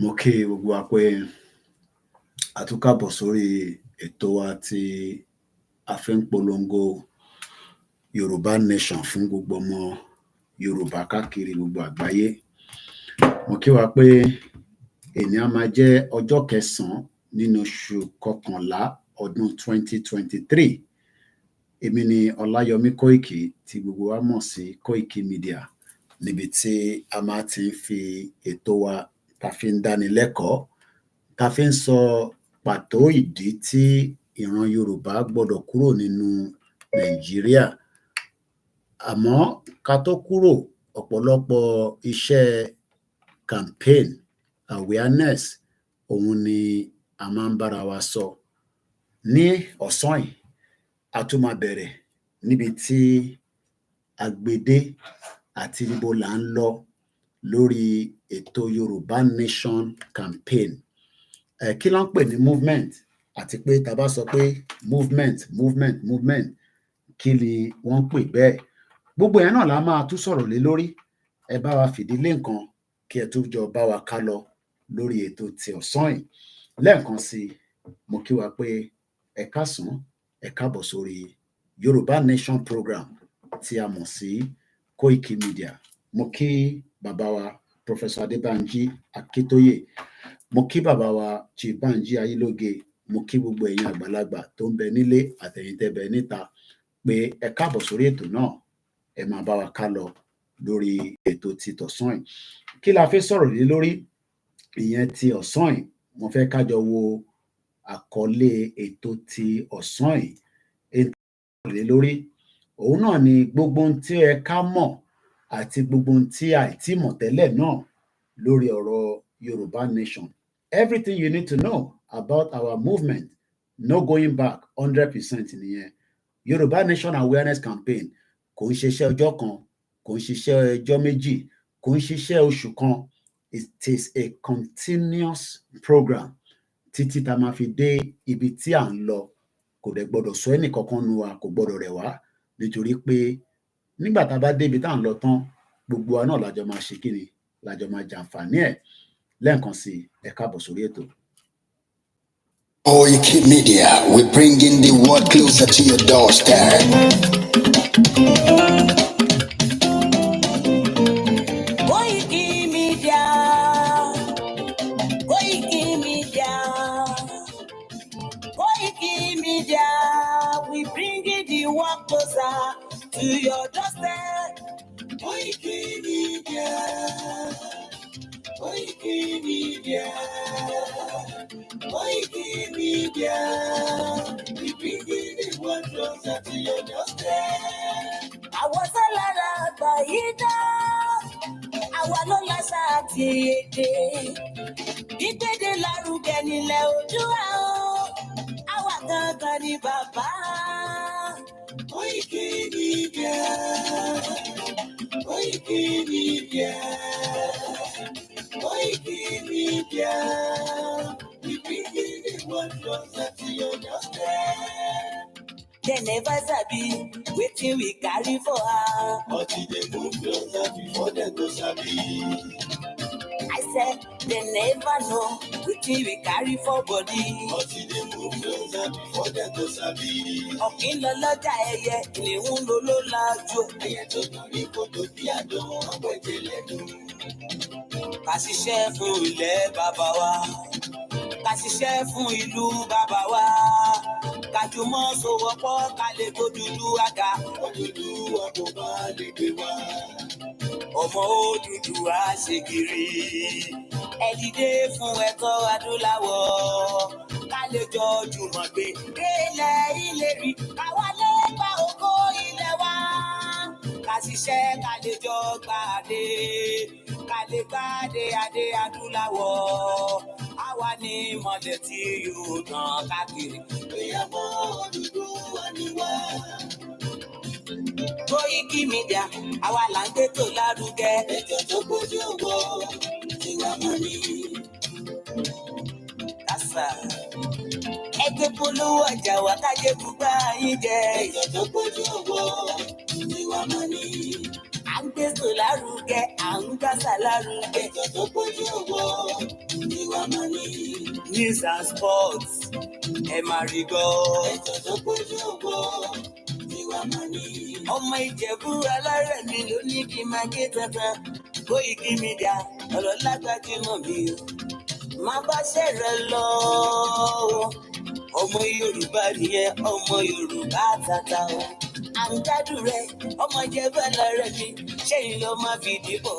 Mo kí gbogbo wa pé a tún káàbọ̀ sórí ètò wa tí a fi ń polongo Yorùbá Nation fún gbogbo ọmọ Yorùbá káàkiri gbogbo àgbáyé. Mo kí wa pé èní á máa jẹ́ ọjọ́ 9 nínú oṣù kọkànlá ọdún 2023. Èmi ni Ọláyọmí Kóìkì tí gbogbo wa mọ̀ sí Kóìkì Media, níbi tí a máa ti ń fi ètò wa ta fi ń dánilẹ́kọ̀ọ́, ta fi ń sọ pàtó ìdí tí ìran Yorùbá gbọ́dọ̀ kúrò nínú Nàìjíríà. Àmọ́ ká tó kúrò, ọ̀pọ̀lọpọ̀ iṣẹ́ campaign awareness òun ni a máa ń bára wa sọ. Ní ọ̀sán yìí, a tún máa bẹ̀rẹ̀ níbi tí a gbé dé àti níbo là ń lọ lórí ètò Yorùbá Nation campaign. Kí ló ń pè ní movement? Àti pé tá bá sọ pé movement, kí ni wọ́n ń pè bẹ́ẹ̀? Gbogbo yẹn náà la máa tún sọ̀rọ̀ lé lórí. Ẹ bá wa fìdílé nǹkan kí ẹ tún jọ bá wa ká lọ lórí ètò ti ọ̀sán yìí. Lẹ́ẹ̀kan sí i, mo kí wa pé ẹ káàsán, ẹ káàbọ̀ sórí Yorùbá Nation program tí a mọ̀ sí Kóìkì Media. Mo kí bàbá wa Professor Adébánjí Akíntóyè, mo kí bàbá wa Chief Bánjí Ayélóge, mo kí gbogbo ẹ̀yin àgbàlagbà tó ń bẹ nílé àtẹ̀yin tẹ́ bẹ níta pé ẹ káàbọ̀ sórí ètò náà. Ẹ máa bá wa ká lọ lórí ètò ti tọ̀sán yìí. Kí la fẹ́ sọ̀rọ̀ lé lórí? Ìyẹn ti ọ̀sán yìí, mo fẹ́ ká jọ wo àkọlé ètò ti ọ̀sán yìí. Ètò lé lórí òun náà ni gbogbo ohun tí ẹ ká mọ̀ àti gbogbo ohun tí àìtí mọ̀ tẹ́lẹ̀ náà lórí ọ̀rọ̀ Yorùbá Nation. Everything you need to know about our movement, no going back, 100% nìyẹn. Yorùbá Nation awareness campaign kò ń ṣiṣẹ́ ọjọ́ kan, kò ń ṣiṣẹ́ ọjọ́ méjì, kò ń ṣiṣẹ́ oṣù kan. It is a continuous program títí tá máa fi dé ibi tí à ń lọ. Kò dẹ̀ gbọ́dọ̀ sọ ẹnì kankan nu wa, kò gbọ́dọ̀ rẹ̀ wá, nítorí pé nígbà tá a bá dé ibi tá à ń lọ tán, gbogbo wa náà lájọ máa ṣe kíni, lájọ máa jàǹfààní ẹ̀. Lẹ́ẹ̀kan sí i, ẹ káàbọ̀ sórí ètò. Kóìkì Media, we bringing the world closer to your doorstep. We bringing the world closer to your doorstep. Kóìkì Media, Kóìkì Media, Kóìkì Media. We bringing the world closer to your doorstep. Àwọn sọ́lára àgbà yìí dá, àwa ló láṣà àti èdè. Gbígbédè lárugẹ nílẹ̀ Oòduà o, àwa gangan ni bàbá. Kóìkì Media, Kóìkì Media, Kóìkì Media. We bringing the world closer to your doorstep. They never sabi wetin we carry for her, but they move closer before they go sabi. I said they never know wetin we carry for body, but they move closer before they go sabi. Ọ̀kín lọ lọ́jà ẹyẹ, ìléhùn ló ló lájú. Ẹyẹ tó dorí kodò bí àdó, ọ̀pẹ̀jẹ̀ lẹ́nu. Ká ṣiṣẹ́ fún ilẹ̀ bàbá wa, ká ṣiṣẹ́ fún ìlú bàbá wa. Kájùmọ̀ sowọ́pọ̀ ká lè gbódùdúwà ga. Odùduwà kò bá lè gbé wa. Ọmọ Odùduwà ṣe kiri. Ẹ dìde fún ẹ̀tọ́ adúláwọ̀. Ká lè jọ jùmọ̀ gbé délẹ̀ ìlérí. Káwa lè gba ògo ilẹ̀ wa. Ká ṣiṣẹ́ ká lè jọ gbàdé. Ká lè gbàdé adé adúláwọ̀. Àwa ni ìmọ́lẹ̀ tí yóò tàn káàkiri. Ìyàbọ̀ Odùduwà ni wá. Kóìkì Media, àwa là ń gbétò lárugẹ. Ètò tó gbójú owó tí wàá mọ̀ ní. Kásá. Ẹgbẹ́ polówó ọjà wa kájé gbúgbà yín jẹ. Ètò tó gbójú owó tí wàá mọ̀ ní. à ń gbèsò lárugẹ à ń gbàsà lárugẹ. ètò tó pójú owó tiwa máa ní. news and sports ẹ máa rí gbọ́. ètò tó pójú owó tiwa máa ní. ọmọ Ìjẹ̀bú Alárẹ̀mí ló ní kí n máa gé tantan. Koiki Media ọ̀rọ̀ lágbájúmọ̀ mi o. má bá ṣẹ̀rẹ̀ lọ. ọmọ Yorùbá nìyẹn ọmọ Yorùbá tata o. à ń gbádùn rẹ ọmọ Ìjẹ̀bú Alárẹ̀mí ṣẹ́yìn ló máa fi dìbò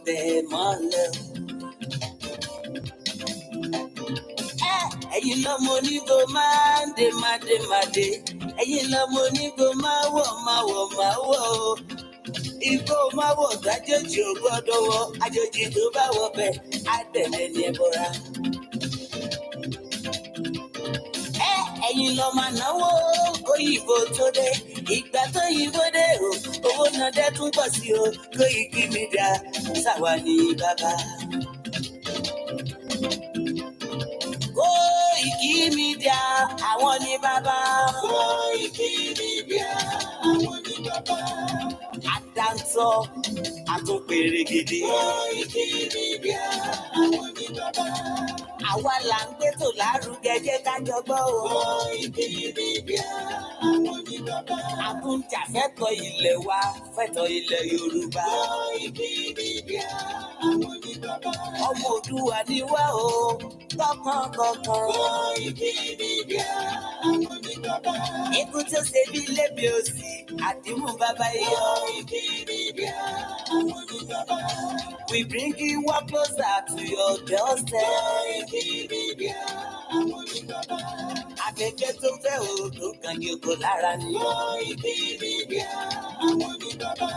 tẹ̀ mọ́lẹ̀. ẹ̀yin lọ́mọ onígbò máa ń dé máa dé máa dé. ẹ̀yin lọ́mọ onígbò máa wọ̀ máa wọ̀ máa wọ̀ o. Igbó máa wọ̀ dájòjì ò gbọ́dọ̀ wọ àjòjì tó bá wọ bẹ́ẹ̀ á tẹ̀lé ní ẹbọra. ẹ̀yin lọ máa náwó òyìnbó tó dé ìgbà tó yìnbó dé o owó náà dẹ́ tún pọ̀ sí o Koiki Media ṣàwa ní bàbá. Koiki Media àwọn ní bàbá. Koiki Media àwọn ní bàbá. Àdáńtọ́ àtúnpèrè gidi. Koiki Media àwọn ní bàbá. Àwa là ń gbètò lárugẹ jẹ́ ká jọ gbọ́ o. Koiki Media àwọn ní bàbá. Àtúnjà fẹ́tọ̀ ilẹ̀ wa fẹ́tọ̀ ilẹ̀ Yorùbá. Koiki Media àwọn ní bàbá. ọmọ Oòduà ni wá o tọkàntọkàn. Koiki Media àwọn ní bàbá. ikú tó ṣe bí lébi òsì àdìmú bàbá yọ. Koiki Media àwọn ní bàbá. We bring you one closer to your doorstep. Koiki Media àwọn ní bàbá. Akẹ́kẹ́ tó fẹ́ o tó kàn yín kò lára ni. Koiki Media àwọn ní bàbá.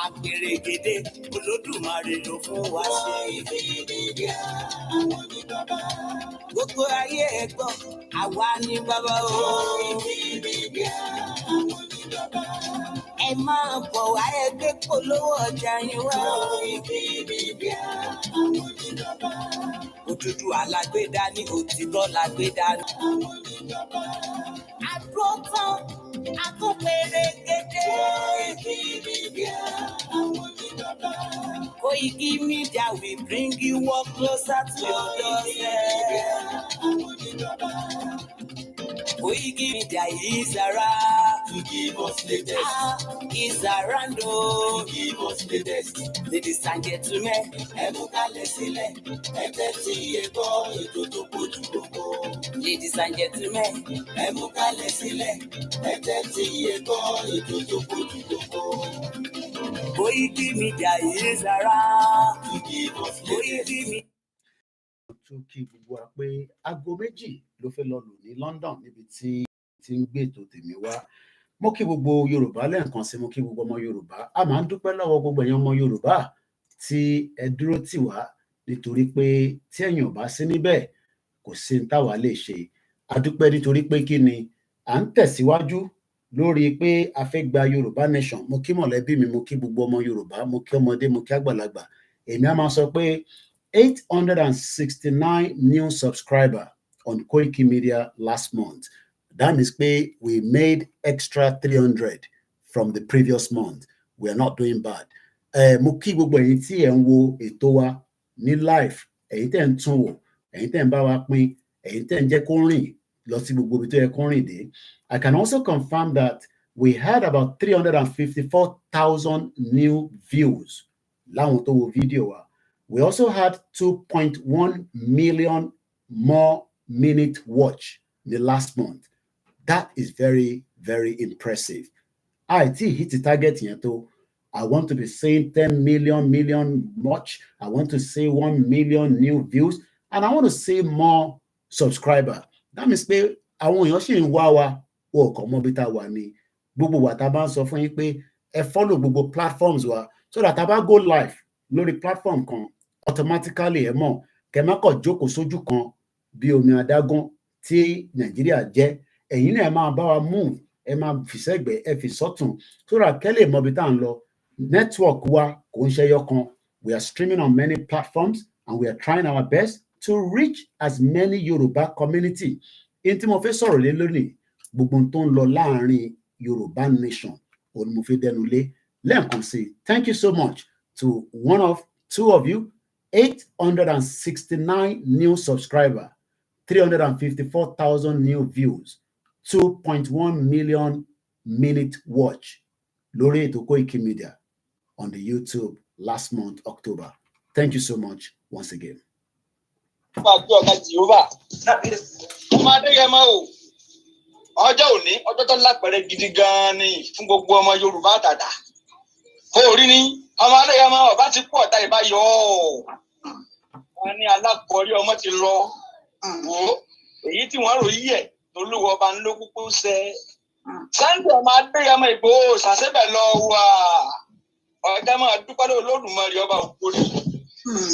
Àpèrè gèdè Olódùmarè ló fún wa ṣe. Koiki Media àwọn ní bàbá. Gbogbo ayé ẹ gbọ́, àwa ní bàbá o. Koiki Media àwọn ní bàbá. Ẹ máa bọ̀ wá ẹgbẹ́ polówó ọjà yín wá. Koiki Media àwọn ní bàbá. Odùduwà lágbèdá ní òtítọ́ lágbèdá ní. Àwọn ní bàbá. Àdúrótán àtúnpèrè gèdè. Koiki Media àwọn ní bàbá. Koiki Media we bring you one closer to your doorstep. Àwọn ní bàbá. Koiki Media is around to give us latest. Is around to give us latest. Ladies and gentlemen, ẹ mú kalẹ̀ sílẹ̀, ẹ tẹ́tí ẹ gbọ́ ètò tó kojú gbogbo. Ladies and gentlemen, ẹ mú kalẹ̀ sílẹ̀, ẹ tẹ́tí ẹ gbọ́ ètò tó kojú gbogbo. Koiki Media is around to give us latest. Tún kí gbogbo wa pé aago méjì ló fẹ́ lọ lù ní London níbi tí ń gbé ètò tèmi wá. Mo kí gbogbo Yorùbá lẹ́ẹ̀kan sí, mo kí gbogbo ọmọ Yorùbá. A máa ń dúpẹ́ lọ́wọ́ gbogbo ẹ̀yin ọmọ Yorùbá tí ẹ dúró tì wá nítorí pé tí ẹ̀yin ò bá sí níbẹ̀ kò sí ní táwa lè ṣe. A dúpẹ́ nítorí pé kí ni à ń tẹ̀síwájú lórí pé a fẹ́ gba Yorùbá nation. Mo kí mọ̀lẹ́bí mi, mo kí gbogbo ọmọ Yorùbá, mo kí ọmọdé, mo kí àgbàlagbà. Èmi á máa sọ pé 869 new subscribers on Koiki Media last month. That means we made extra 300 from the previous month. We are not doing bad. Mo kí gbogbo ẹ̀yin tí ẹ ń wo ètò wa ní live, ẹ̀yin tẹ́ ń tún wò, ẹ̀yin tẹ́ ń bá wa pín, ẹ̀yin tẹ́ ń jẹ́ kó rìn lọ sí gbogbo ibi tó yẹ kó rìn dé. I can also confirm that we had about 354,000 new views láwọn tó wo fídíò wa. We also had 2.1 million more minute watch the last month. That is very, very impressive. I hit the target yẹn tó. I want to be saying 10 million watch. I want to say 1 million new views. And I want to say more subscribers. That means pé àwọn èèyàn ṣì ń wá wa, wọ́n kàn mọ̀ bí tá wà ní. Gbogbo wa tá bá ń sọ fún yín pé ẹ follow gbogbo platforms wa so that tá bá go live lórí platform kan automatically ẹ mọ̀ kẹ́ má kàn jókòó sójú kan bí omi adágún tí Nàìjíríà jẹ́. Ẹ̀yin náà ẹ máa bá wa move, ẹ máa fi sẹ́gbẹ̀ẹ́, ẹ fi sọ́tún so that kẹ́ lè mọ̀ bí tá ń lọ. Network wa kò ń ṣe yọkan. We are streaming on many platforms and we are trying our best to reach as many Yoruba community. In tí mo fẹ́ sọ̀rọ̀ lé lónìí, gbogbo tó ń lọ láàrin Yoruba nation òun mo fẹ́ dẹnu lé. Thank you so much to two of you, 869 new subscribers, 354,000 new views, 2.1 million minute watch. Lórí ètò Koiki Media on the YouTube last month, October. Thank you so much once again. Ọjọ́ òní ọjọ́ tó lápẹẹrẹ gidi gan-an ni fún gbogbo ọmọ Yorùbá àtàtà. Orí ni ọmọ Adéyẹmọ ọba ti kú ọ̀tá ìbáyọ̀ wọn ní alákọ̀ọ́rí ọmọ ti lọ wò ó èyí tí wọ́n rò yí ẹ̀ olúwo ọba ńlọ kúkú ṣe. Sunday ọmọ Adéyẹmọ Ìgbòho ṣàṣẹ́bẹ̀ lọ wà ọ̀gá máa dúpẹ́ lórí Olódùmarè ọba òkúri.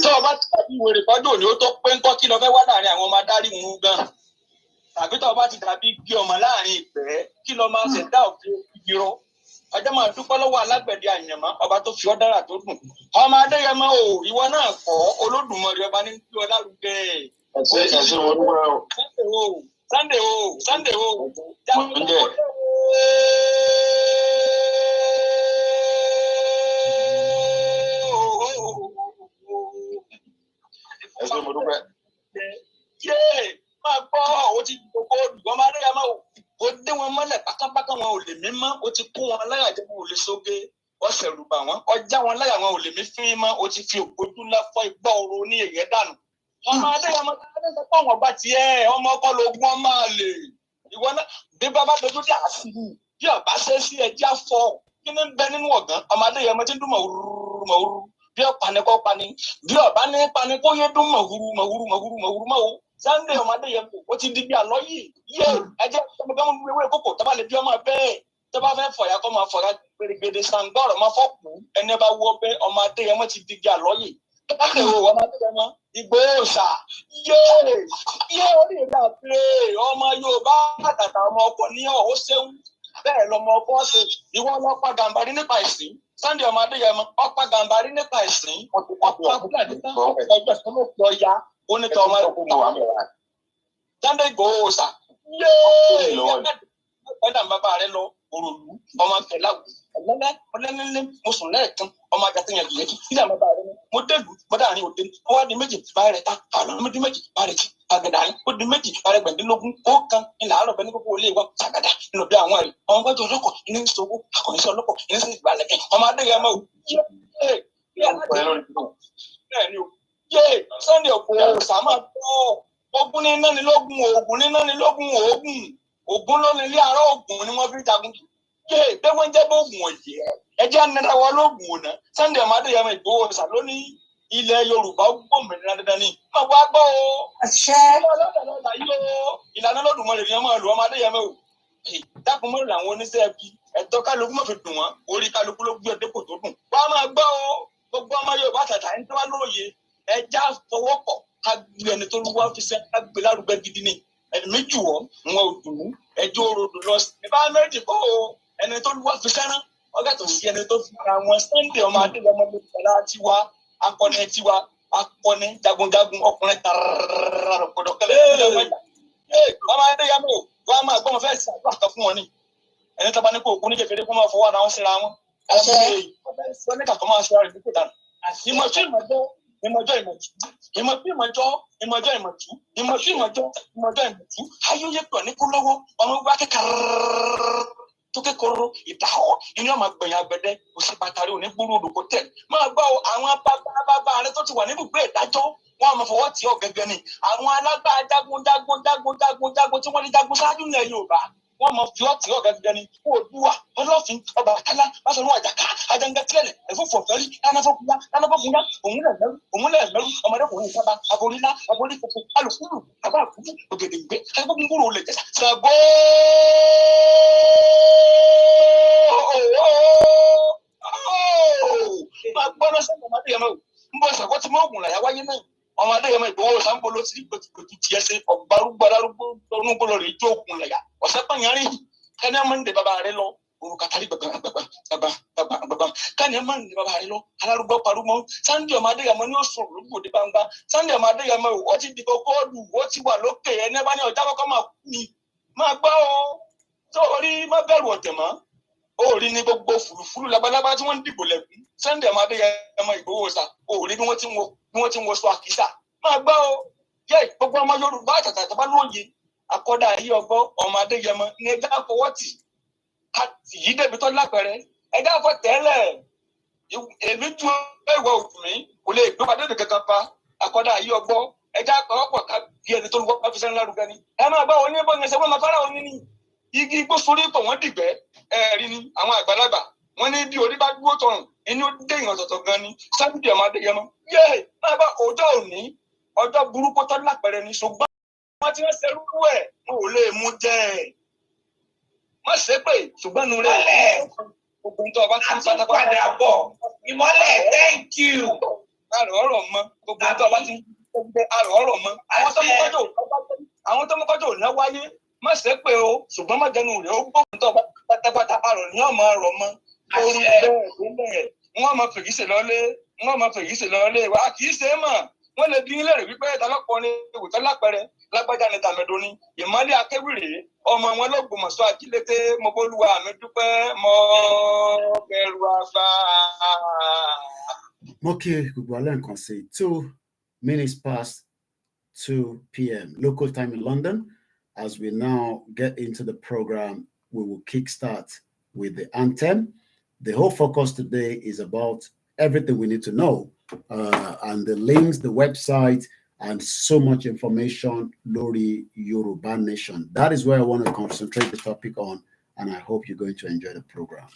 Tó o bá ti dàbí wèrè kọ́jú òní ó tó pé ńkọ́ kí lọ fẹ́ wá láàrin àwọn ọmọ adarí mú gan. Tàbí tó o bá ti dàbí gbé ọmọ láàrin ìpẹ́ kí lọ máa ṣẹ̀dá òfin ìgbìrọ̀. Ọjọ́ máa dúpẹ́ lọ́wọ́ alágbẹ̀dẹ àyànmọ́ ọba tó fi ọ́ dára tó dùn. Ọmọ Adéyẹmọ o ìwọ náà kọ́ Olódùmarè ọba ní kí ọ lárugẹ. Ẹ̀sìn wọn dúpẹ́ o. Sunday o. Ẹ̀sìn wọn dúpẹ́. Máa gbọ́ ó ti gbogbo Ọmọ Adéyẹmọ o. Ó dé wọn mọ́lẹ̀ pátápátá wọn ò lè mí mọ́, ó ti kó wọn láyà jẹ́ wọn ò lè sóge, ó ṣẹ̀rù bà wọ́n, ọjà wọn láyà wọn ò lè mí fín mọ́, ó ti fi ògbójú ńlá fọ́ igbá oró ní èyẹ dànù. Ọmọ Adéyẹmọ pọ̀ wọ́n bá tiẹ̀, ọmọ ọkọ lógún ọmọ àlè. Ìwọ náà bí bàbá dojú dé àṣírí, bí ọba ṣe sí ẹjẹ́ àfọ, kí ni ń bẹ nínú ọ̀gán? Ọmọ Adéyẹmọ ti ń dún mọ̀wúrú, bí ọ̀pani kọ́ pani, bí ọba ní pani kó yé dún mọ̀wúrú mọ́ o. Sunday ọmọ Adéyẹmọ ó ti di bí àlọ́ yìí yé ẹjẹ ọmọbẹ́mọ wíwé kókò tó bá lè bí ọmọ bẹ́ẹ̀ tó bá fẹ́ fọ̀yà kó máa fọ̀yà gbèrègbèrè sàǹgbọ̀rọ̀ máa fọ́ọ̀kù ẹni bá wọ́ bẹ́ ọmọ Adéyẹmọ ti di bí àlọ́ yìí káàkiri ọmọ Adéyẹmọ Ìgbòho ṣà yé orí ìgbà pé ọmọ Yorùbá àtàtà ọmọ ọkọ ní ọ̀hún ṣéun bẹ́ẹ̀ lọmọ ọkọ ṣe ìwọ ọlọ́pàá Gàmbàrí nípa ìsìn Sunday ọmọ Adéyẹmọ ọ̀pá Gàmbàrí nípa ìsìn ọ̀pá Fúlàní ọjọ́ ìṣẹ́lẹ̀ ọ̀pọ̀ ya onítọ̀ ọmọ Sunday Ìgbòho ṣà ọ̀dà bàbá rẹ lọ òròlù ọmọ kẹláwù ọlẹ́lẹ́lẹ́ mo sùn lẹ́ẹ̀kan ọmọ àjàtẹ̀ yẹn lẹ́kì nígbà bàbá rẹ mo dẹ́lu bọ́dà àárín òde ọwọ́ di méjì bá rẹ ta àlọ́ di méjì bá rẹ ti àgàdà yín ó di méjì bá rẹ gbẹ̀ndínlógún ó kan ilà àárọ̀ bẹ́ẹ̀ ní kókó olè wa ṣàgàdà nínú bí àwọn rẹ ọmọ gbájú ọlọ́kọ̀ ní sọ́wọ́ akọ̀yìnsẹ́ ọlọ́kọ̀ ní sí ìgbàlẹ̀kẹ̀ ọmọ Adéyẹmọ Sunday Ìgbòho sàmà tó ogun ní nánilógún ogun ló ní ilé àárọ̀ ogun ni wọ́n fi jagun bẹ́ẹ̀ wọ́n jẹ́ bó ogun ọ̀yẹ́ ẹjẹ́ anárawọ́ lóògùn ọ̀nà Sunday ọmọ Adéyẹmọ Ìgbòho ṣà ló ní ilẹ̀ Yorùbá gbòmìnira dandan ni máa wá gbọ́ o ìlànà Olódùmarè ni wọ́n máa lò ọmọ Adéyẹmọ o dákun mọ́rin làwọn oníṣẹ́ ẹbí ẹ̀tọ́ kálukú má fi dùn wọ́n orí kálukú ló gbé ọdẹ́kò tó dùn wọ́n á máa gbọ́ o gbogbo ọmọ Yorùbá àtàtà ẹni tó wá lóye ẹja fọwọ́pọ̀ ká gbé ẹni tó wá fi sẹ́ ká gbé lárugẹ gidi ni ẹni méjì wọ̀ wọn ò dùn ún ẹjọ́ òrodò lọ sí ibà méjì kọ́ o ẹni tó wá fi sẹ́rán ọgá tó sí ẹni tó fi ara wọn Sunday ọmọ Adéyẹmọ ló kọ́lá tiwa akọni jagunjagun ọkùnrin tààrà pọ̀dọ̀kẹ́lẹ́ ọmọ Adéyẹmọ wọn máa gbọ́n fẹ́ sí àdúrà kan fún wọn ni ẹni tó bá ní kó òkú ní kékeré kó máa fọwọ́ ara wọn síra wọn wọn ní kàkọ́ máa ṣe ara rẹ̀ nípò dànù ìmọ̀jú ayóyè pọ̀ ní kú lọ́wọ́ ọmọ wá kékeré tó kékeré ìdáhọ́ ìní ọmọ gbẹ̀yìn agbẹ̀dẹ òsì bàtàrí òní gbúrú òdòkó tẹ̀ máa gbọ́ àwọn bàbá rẹ tó ti wà níbùgbé ìdájọ́ wọn àmọ́ fọwọ́ tí ọ gẹ́gẹ́ ni àwọn alágbára jagun tí wọ́n ní jagun ṣáájú ilẹ̀ Yorùbá wọn mọ fi ọtí ọgá gẹ́gẹ́ ni Oòduà Ọlọ́fin Ọbàtálá Báṣọ̀run Àjàká Àjàngẹtìlẹ̀ ẹfúnfọfẹrí lánàfọkúnyá òun lẹ mẹrù ọmọdékùnrin sábà aborílá aboríkòkò alùpùpù bàbá àkúkú ògèdèǹgbé agbógungbòrò olè jẹsà Ṣàngó máa gbọ́dọ̀ sẹ́yìn ọmọdé yẹn mọ́ ń bọ́ Ṣàngó tí mọ́ ògùn làyà wáyé náà ọmọ Adéyẹmọ Ìgbòho Ṣàngó ló ti gbẹ̀tùgbẹ̀tù tiẹ̀ ṣe ọ̀gbárùgbàdárúgbó onúgbòlò rẹ̀ jó ògùn lẹ̀yà ọ̀sẹ̀ pààyàn kẹ́ni ẹ̀ máa ń de bàbá rẹ̀ lọ òrùkàtàrí gbàgbà kẹ́ni ẹ̀ máa ń de bàbá rẹ̀ lọ alárúgbó parúmọ́ Sunday ọmọ Adéyẹmọ ní oṣù olùgbòde gbangba Sunday ọmọ Adéyẹmọ ó ti dìbò kóòdù ó ti wà lókè ẹni bá ní ọjà kọ́kọ́ máa kú ni máa gbọ́ ọ tó orí má bẹ̀rù ọ̀tẹ̀ mọ́ ó rí ní gbogbo fùrùfùrù labalábá tí wọ́n ń dìbò lẹ́kùn Sunday ọmọ Adéyẹmọ Ìgbòho Òòṣà ó rí bí wọ́n ti ń wọṣọ àkísà máa gbọ́ o yẹ gbogbo ọmọ Yorùbá àtàtà tó bá lóye àkọ́dá ayé ọgbọ́ ọmọ Adéyẹmọ ní ẹja fọwọ́ tì yí débi tó lápẹẹrẹ ẹja fọ tẹ́lẹ̀ èmi ju ẹwà òdùn mi kò lè gbé wa débi kankan pa àkọ́dá ayé ọgbọ́ ẹja pàápàá ká bí ẹni tó lùwọ́ fi sẹ́ni lárugẹ ni ẹ máa bá òní bọ́ ẹsẹ̀ wọ́n máa fara òní ni igi igbó sórí pọ̀ wọ́n dìgbẹ́ ẹ̀rí ni àwọn àgbàlagbà wọ́n ní bí orí bá dúró tọrùn inú dé ìyàn tọ̀tọ̀ gan ni Sunday ọmọ Adéyẹmọ yé máa bá ọjọ́ òní ọjọ́ burúkú tó lápẹẹrẹ ní ṣùgbọ́n wọ́n ti ń ṣerú ẹ̀ wọn ò lè mú jẹ́ ẹ̀ wọ́n ṣe pé ṣùgbọ́n nu rẹ̀ ogun tó ọba ti ń pátápátá bọ̀ ìmọ́lẹ̀ thank you àrò ọ̀rọ̀ mọ́ gbogbo tó ọba ti ń àrò ọ̀rọ̀ mọ́ àwọn tó mú kọjọ́ òní wáyé má ṣe pé o ṣùgbọ́n má jẹnu rẹ̀ ó gbóhùn tó ọba pátápátá àrò ní ọmọ ọ̀rọ̀ mọ́ orí bẹ́ẹ̀ wọ́n máa fèyíṣẹ́ lọ́lé wa kì í ṣe é mọ̀ wọ́n lè dín lẹ́rìí wípé ìtàlọ́pọ̀ ni ìwòtọ́ lápẹẹrẹ lágbájá ni tàmẹ̀dọ́ ni ìmọ̀lẹ́ akéwìrì ọmọ wọn lọ́gbọ̀mọ̀ṣọ́ ajílété mọ́bólúwa mi dúpẹ́ mọ́ bẹ̀rù àgbà. Mo kí gbogbo alẹ́ nǹkan sí 2 p.m. local time in London. As we now get into the program, we will kickstart with the anthem. The whole focus today is about everything we need to know. And the links, the website, and so much information, Lori Yoruba Nation. That is where I want to concentrate the topic on, and I hope you're going to enjoy the program.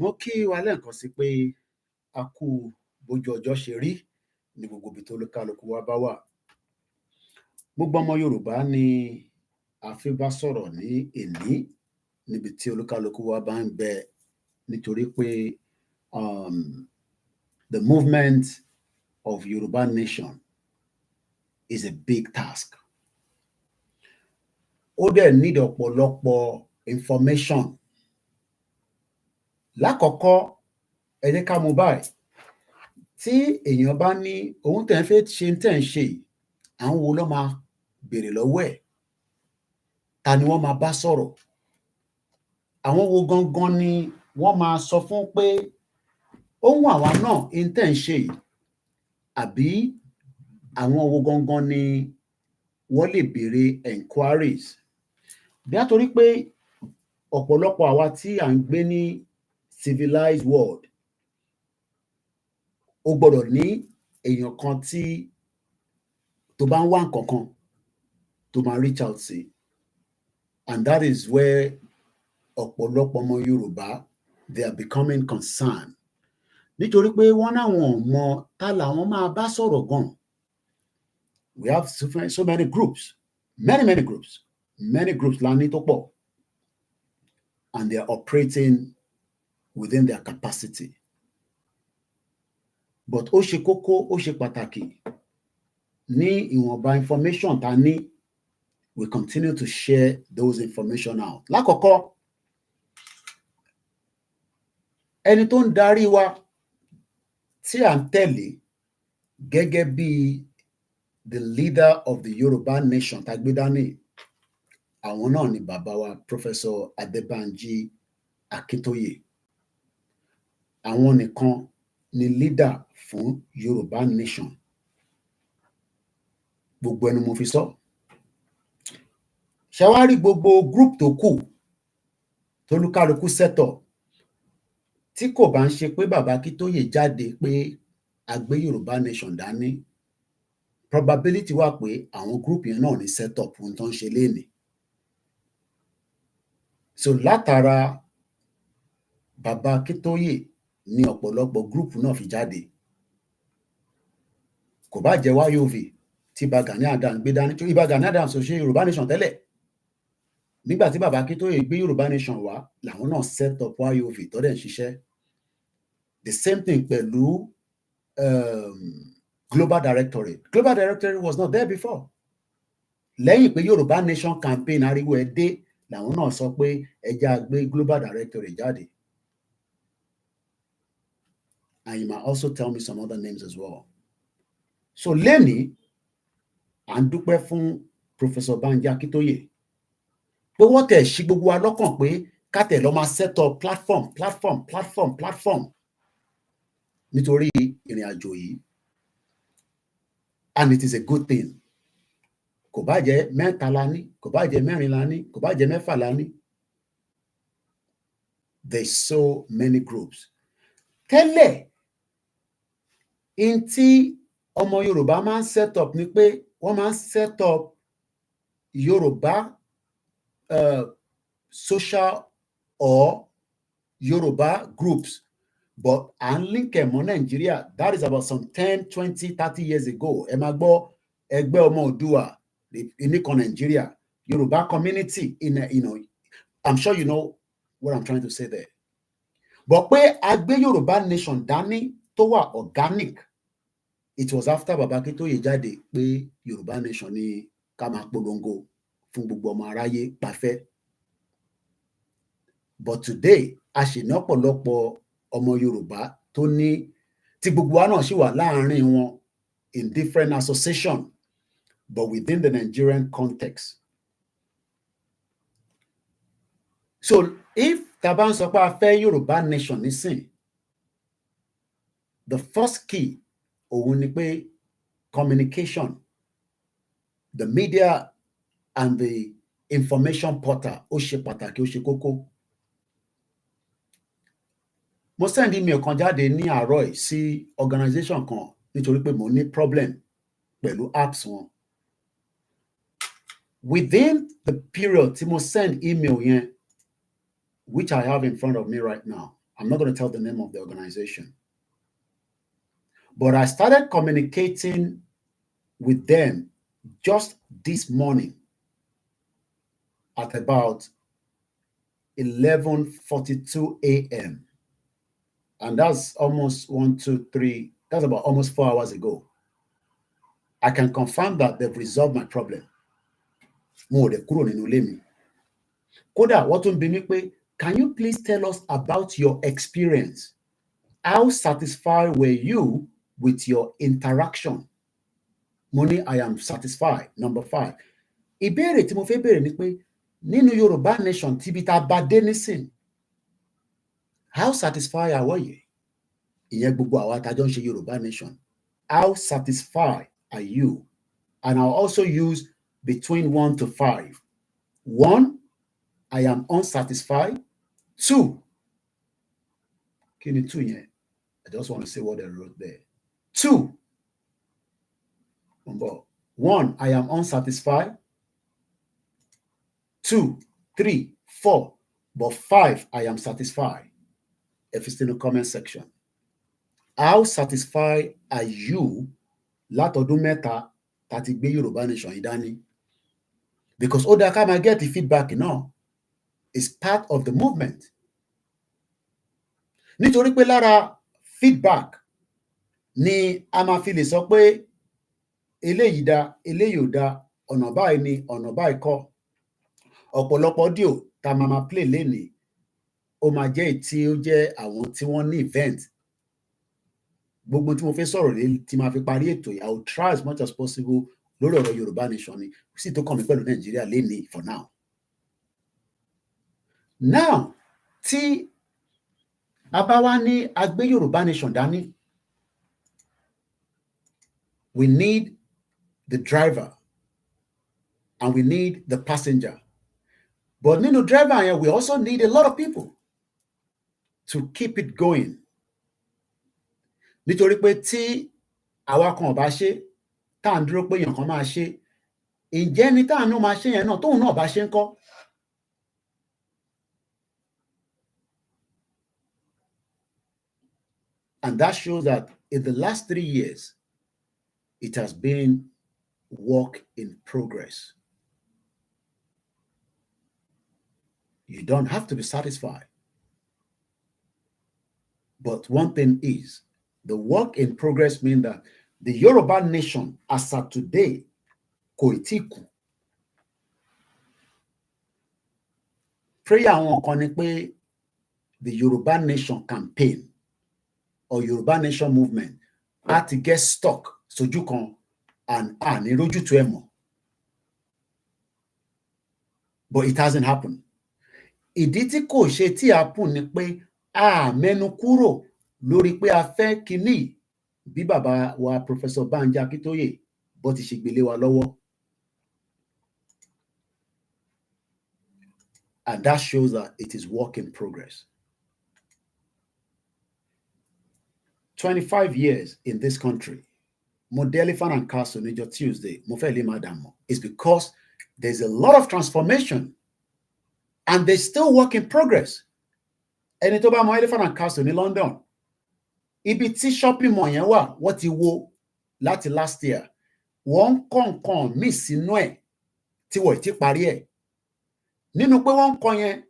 Mo kí wa lẹ́ẹ̀kan sí pé a kú bójú ọjọ́ ṣe rí ní gbogbo ibi tó kálukú wa bá wà. Gbogbo ọmọ Yorùbá ni a fi bá sọ̀rọ̀ ní èní níbi tí olúkálukú wa bá ń bẹ nítorí pé the movement of Yoruba Nation is a big task. Ó dẹ̀ need ọ̀pọ̀lọpọ̀ information. Lákọ̀ọ́kọ́ ẹ jẹ́ ká mú báyìí tí èèyàn bá ní ohun tẹ̀ ń fẹ́ ṣe tẹ̀ ń ṣe àwọn wo ló máa béèrè lọ́wọ́ ẹ̀, ta ni wọ́n máa bá sọ̀rọ̀, àwọn wo gangan ni wọ́n máa sọ fún pé ohun àwa náà ń tẹ̀ ń ṣe àbí àwọn wo gangan ni wọ́n lè béèrè enquiries. Bí a torí pé ọ̀pọ̀lọpọ̀ àwa tí à ń gbé ní civilized world ó gbọ́dọ̀ ní èèyàn kan tí tó bá ń wá nǹkan kan tó máa reach out sí, and that is where ọ̀pọ̀lọpọ̀ ọmọ Yorùbá they are becoming concerned nítorí pé wọ́n náwọn mọ ta làwọn máa bá sọ̀rọ̀ gan. We have so many groups, many groups la ní tó pọ̀, and they are operating within their capacity. But ó ṣe kókó, ó ṣe pàtàkì ní ìwọ̀nba information ta ní, we continue to share those information out. Lákọ̀ọ́kọ́, ẹni tó ń darí wa tí à ń tẹ̀lé gẹ́gẹ́ bí the leader of the Yoruba nation tá gbé dání, àwọn náà ni bàbá wa Professor Adébánjí Akíntóyè. Àwọn nìkan ni leader fún Yoruba nation. Gbogbo ẹnu mo fi sọ. Ṣé wá rí gbogbo group tó kù tólúkálukú set up tí kò bá ń ṣe pé bàbá Akíntóyè jáde pé a gbé Yoruba nation dání, probability wà pé àwọn group yẹn náà ní set up ohun tó ń ṣe lénìí. So látara bàbá Akíntóyè ní ọ̀pọ̀lọpọ̀ group náà fi jáde. Kò bá jẹ́ YOV tí Ìbà Gani Adams gbé dání, tí Ìbà Gani Adams ò ṣe Yorùbá nation tẹ́lẹ̀. Nígbà tí bàbá Akíntóyè gbé Yorùbá nation wá, làwọn náà set up YOV tó dẹ̀ ń ṣiṣẹ́. The same thing pẹ̀lú Global Directorate. Global Directorate was not there before. Lẹ́yìn pé Yorùbá nation campaign ariwo ẹ̀ dé, làwọn náà sọ pé ẹ jẹ́ á gbé Global Directorate jáde. And you might also tell me some other names as well. So lẹ́ni, à ń dúpẹ́ fún Professor Banji Akíntóyè pé wọ́n tẹ̀ ṣí gbogbo wa lọ́kàn pé ká tẹ̀ lọ́ máa set up platform nítorí ìrìn àjò yìí. And it is a good thing. Kò bá jẹ́ mẹ́ta la ní, kò bá jẹ́ mẹ́rin la ní, kò bá jẹ́ mẹ́fà la ní. There's so many groups. Tẹ́lẹ̀, in tí ọmọ Yorùbá máa ń set up ni pé wọ́n máa ń set up Yorùbá social or Yoruba groups, but à ń link ẹ̀ mọ́ Nàìjíríà. That is about some 10, 20, 30 years ago. Ẹ máa gbọ́ ẹgbẹ́ ọmọ Oòduà nìkan Nàìjíríà, Yoruba community in I'm sure you know what I'm trying to say there. But pé a gbé Yoruba nation dání tó wà organic, it was after Baba Akíntóyè jáde pé Yoruba nation ní ká máa polongo fún gbogbo ọmọ aráyé pàfẹ́. But today, a ṣì ní ọ̀pọ̀lọpọ̀ ọmọ Yorùbá tó ní tí gbogbo wa náà ṣì wà láàárín wọn in different association, but within the Nigerian context. So if tá bá ń sọ pé a fẹ́ Yorùbá nation nísìn, the first key òun ni pé communication, the media and the information portal ó ṣe pàtàkì, ó ṣe kókó. Mo send email kan jáde ní àárọ̀ yìí sí organization kan nítorí pé mo ní problem pẹ̀lú apps wọn. Within the period tí mo send email yẹn, which I have in front of me right now, I'm not going to tell the name of the organization, but I started communicating with them just this morning at about 11:42 a.m. And that's almost 1, 2, 3, that's about almost 4 hours ago. I can confirm that they've resolved my problem. Mo ò dẹ̀ kúrò nínú ilé mi. Kódà wọ́n tún bi mí pé, can you please tell us about your experience? How satisfied were you with your interaction? Mo ní I am satisfied. Number 5. Ìbéèrè tí mo fẹ́ béèrè ni pé nínú Yorùbá nation tíbi tá a bá dé nísìn, how satisfied are you? Ìyẹn gbogbo àwa tá a jọ ń ṣe Yorùbá nation. How satisfied are you? And I'll also use between 1 to 5. 1, I am unsatisfied. 2, kí ni 2 yẹn? I just want to say what I wrote there. 2, 1, I am unsatisfied. 2, 3, 4, but 5, I am satisfied. If it's in the comment section. How satisfied are you látọdún mẹ́ta tá ti gbé Yorùbá nation yìí dání? Because ó dáa ká máa get the feedback náà is part of the movement. Nítorí pé lára feedback ni a máa fi lè sọ pé eléyìí dá, eléyìí ò dá, ọ̀nà báyìí ni, ọ̀nà báyìí kọ́. Ọ̀pọ̀lọpọ̀ audio tá máa play lénìí, ó máa jẹ́ tí ó jẹ́ àwọn tí wọ́n ní event gbogbo tí mo fẹ́ sọ̀rọ̀ lé tí máa fi parí ètò yìí, I will try as much as possible lórí ọ̀rọ̀ Yorùbá nation ni sì tó kàn mí pẹ̀lú Nàìjíríà lénìí for now. Now tí a bá wá ní a gbé Yorùbá nation dání, we need the driver and we need the passenger. But nínú driver yẹn, we also need a lot of people to keep it going. Nítorí pé tí àwa kan ò bá ṣe, tá à ń dúró pé èèyàn kan máa ṣe, ǹjẹ́ ní tá à ń máa ṣe yẹn náà tóun náà bá ṣe ń kọ́? And that shows that in the last 3 years, it has been work in progress. You don't have to be satisfied. But one thing is, the work in progress means that the Yoruba nation, as of today, kò tí kú. Prayer àwọn kan ni pé the Yoruba nation campaign or Yoruba nation movement had to get stuck sójú kan and ní rójútu ẹ̀ mọ́. But it hasn't happened. Ìdí tí kò ṣe tí happen ni pé a mẹ́nu kúrò lórí pé a fẹ́ kíní bí bàbá wa Professor Banji Akintoye bó ti ṣe gbélé wa lọ́wọ́. And that shows that it is work in progress. 25 years in this country, mo dé Elephant and Castle níjọ́ Tuesday, mo fẹ́ lè má dà mọ̀. It's because there's a lot of transformation and there's still work in progress. Ẹni tó bá mọ Elephant and Castle ní London, ibi tí shopping mall yẹn wà, wọ́n ti wó láti last year. Wọ́n kọ́ nǹkan míì sínú ẹ̀ tí wọ́n ti parí ẹ̀. Nínú pé wọ́n kọ́ yẹn,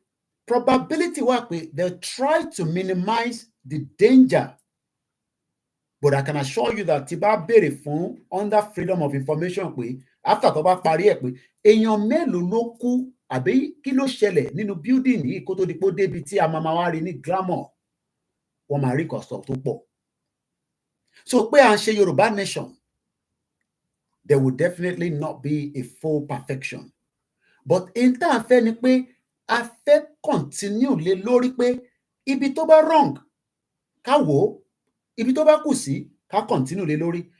probability wà pé they'll try to minimize the danger. But I can assure you that tí bá béèrè fún under freedom of information pé after tó bá parí ẹ̀ pé èèyàn mélòó ló kú àbí kí ló ṣẹlẹ̀ nínú building yìí kó tó di pé ó débi tí a máa wá rí ní glamour, wọ́n máa rí kọ̀sọ̀ tó pọ̀. So pé à ń ṣe Yorùbá nation, there will definitely not be a full perfection. But in tá a fẹ́ ni pé a fẹ́ continue lé lórí pé ibi tó bá wrong ká wò ó, ibi tó bá kù sí ká continue lé lórí.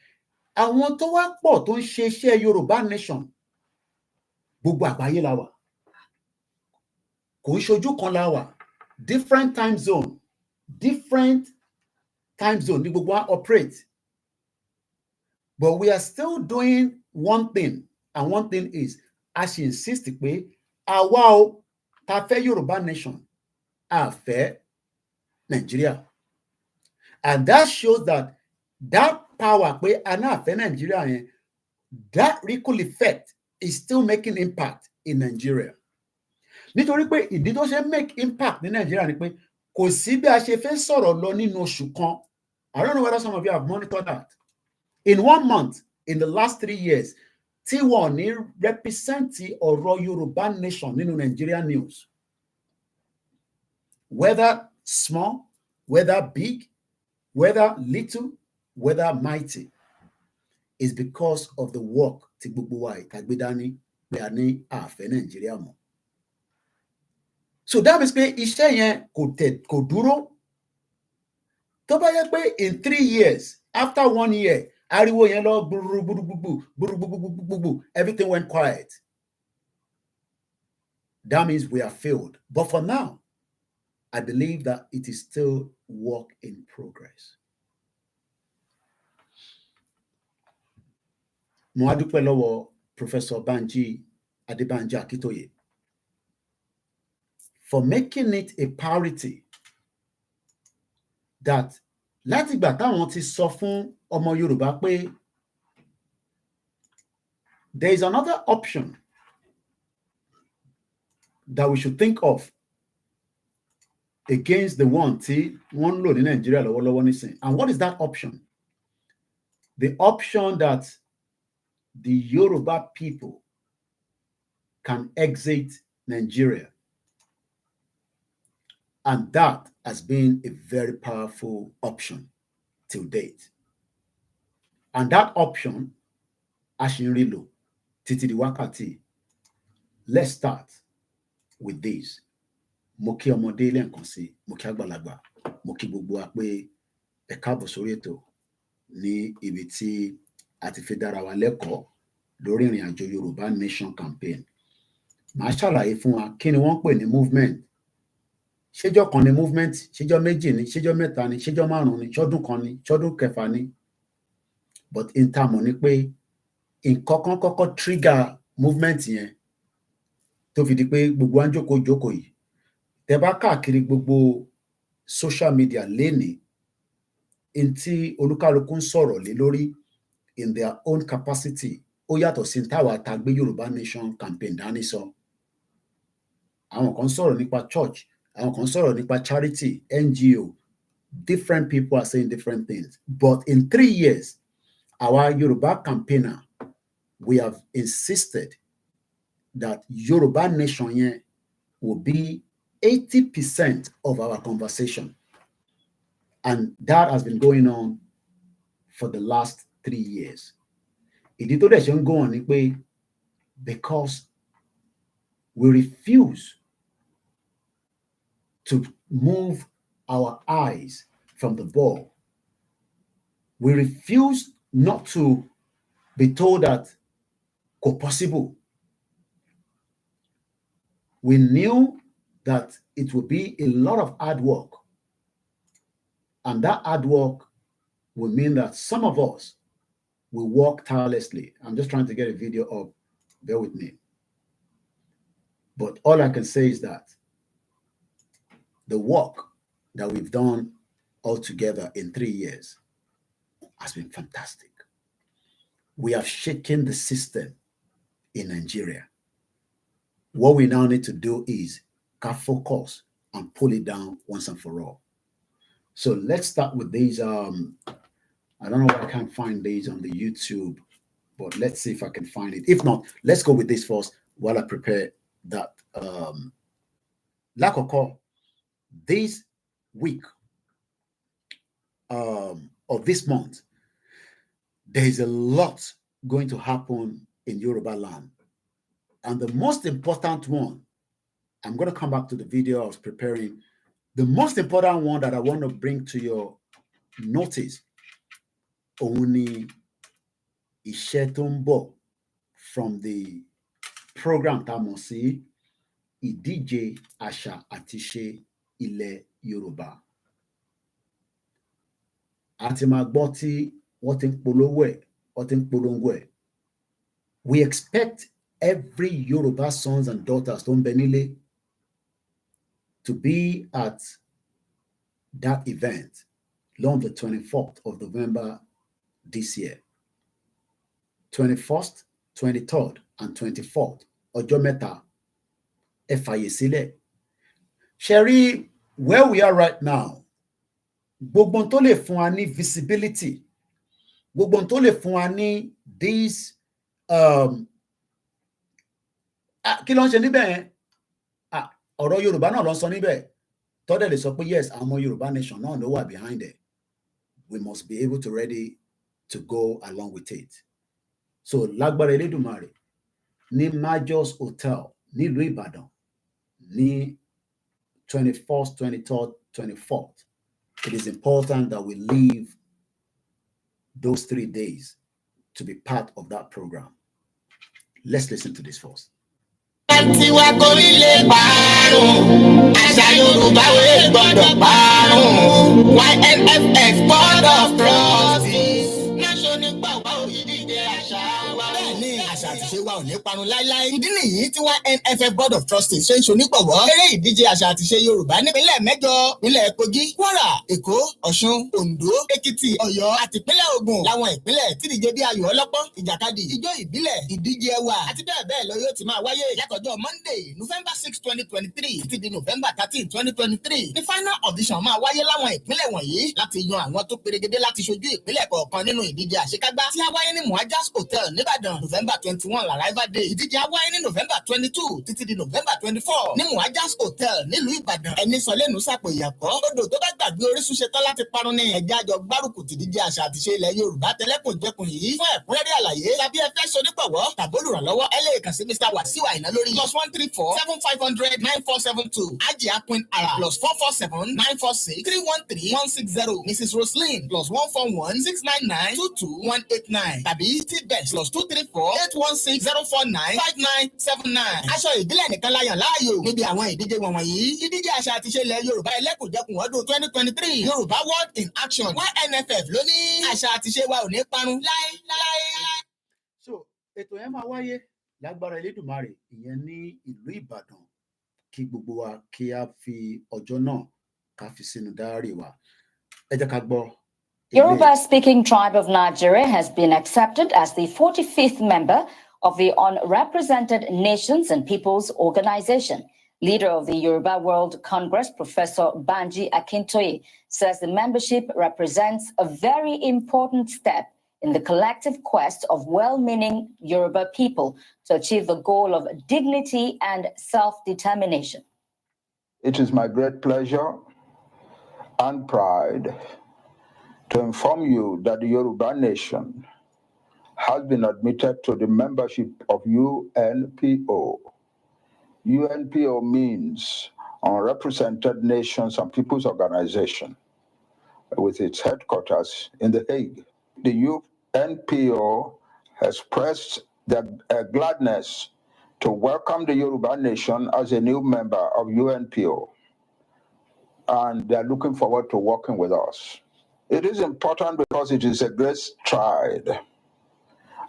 Àwọn tó wá pọ̀ tó ń ṣe iṣẹ́ Yorùbá nation, gbogbo àgbáyé la wà. Kò ń ṣojú kan la wà. Different time zone ní gbogbo wa operate. But we are still doing one thing, and one thing is, a ṣì insist pé àwa o ta fẹ́ Yorùbá nation, a fẹ́ Nigeria. And that shows that power pé a náà fẹ́ Nigeria yẹn, that ripple effect is still making impact in Nigeria. Nítorí pé ìdí tó ṣe make impact ní Nigeria ni pé kò sí bí a ṣe fẹ́ sọ̀rọ̀ lọ nínú oṣù kan. I don't know whether some of you have monitored that. In 1 month, in the last 3 years, tí wọ́n ní represent ọ̀rọ̀ Yorùbá nation nínú Nigeria news. Whether small, whether big, whether little, whether mighty, is because of the work tí gbogbo wa ìtàgbé dání pé a ní àfẹ́ Nigeria mọ́. So that means pé iṣẹ́ yẹn kò dúró. Tó bá yẹ pé in 3 years, after 1 year, ariwo yẹn lọ gbùrùgbùrùgbùrùgbùrùgbùrùgbùrùgbùrùgbùrù, everything went quiet. That means we are failed. But for now, I believe that it is still work in progress. Mo wá dúpẹ́ lọ́wọ́ Professor Banji Akintoye for making it a priority that láti ìgbà táwọn ti sọ fún ọmọ Yorùbá pé there is another option that we should think of against the one tí wọ́n ń lò ní Nigeria lọ́wọ́lọ́wọ́ nísìn. And what is that option? The option that the Yoruba people can exit Nigeria. And that has been a very powerful option till date. And that option, Ashinrilo, Titi di Wakati. Let's start with this. Mo kí ọmọdé lẹ́ẹ̀kan sí, mo kí àgbàlagbà, mo kí gbogbo wa pé ẹ káàbọ̀ sórí ètò ní ibi tí a ti fi dára wa lẹ́kọ̀ọ́ lórí ìrìn àjò Yorùbá Nation Campaign. Màá ṣàlàyé fún wa kí ni wọ́n pè ní movement. Ṣéjọ́ kan ni movement, ṣéjọ́ méjì ni, ṣéjọ́ mẹ́ta ni, ṣéjọ́ márùn-ún ni, ṣọ́dún kan ni, ṣọ́dún kẹfà ni. But in term ni pé nǹkan kan kọ́kọ́ trigger movement yẹn tó fi di pé gbogbo wa ń jókòó yìí. Tẹ́ bá káàkiri gbogbo social media lénìí, in tí olúkálùkù ń sọ̀rọ̀ lé lórí in their own capacity, ó yàtọ̀ sí táwa tá gbé Yorùbá Nation Campaign dání sọ. Àwọn kan sọ̀rọ̀ nípa church, àwọn kan sọ̀rọ̀ nípa charity, NGO. Different people are saying different things. But in 3 years, our Yoruba campaigner, we have insisted that Yoruba Nation will be 80% of our conversation. And that has been going on for the last 3 years. Ìdí tó dẹ̀ ṣe ń go on ni pé because we refuse to move our eyes from the ball. We refuse not to be told that it's possible. We knew that it would be a lot of hard work. And that hard work will mean that some of us will work tirelessly. I'm just trying to get a video up. Bear with me. But all I can say is that the work that we've done all together in 3 years has been fantastic. We have shaken the system in Nigeria. What we now need to do is focus and pull it down once and for all. So let's start with these. I don't know why I can't find these on the YouTube, but let's see if I can find it. If not, let's go with this first while I prepare that. Lakoko, this week of this month, there is a lot going to happen in Yoruba land. And the most important one, I'm going to come back to the video I was preparing. The most important one that I want to bring to your notice, only Ishetumbo from the program Tamosi, Ìdíje Àṣà àti Ìṣe Ilẹ̀ Yorùbá. Àti máa gbọ́ tí wọ́n ti ń polówó ẹ̀, wọ́n ti ń polongo ẹ̀. We expect every Yoruba sons and daughters tó ń bẹ nílé to be at that event on the 24th of November this year. 21st, 23rd, and 24th. Ọjọ́ mẹ́ta, ẹ fàyè sílẹ̀. Sherry, where we are right now, gbogbo tó lè fún wa ní visibility, gbogbo tó lè fún wa ní this kí ló ń ṣe níbẹ̀ yẹn? Ọ̀rọ̀ Yorùbá náà ló ń sọ níbẹ̀. Tọ́dẹ̀ lè sọ pé yes, àwọn Yorùbá Nation náà ló wà behind it. We must be able to ready to go along with it. So lágbára Elédùmarè ní Majors Hotel nílùú Ìbàdàn ní 21st, 23rd, 24th. It is important that we leave those 3 days to be part of that program. Let's listen to this first. Tiwa korile parun, àṣà Yorùbá wé gbọ́dọ̀ parun. YNFF Board of Trustees, National Power Ìdíje àṣà wa. Bẹ́ẹ̀ni, àṣà àti ìṣe wa ò ní parun láíláí. Ìdí nìyí tí YNFF Board of Trustees ṣe ń ṣonígbọ̀wọ́ eré ìdíje àṣà àti ìṣe Yorùbá nípínlẹ̀ 8, ìpínlẹ̀ Kogi, Kwara, Èkó, Ọ̀ṣun, Oǹdó, Èkìtì, Ọ̀yọ́ àti ìpínlẹ̀ Ògùn. Láwọn ìpínlẹ̀ tí ìdíje bí ayò ọlọ́pọ́n, ìjàkadì, ijó ìbílẹ̀, ìdíje ẹwà àti bẹ́ẹ̀ bẹ́ẹ̀ lọ yóò ti máa wáyé látọjọ́ Monday, November 6, 2023 títí di November 13, 2023. The final audition máa wáyé láwọn ìpínlẹ̀ wọ̀nyí láti yan àwọn tó perégedé láti ṣojú ìpínlẹ̀ kọ̀ọ̀kan nínú ìdíje àṣekágbá tí a wáyé ní Muajas Hotel nìbàdàn November 2021 l'arrival day. Ìdíje á wáyé ní November 22 títí di November 24 ní Muajas Hotel nílùú Ìbàdàn. Ẹni sọ lẹ́nu sàpò ìyàpọ̀. Odò tó bá gbàgbé orísun ṣetán láti parun ní ẹ̀já àjọ gbárùkù tìdíje àṣà àti ṣe ilẹ̀ Yorùbá tẹlẹ́kùnjẹkùn yìí. Fún ẹ̀kúnrẹ́rẹ́ àlàyé tàbí ẹ fẹ́ ṣonígbọ̀wọ́ tàbí olùrànlọ́wọ́ ẹ lè kàn sí Mr. Wasiu Àyìnlá lórí +134 7500 9472 Ajia Queen Ara +447 946 313 160 Mrs. Roslyn +141 699 22189 tàbí T-Bex +234 816 049 5979. Aṣọ ìbílẹ̀ nìkan láyàn láàyò níbi àwọn ìdíje wọ̀nyí. Ìdíje àṣà àti ṣe ilẹ̀ Yorùbá ẹlẹ́kùnjẹkùn ọdún 2023 Yorùbá World in Action YNFF ló ní àṣà àti ṣe wa ò ní parun láéláé. So ètò yẹn máa wáyé lágbára Elédùmarè ìyẹn ní ìlú Ìbàdàn kí gbogbo wa kí a fi ọjọ́ náà ká fi sínú dáárì wa. Ẹ jẹ́ ká gbọ́. Yoruba-speaking tribe of Nigeria has been accepted as the 45th member of the Unrepresented Nations and Peoples Organization. Leader of the Yoruba World Congress, Professor Banji Akintoye, says the membership represents a very important step in the collective quest of well-meaning Yoruba people to achieve the goal of dignity and self-determination. It is my great pleasure and pride to inform you that the Yoruba nation has been admitted to the membership of UNPO. UNPO means Unrepresented Nations and Peoples Organization, with its headquarters in The Hague. The UNPO has expressed their gladness to welcome the Yoruba nation as a new member of UNPO, and they're looking forward to working with us. It is important because it is a great stride,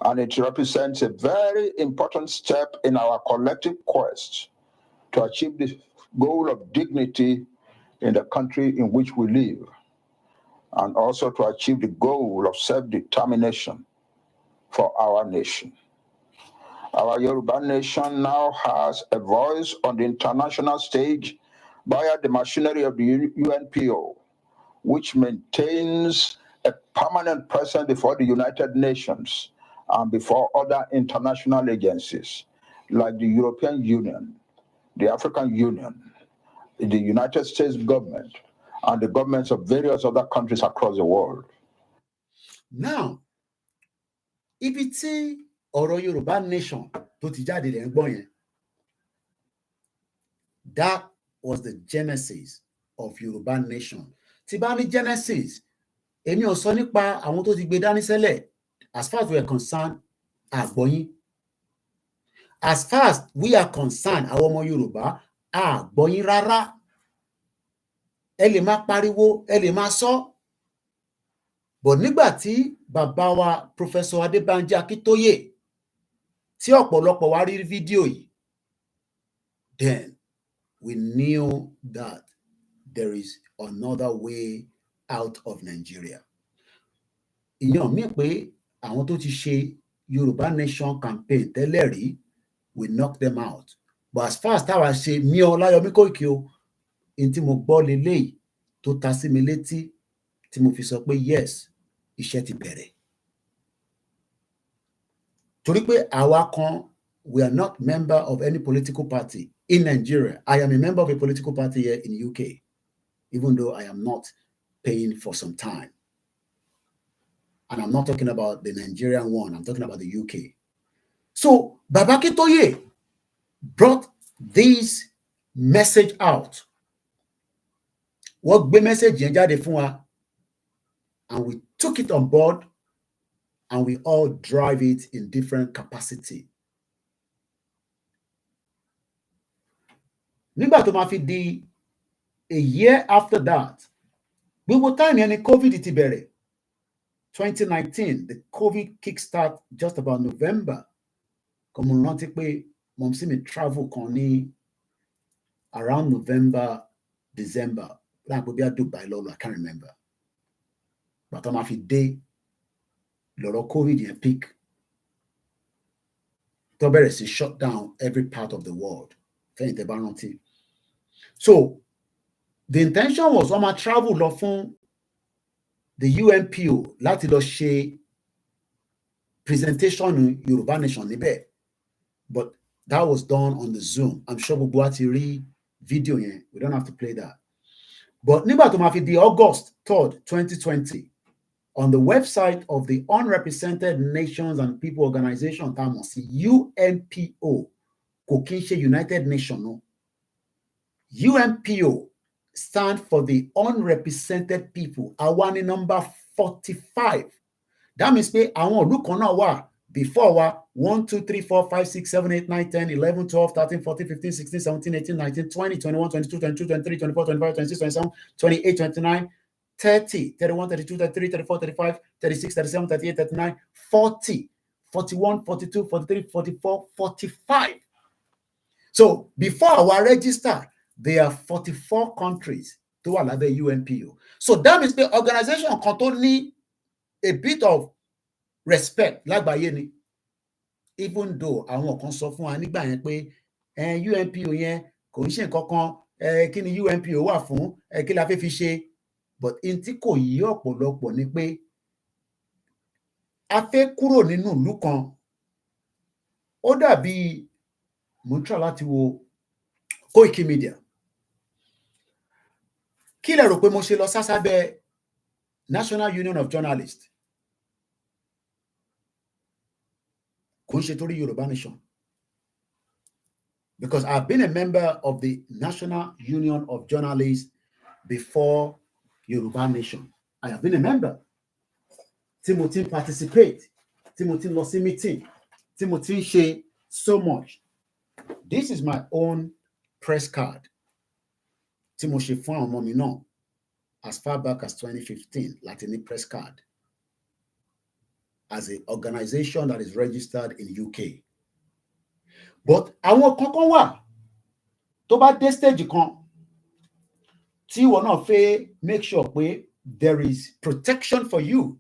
and it represents a very important step in our collective quest to achieve the goal of dignity in the country in which we live, and also to achieve the goal of self-determination for our nation. Our Yoruba nation now has a voice on the international stage via the machinery of the UNPO, which maintains a permanent presence before the United Nations and before other international agencies like the European Union, the African Union, the United States government, and the governments of various other countries across the world. Now, ibi tí ọ̀rọ̀ Yoruba nation tó ti jáde lẹ́ ń gbọ́ yẹn, that was the genesis of Yoruba nation. Tí bá ní genesis, èmi ò sọ nípa àwọn tó ti gbé dání sẹ́lẹ̀. As far as we are concerned, àgbọ́yín. As far as we are concerned, àwọn ọmọ Yorùbá, àgbọ́yín rárá. Ẹ lè máa pariwo, ẹ lè máa sọ. But nígbà tí bàbá wa Professor Adébánjí Akíntóyè tí ọ̀pọ̀lọpọ̀ wá rí fídíò yìí, then we knew that there is another way out of Nigeria. Ìyẹn mi pé àwọn tó ti ṣe Yoruba Nation campaign tẹ́lẹ̀ rí, we knock them out. But as far as táwa ṣe mí Ọláyọmí Kóìkí o, in tí mo gbọ́ leléyìí tó ta sí mi létí tí mo fi sọ pé yes, iṣẹ́ ti bẹ̀rẹ̀. Torí pé àwa kan, we are not member of any political party in Nigeria. I am a member of a political party here in the UK, even though I am not paying for some time. And I'm not talking about the Nigerian one, I'm talking about the UK. So, Baba Akintoye brought this message out. Wọ́n gbé message yẹn jáde fún wa, and we took it on board, and we all drive it in different capacity. Nígbà tó máa fi di a year after that, gbogbo time yẹn ni COVID ti bẹ̀rẹ̀. 2019, the COVID kickstart just about November. Como rántí pé mọ̀mísí mi travel kan ní around November, December. Láàpọ̀ bí a Dubai lọ́lọ́, I can't remember. But máa fi dé lọ́rọ̀ COVID yẹn peak. Tó bẹ̀rẹ̀ sí shut down every part of the world. Fẹ́yìn tẹ́ bá rántí. So, the intention was wọ́n máa travel lọ fún the UNPO láti lọ ṣe presentation Yoruba Nation níbẹ̀, but that was done on the Zoom. I'm sure gbogbo wa ti rí video yẹn. We don't have to play that. But nígbà tó máa fi di August 3rd, 2020, on the website of the Unrepresented Nations and People Organization, tá a mọ̀ sí UNPO, kò kí ń ṣe United Nations, no. UNPO stand for the Unrepresented People. Àwa ni number 45. That means pé àwọn ìlú kan náà wà before wa 1, 2, 3, 4, 5, 6, 7, 8, 9, 10, 11, 12, 13, 14, 15, 16, 17, 18, 19, 20, 21, 22, 22, 23, 24, 25, 26, 27, 28, 29, 30, 31, 32, 33, 34, 35, 36, 37, 38, 39, 40, 41, 42, 43, 44, 45. So before our register, there are 44 countries tó wà lábẹ́ UNPO. So that means the organization kan tó ní a bit of respect lágbàáyé ni. Even though àwọn kan sọ fún wa nígbà yẹn pé UNPO yẹn kò ń ṣe nǹkan kan, kí ni UNPO wà fún, kí la fẹ́ fi ṣe. But in tí kò yí ọ̀pọ̀lọpọ̀ ni pé a fẹ́ kúrò nínú ìlú kan. Ó dàbí mo ń try láti wo Koiki Media. Kí lẹ rò pé mo ṣe lọ sásábẹ́ National Union of Journalists? Kò ń ṣe torí Yoruba Nation. Because I've been a member of the National Union of Journalists before Yoruba Nation. I have been a member. Tí mo ti ń participate, tí mo ti ń lọ sí meeting, tí mo ti ń ṣe so much. This is my own press card. Tí mo ṣe fún àwọn ọmọ mi náà as far back as 2015, láti ní press card as an organization that is registered in UK. But àwọn kankan wà tó bá dé stage kan tí ìwọ náà fẹ́ make sure pé there is protection for you.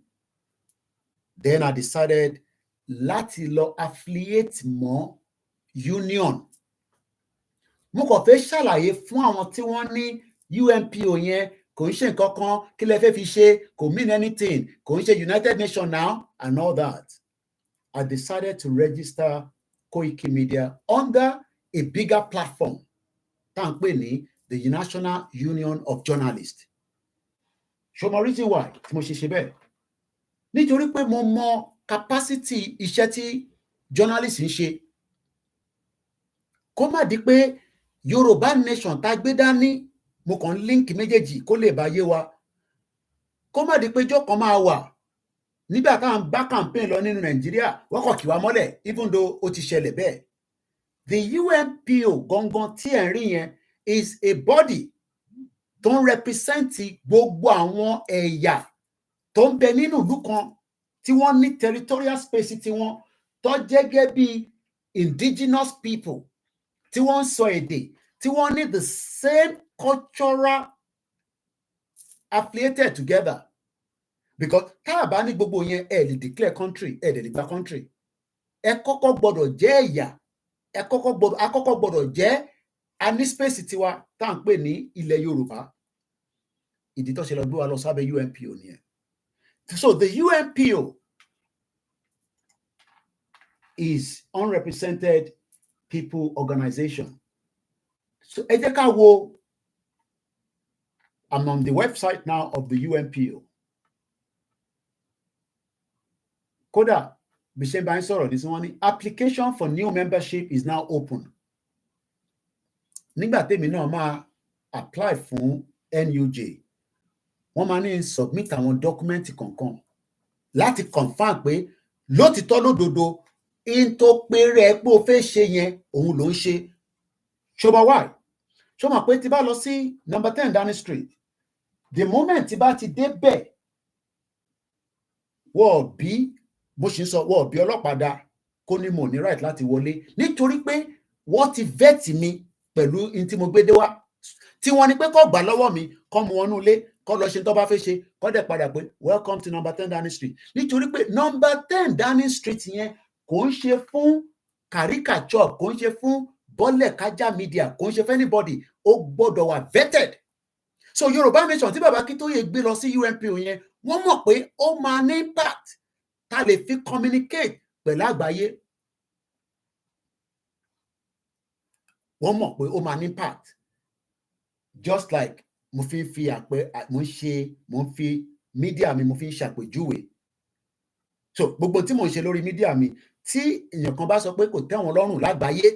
Then I decided láti lọ affiliate mọ́ union. Mo kàn fẹ́ ṣàlàyé fún àwọn tí wọ́n ní UNPO yẹn kò ń ṣe nǹkan kan, kí lẹ fẹ́ fi ṣe, kò mean anything, kò ń ṣe United Nations now and all that. I decided to register Koiki Media under a bigger platform tá à ń pè ní the National Union of Journalists. Ṣó mọ reason why tí mo ṣe bẹ́ẹ̀? Nítorí pé mo mọ capacity iṣẹ́ tí journalist ń ṣe. Kó má di pé Yoruba Nation tá gbé dání, mo kàn link méjèèjì kó lè bá yé wa. Kó má di pé ìjọ kan máa wà nígbà tá à ń bá campaign lọ nínú Nàìjíríà, wọ́n kàn kì wá mọ́lẹ̀, even though ó ti ṣẹlẹ̀ bẹ́ẹ̀. The UNPO gangan tí ẹ̀ ń rí yẹn is a body tó ń represent gbogbo àwọn ẹ̀yà tó ń bẹ nínú ìlú kan tí wọ́n ní territorial space tiwọn tó jẹ́ gẹ́gẹ́ bí indigenous people tí wọ́n ń sọ èdè, tí wọ́n ní the same cultural affiliated together. Because tá a bá ní gbogbo yẹn ẹ lè declare country, ẹ lè gba country. Ẹ kọ́kọ́ gbọ́dọ̀ jẹ́ ẹ̀yà, ẹ kọ́kọ́ gbọ́dọ̀ jẹ́ aní space tiwa tá à ń pè ní ilẹ̀ Yorùbá. Ìdí tó ṣe lọ gbé wa lọ sábẹ́ UNPO nìyẹn. So the UNPO is Unrepresented People Organization. So ẹ jẹ́ ká wo, I'm on the website now of the UNPO. Kódà bí ṣe bá ń sọ̀rọ̀ ní sí wọ́n ní application for new membership is now open. Nígbà tèmi náà máa apply fún NUJ, wọ́n máa ní submit àwọn dọ́kúmẹ́ǹtì kọ̀ọ̀kan láti confirm pé lótìtọ́ lódodo in tó pé rẹ̀ pé o fẹ́ ṣe yẹn òun ló ń ṣe. Ṣọba why? Ṣó mọ̀ pé tí bá lọ sí number 10 Downing Street, the moment tí bá ti débẹ̀, wọ́n bí bó ṣe ń sọ, wọ́n bí ọlọ́pàá dá kó ní mo ní right láti wọlé nítorí pé wọ́n ti vet mi pẹ̀lú in tí mo gbé dé wá. Tí wọ́n ní pé kó gbà lọ́wọ́ mi, kó mú wọnú ilé, kó lọ ṣe tó bá fẹ́ ṣe, kó dẹ̀ padà pé welcome to number 10 Downing Street. Nítorí pé number 10 Downing Street yẹn kò ń ṣe fún caricature, kò ń ṣe fún bọ́lẹ̀ kájà media, kò ń ṣe fún anybody, ó gbọ́dọ̀ wà vetted. So Yoruba Nation tí Bàbá Akíntóyè gbé lọ sí UNPO yẹn, wọ́n mọ̀ pé ó máa ní impact tá lè fi communicate pẹ̀lú àgbáyé. Wọ́n mọ̀ pé ó máa ní impact. Just like mo fi ń fi mo ń fi mídíà mi mo fi ń ṣàpèjúwe. So gbogbo tí mo ń ṣe lórí mídíà mi, tí èèyàn kan bá sọ pé kò tẹ́ wọn lọ́rùn lágbàáyé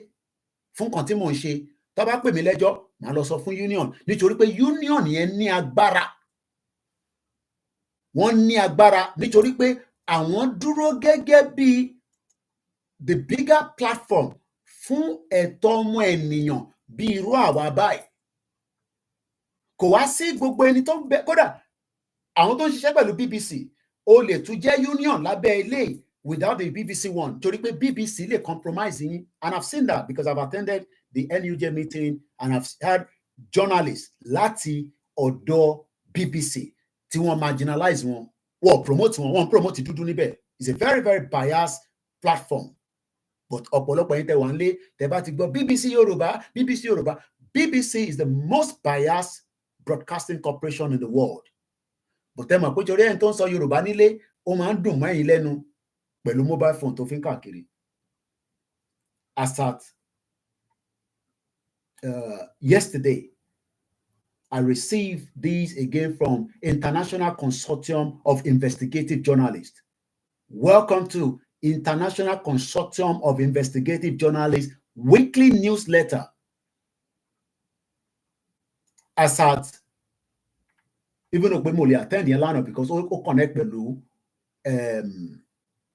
fún nǹkan tí mo ń ṣe, tó bá pè mí lẹ́jọ́, màá lọ sọ fún union, nítorí pé union yẹn ní agbára. Wọ́n ní agbára nítorí pé àwọn dúró gẹ́gẹ́ bí the bigger platform fún ẹ̀tọ́ ọmọ ènìyàn bí irú àwa báyìí. Kò wá sí gbogbo ẹni tó ń bẹ, kódà àwọn tó ń ṣiṣẹ́ pẹ̀lú BBC, ó lè tún jẹ́ union lábẹ́ ilé without the BBC one, torí pé BBC lè compromise yín. And I've seen that because I've attended the NUJ meeting and I've had journalists láti ọ̀dọ̀ BBC tí wọ́n marginalize wọn, wọ́n promote dúdú níbẹ̀. It's a very, very biased platform. But ọ̀pọ̀lọpọ̀ yín tẹ́ wà nílé, tẹ́ bá ti gbọ́ BBC Yoruba, BBC Yoruba. BBC is the most biased broadcasting corporation in the world. But tẹ́ mọ̀ pé torí ẹni tó ń sọ Yorùbá nílé, ó máa ń dùn mọ́ ẹ̀yin lẹ́nu pẹ̀lú mobile phone tó fi ń káàkiri. As at yesterday, I received these again from International Consortium of Investigative Journalists. Welcome to International Consortium of Investigative Journalists weekly newsletter. As at, even though we attend Milano because we connect pẹ̀lú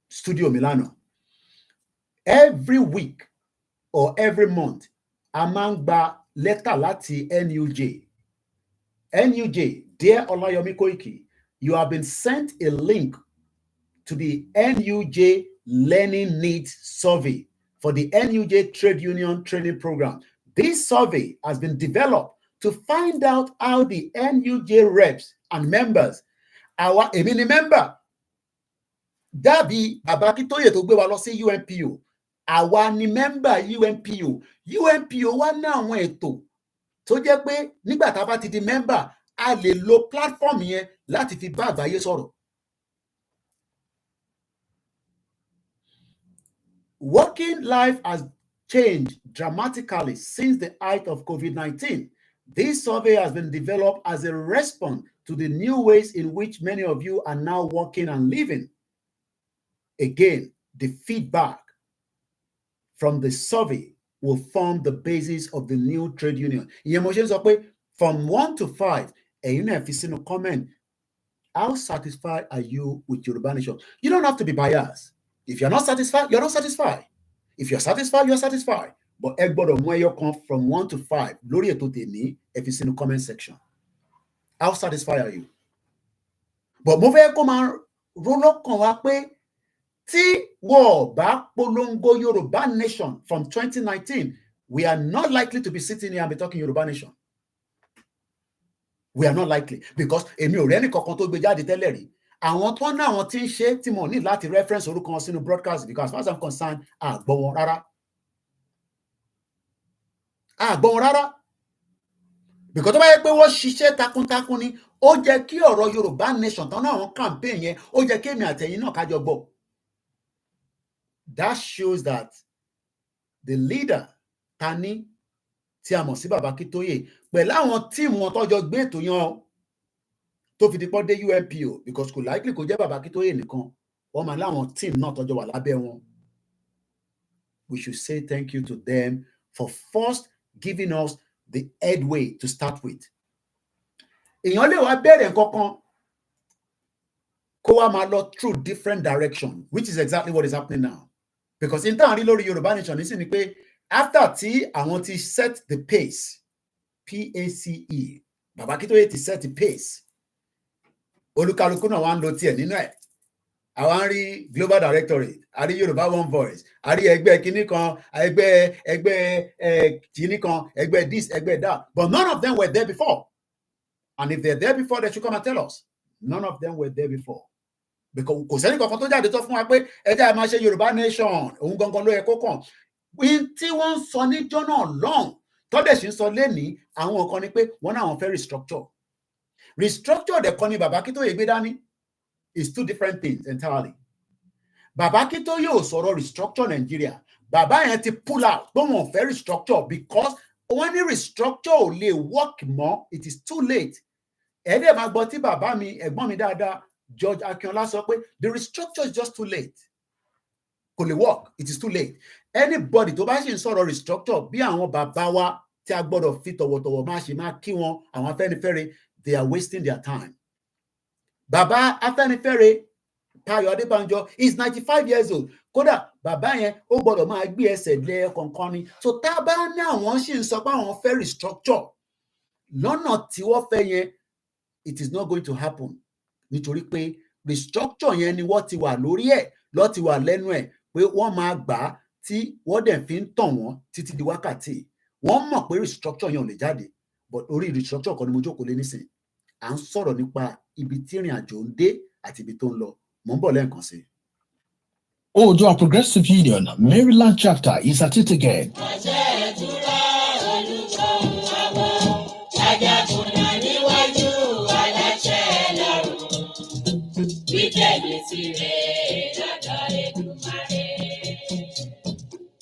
Studio Milano. Every week or every month, a máa ń gba lẹ́tà láti NUJ. NUJ, dear Olayomi Koiki, you have been sent a link to the NUJ Learning Needs Survey for the NUJ Trade Union Training Program. This survey has been developed to find out how the NUJ reps and members, our èmi member, dàbí Bàbá Akíntóyè tó gbé wa lọ sí UNPO, àwa ni member UNPO. UNPO wá ní àwọn ètò tó jẹ́ pé nígbà tá a bá ti di member, a lè lo platform yẹn láti fi bá àgbáyé sọ̀rọ̀. Working life has changed dramatically since the height of COVID-19. This survey has been developed as a response to the new ways in which many of you are now working and living. Again, the feedback from the survey will form the basis of the new trade union. Ìyẹn mo ṣe ń sọ pé from 1 to 5, ẹ̀yin náà fi sínú comment, how satisfied are you with Yoruba Nation? You don't have to be biased. If you're not satisfied, you're not satisfied. If you're satisfied, you're satisfied. But ẹ gbọ́dọ̀ mú ẹyọ kan from 1 to 5 lórí ètò tèmi, ẹ fi sínú comment section. How satisfied are you? But mo fẹ́ kó máa rò lọ́kàn wa pé tí wọ́n bá polongo Yoruba Nation from 2019, we are not likely to be sitting here and be talking Yoruba Nation. We are not likely because èmi ò rẹ́ni kankan tó gbé jáde tẹ́lẹ̀ rí. Àwọn tó ní àwọn tí ń ṣe tí mo ní láti reference orúkọ wọn sínú broadcast because as far as I'm concerned, àgbọ̀ wọn rárá. Àgbọ̀ wọn rárá. Because tó bá yẹ pé wọ́n ṣiṣẹ́ takuntakun ni, ó jẹ́ kí ọ̀rọ̀ Yoruba Nation tán náà àwọn campaign yẹn, ó jẹ́ kí èmi àtẹ̀yin náà kájọ gbọ́. That shows that the leader Tani tí a mọ̀ sí Bàbá Akíntóyè pẹ̀lú àwọn tíìmù wọn tọ́jọ́ gbé ètò yan tó fi dípọ́ dé UNPO because kò likely kò jẹ́ Bàbá Akíntóyè nìkan, wọ́n máa láwọn tíìmù náà tọ́jọ́ wà lábẹ́ wọn. We should say thank you to them for first giving us the headway to start with. Èèyàn lè wá bẹ̀rẹ̀ nǹkan kan kó wá máa lọ through different direction, which is exactly what is happening now. Because in táwọn rí lórí Yorùbá Nation ní sí ni pé after tí àwọn ti set the pace, PACE, Bàbá Akíntóyè ti set the pace, olúkálukú náà wá ń lo tiẹ̀ nínú ẹ̀. Àwa ń rí Global Directorate, a rí Yorùbá One Voice, a rí ẹgbẹ́ kinní kan, ẹgbẹ́ kinní kan, ẹgbẹ́ this, ẹgbẹ́ that. But none of them were there before. And if they're there before, they should come and tell us. None of them were there before. Because kò sẹ́ni kankan tó jáde tó fún wa pé ẹjẹ́ a máa ṣe Yorùbá Nation, òun gangan ló yẹ kó kàn. Tí wọ́n ń sọ níjọ́ náà long, tọ́dẹ̀ sì ń sọ lénìí, àwọn kan ni pé wọ́n náà wọ́n fẹ́ restructure. Restructure dẹ̀ kọ́ ni Bàbá Akíntóyè gbé dání. It's two different things entirely. Bàbá Akintoye ò sọ̀rọ̀ restructure Nigeria. Bàbá yẹn ti pull out pé wọn ò fẹ́ restructure because when the restructure ò lè work mọ́, it is too late. Ẹ̀ẹ́dẹ̀ máa gbọ́ tí bàbá mi, ẹ̀gbọ́n mi dáadáa, George Akínọlá sọ pé the restructure is just too late. Kò lè work, it is too late. Anybody tó bá ṣì ń sọ̀rọ̀ restructure bí àwọn bàbá wa tí a gbọ́dọ̀ fi tọ̀wọ̀tọ̀wọ̀ máa ṣe máa kí wọn, àwọn Afẹ́nifẹ́re, they are wasting their time. Bàbá Afẹ́nifẹ́re Táyọ̀ Adébánjọ is 95 years old. Kódà bàbá yẹn ó gbọ́dọ̀ máa gbé ẹsẹ̀ lé kọ̀ọ̀kan ni. So tá a bá ní àwọn ṣì ń sọ pé àwọn fẹ́ restructure lọ́nà tí wọ́n fẹ́ yẹn, it is not going to happen. Nítorí pé restructure yẹn ni wọ́n ti wà lórí ẹ̀, lọ́ ti wà lẹ́nu ẹ̀ pé wọ́n máa gbà á tí wọ́n dẹ̀ fi ń tàn wọ́n títí di wákàtí. Wọ́n mọ̀ pé restructure yẹn ò lè jáde, but orí restructure kan ni mo jókòó lé nísìn. À ń sọ̀rọ̀ nípa ibi tí ìrìn àjò ń dé àti ibi tó ń lọ. Mo ń bọ̀ lẹ́ẹ̀kan sí. Oòduà Progressive Union Maryland chapter is at it again.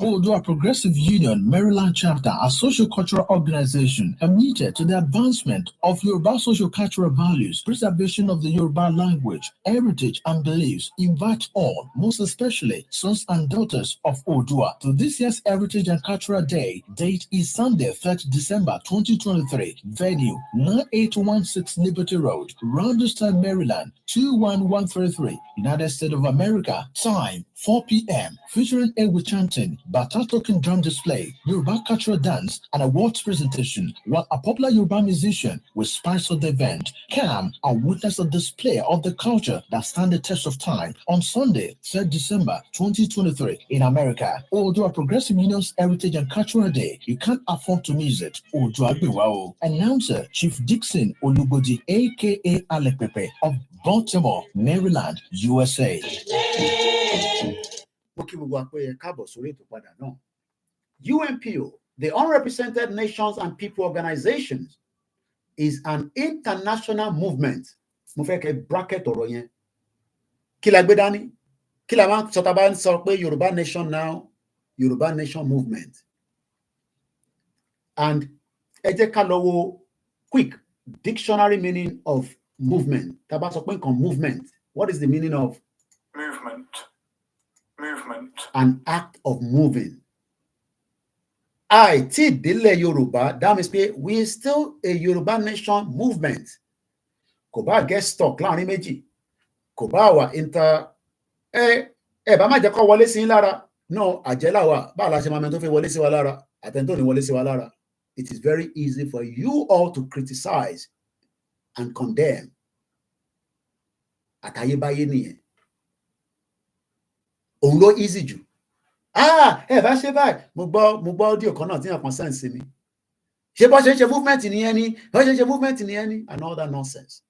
Oòduà Progressive Union Maryland chapter, a socio-cultural organization committed to the advancement of Yoruba socio-cultural values, preservation of the Yoruba language, heritage, and beliefs, invite all, most especially sons and daughters of Oòduà, to this year's Heritage and Cultural Day. Date is Sunday, 3rd December 2023. Venue 9816 Liberty Road, Rounderstown, Maryland 21133, United States of America. Time 4 p.m. Featuring Ewe chanting, Bata token drum display, Yoruba cultural dance, and awards presentation, while a popular Yoruba musician will sponsor the event. Come and witness a display of the culture that stands the test of time on Sunday, 3rd December 2023 in America. Oòduà Progressive Union's Heritage and Cultural Day. You can't afford to miss it. Oòduà Gbewa. Announcer Chief Dixon Olugbodi, aka Alepepe of Baltimore, Maryland, USA. UNPO, the Unrepresented Nations and People Organizations, is an international movement. Mo fẹ́ kẹ́ bracket ọ̀rọ̀ yẹn. Kí la gbé dání? Kí la máa sọ tá bá ń sọ pé Yoruba Nation now, Yoruba Nation movement. And ẹ jẹ́ ká lọ wo quick dictionary meaning of movement. Tá bá sọ pé nǹkan movement, what is the meaning of Movement. Movement. an act of moving? Tí ìdílé Yorùbá, that means pé we are still a Yoruba Nation movement. Kò bá get stuck láàrin méjì. Kò bá wà bá má jẹ́ kó wọlé sí lára. No, àjẹ́là wà. Báwo la ṣe máa mẹ́ni tó fẹ́ wọlé sí wa lára? Àtẹni tó ní wọlé sí wa lára. It is very easy for you all to criticize and condemn. Àtayébáyé nìyẹn. Òun ló easy jù. Bá ṣe báyìí, mo gbọ́ audio kan náà tí yàn kan send sí mi. Ṣé bó ṣe ń ṣe movement nìyẹn ni? Bó ṣe ń ṣe movement nìyẹn ni? And all that nonsense.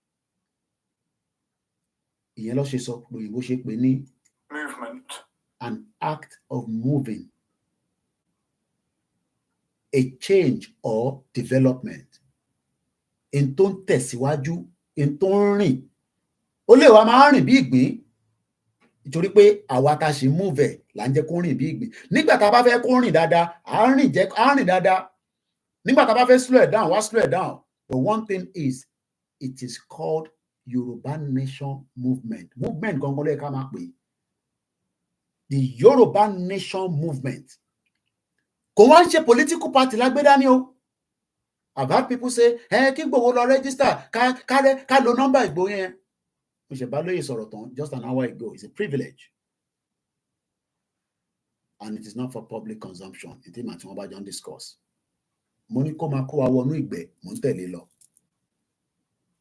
Ìyẹn ló ṣe sọ pé òyìnbó ṣe pé ní Movement. an act of moving, a change or development. In tó ń tẹ̀síwájú, in tó ń rìn. Ó lè wá máa rìn bí ìgbín. Nítorí pé àwa tá a ṣe move ẹ̀ là ń jẹ́ kó rìn bí ìgbín. Nígbà tá a bá fẹ́ kó rìn dáadáa, á rìn dáadáa. Nígbà tá a bá fẹ́ slow it down, wá slow it down. But one thing is, it is called Yoruba Nation movement. Movement gangan ló yẹ ká máa pè é. The Yoruba Nation movement. Kò wá ń ṣe political party lágbé dání o. I've had people say, kí Igboho lọ register, ká lo nọ́mbà Igboho yẹn. Mo ṣe bá lóye sọ̀rọ̀ tán just an hour ago. It's a privilege. And it is not for public consumption. Ìdí màá tí wọ́n bá jọ ń discuss. Mo ní kó máa kó wa wọnú ìgbẹ́, mo ń tẹ̀lé lọ.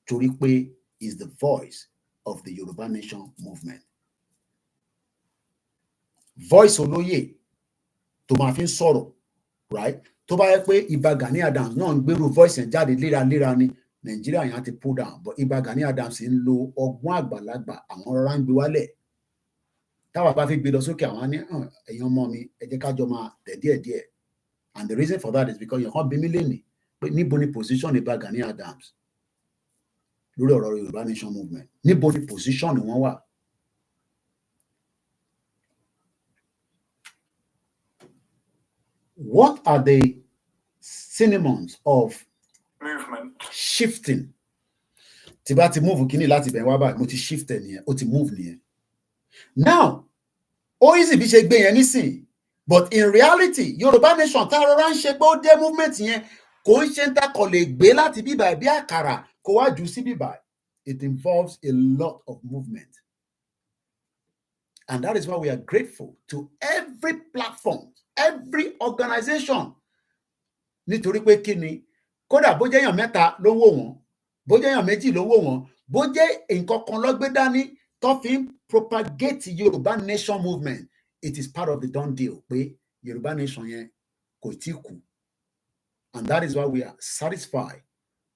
Torí pé is the voice of the Yoruba Nation movement. Voice olóyè tó máa fi ń sọ̀rọ̀, right? Tó bá yẹ pé Ìbà Gani Adams náà ń gbèrú voice yẹn jáde léraléra ni, Nàìjíríà yẹn á ti pull down. But Ìbà Gani Adams ń lo ọgbọ́n àgbàlagbà, àwọn rọra ń gbé wálẹ̀. Táwa bá fi gbé lọ sókè, àwọn á ní ẹ̀yin ọmọ mi, ẹ jẹ́ ká jọ máa tẹ̀ díẹ̀díẹ̀. And the reason for that is because yẹn kàn bí mí lénìí pé níbo ni position Ìbà Gani Adams lórí ọ̀rọ̀ Yorùbá Nation movement? Níbo ni position ni wọ́n wà? What are the synonyms of movement? Shifting. Tí bá ti move kíní láti bẹ̀ wá báyìí, mo ti shift nìyẹn, ó ti move nìyẹn. Now, ó easy bí ṣe gbé yẹn nísìn, but in reality, Yorùbá nation tá rọra ń ṣe pé ó dé movement yẹn, kò ń ṣe ń ta kò lè gbé láti bíbà bí àkàrà kó wá jù sí bíbà. It involves a lot of movement. And that is why we are grateful to every platform, every organization. Nítorí pé kí ni, kódà bó jẹ́ èèyàn mẹ́ta ló wò wọ́n, bó jẹ́ èèyàn méjì ló wò wọ́n, bó jẹ́ nǹkan kan ló gbé dání tó fi ń propagate Yorùbá nation movement, it is part of the done deal pé Yorùbá nation yẹn kò tí kú. And that is why we are satisfied